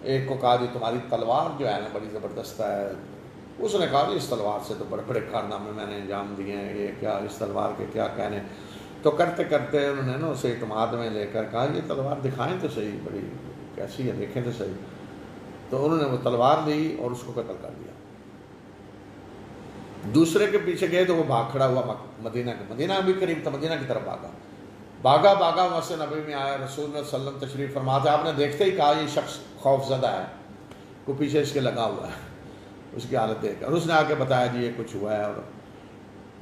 ایک کو کہا جی تمہاری تلوار جو ہے نا بڑی زبردست ہے۔ اس نے کہا جی اس تلوار سے تو بڑے بڑے کارنامے میں نے انجام دیے ہیں، یہ کیا اس تلوار کے کیا کہنے۔ تو کرتے کرتے انہوں نے نا اسے اعتماد میں لے کر کہا یہ تلوار دکھائیں تو صحیح، بڑی کیسی ہے، دیکھیں تو صحیح۔ تو انہوں نے وہ تلوار لی اور اس کو قتل کر دیا۔ دوسرے کے پیچھے گئے تو وہ بھاگ کھڑا ہوا مدینہ بھی قریب تھا، مدینہ کی طرف بھاگا مسجد نبوی میں آیا، رسول اللہ صلی اللہ علیہ وسلم تشریف فرما تھے۔ آپ نے دیکھتے ہی کہا یہ شخص خوف زدہ ہے، کوئی پیچھے اس کے لگا ہوا ہے، اس کی حالت دیکھ کر۔ اور اس نے آ کے بتایا جی یہ کچھ ہوا ہے، اور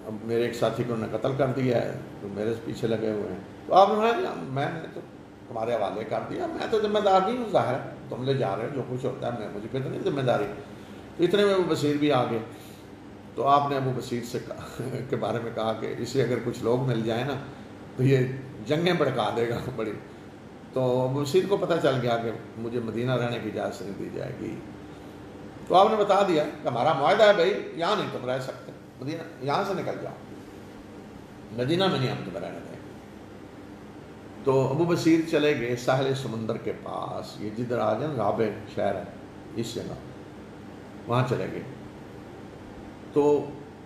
اب میرے ایک ساتھی کو انہوں نے قتل کر دیا ہے، تو میرے پیچھے لگے ہوئے ہیں۔ تو آپ نے کہا میں نے تو تمہارے حوالے کر دیا، میں تو ذمہ دار نہیں ہوں، ظاہر تم لے جا رہے ہو، جو کچھ ہوتا ہے مجھے پہ تو نہیں ذمہ داری۔ تو اتنے میں ابو بصیر بھی آ گئے۔ تو آپ نے ابو بصیر سے کے بارے میں کہا کہ اسے اگر کچھ لوگ مل جائیں نا تو یہ جنگیں بھڑکا دے گا بڑی۔ تو ابو بصیر کو پتہ چل گیا کہ مجھے مدینہ رہنے کی اجازت نہیں دی جائے گی۔ تو آپ نے بتا دیا کہ ہمارا معاہدہ ہے بھائی، یہاں نہیں تم رہ سکتے، مدینہ یہاں سے نکل جاؤ، مدینہ میں نہیں ہم تمہیں رہنے دیں۔ تو ابو بصیر چلے گئے ساحل سمندر کے پاس، یہ جدھر آ جائیں رابع شہر ہے اس جگہ، وہاں چلے گئے۔ تو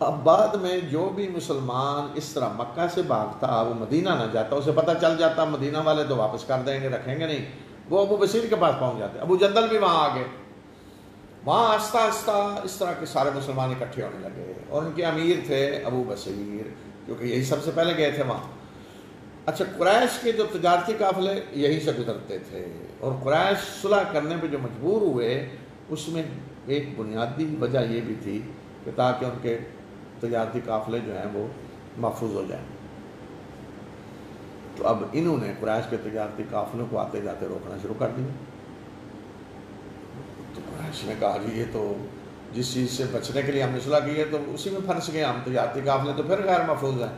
اب بعد میں جو بھی مسلمان اس طرح مکہ سے بھاگتا وہ مدینہ نہ جاتا، اسے پتہ چل جاتا مدینہ والے تو واپس کر دیں گے، رکھیں گے نہیں، وہ ابو بصیر کے پاس پہنچ جاتے۔ ابو جندل بھی وہاں آ گئے، وہاں آہستہ آہستہ اس طرح کے سارے مسلمان اکٹھے ہونے لگے، اور ان کے امیر تھے ابو بصیر، کیونکہ یہی سب سے پہلے گئے تھے وہاں۔ اچھا، قریش کے جو تجارتی قافلے یہیں سے گزرتے تھے، اور قریش صلح کرنے پہ جو مجبور ہوئے اس میں ایک بنیادی وجہ یہ بھی تھی کہ تاکہ ان کے تجارتی قافلے جو ہیں وہ محفوظ ہو جائیں۔ تو اب انہوں نے قریش کے تجارتی قافلوں کو آتے جاتے روکنا شروع کر دیا۔ تو قریش نے کہا جی یہ تو جس چیز سے بچنے کے لیے ہم نے صلح کی ہے تو اسی میں پھنس گئے ہم، تجارتی قافلے تو پھر غیر محفوظ ہیں۔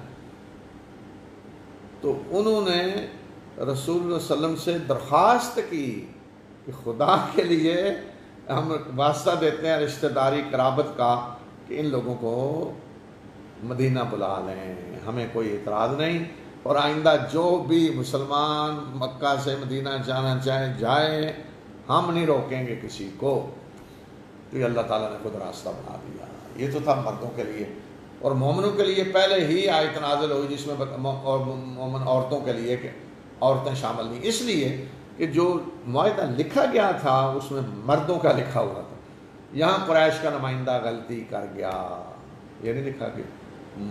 تو انہوں نے رسول اللہ صلی اللہ علیہ وسلم سے درخواست کی کہ خدا کے لیے ہم واسطہ دیتے ہیں رشتہ داری قرابت کا کہ ان لوگوں کو مدینہ بلا لیں، ہمیں کوئی اعتراض نہیں، اور آئندہ جو بھی مسلمان مکہ سے مدینہ جانا چاہے جائے، ہم نہیں روکیں گے کسی کو۔ تو یہ اللہ تعالیٰ نے خود راستہ بنا دیا۔ یہ تو تھا مردوں کے لیے، اور مومنوں کے لیے پہلے ہی آیت نازل ہوئی جس میں اور مومن عورتوں کے لیے کہ عورتیں شامل نہیں، اس لیے کہ جو معاہدہ لکھا گیا تھا اس میں مردوں کا لکھا ہوا تھا۔ یہاں قریش کا نمائندہ غلطی کر گیا، یہ نہیں لکھا کہ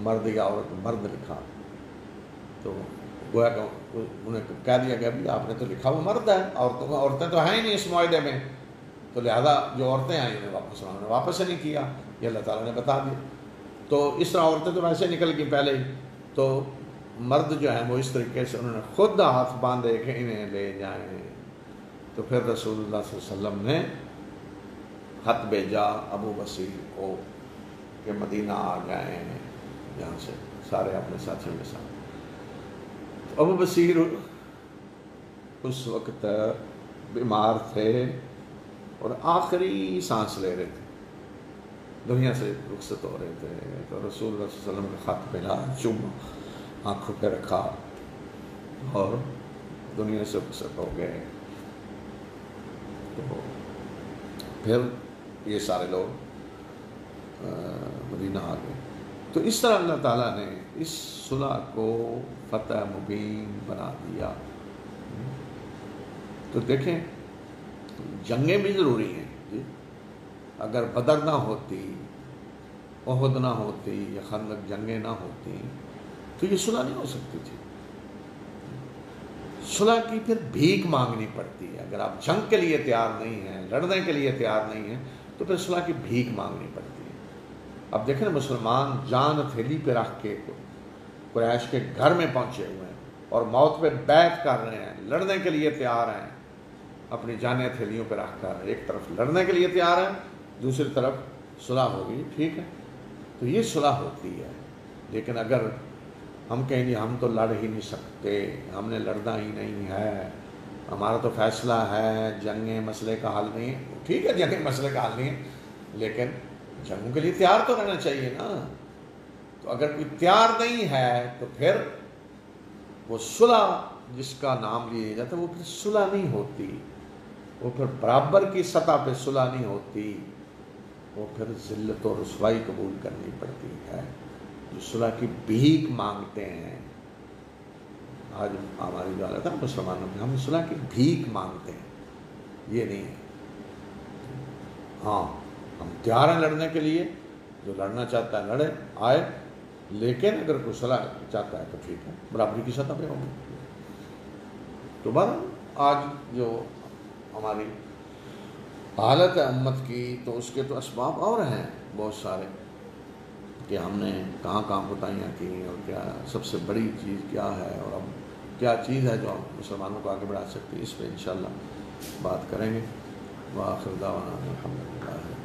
مرد یا عورت، مرد لکھا، تو گویا کہ انہیں کہہ دیا گیا بھی آپ نے تو لکھا وہ مرد ہے، عورتیں تو ہیں ہی نہیں اس معاہدے میں، تو لہذا جو عورتیں آئیں انہیں انہوں نے واپس نہیں کیا، یہ اللہ تعالیٰ نے بتا دیا۔ تو اس طرح عورتیں تو ویسے نکل گئی پہلے ہی، تو مرد جو ہیں وہ اس طریقے سے انہوں نے خود ہاتھ باندھے کہ انہیں لے جائیں۔ تو پھر رسول اللہ صلی اللہ علیہ وسلم نے خط بھیجا ابو بصیر کو کہ مدینہ آ جائیں جہاں سے سارے اپنے ساتھیوں کے ساتھ۔ تو ابو بصیر اس وقت بیمار تھے اور آخری سانس لے رہے تھے، دنیا سے رخصت ہو رہے تھے، تو رسول اللہ صلی اللہ علیہ وسلم کا خط ملا، چوم آنکھوں پہ رکھا اور دنیا سے رخصت ہو گئے۔ تو پھر یہ سارے لوگ مدینہ آ گئے۔ تو اس طرح اللہ تعالیٰ نے اس صلح کو فتح مبین بنا دیا۔ تو دیکھیں جنگیں بھی ضروری ہیں جی، اگر بدر نہ ہوتی، احد نہ ہوتی یا خندق جنگیں نہ ہوتی تو یہ صلح نہیں ہو سکتی تھی۔ صلح کی پھر بھیک مانگنی پڑتی ہے، اگر آپ جنگ کے لیے تیار نہیں ہیں، لڑنے کے لیے تیار نہیں ہیں تو پھر صلح کی بھیک مانگنی پڑتی ہے۔ اب دیکھیں نا، مسلمان جان ہتھیلی پہ رکھ کے قریش کے گھر میں پہنچے ہوئے ہیں اور موت پہ بیعت کر رہے ہیں، لڑنے کے لیے تیار ہیں، اپنی جانیں ہتھیلیوں پہ رکھ کر ایک طرف لڑنے کے لیے تیار ہیں، دوسری طرف صلح ہوگی، ٹھیک ہے، تو یہ صلح ہوتی ہے۔ لیکن اگر ہم کہیں گے ہم تو لڑ ہی نہیں سکتے، ہم نے لڑنا ہی نہیں ہے، ہمارا تو فیصلہ ہے جنگیں مسئلے کا حل نہیں ہے، ٹھیک ہے جنگیں مسئلے کا حل نہیں ہے، لیکن جنگوں کے لیے تیار تو رہنا چاہیے نا۔ تو اگر کوئی تیار نہیں ہے تو پھر وہ صلح جس کا نام لیا جاتا ہے وہ پھر صلح نہیں ہوتی، وہ پھر برابر کی سطح پہ صلح نہیں ہوتی، وہ پھر ذلت و رسوائی قبول کرنی پڑتی ہے۔ جو صلح کی بھیک مانگتے ہیں، آج ہماری جو حالت ہے مسلمانوں میں، ہم صلح کی بھیک مانگتے ہیں، یہ نہیں ہے۔ ہاں ہم تیار ہیں لڑنے کے لیے، جو لڑنا چاہتا ہے لڑے آئے، لیکن اگر کوئی صلح چاہتا ہے تو ٹھیک ہے، برابری کی سطح پہ ہوگی۔ تو بہرحال آج جو ہماری حالت ہے امت کی، تو اس کے تو اسباب اور ہیں بہت سارے کہ ہم نے کہاں کہاں کوتاہیاں کی، اور کیا سب سے بڑی چیز کیا ہے، اور اب کیا چیز ہے جو مسلمانوں کو آگے بڑھا سکتی ہے، اس پہ انشاءاللہ بات کریں گے۔ وآخر دعوانا الحمدللہ۔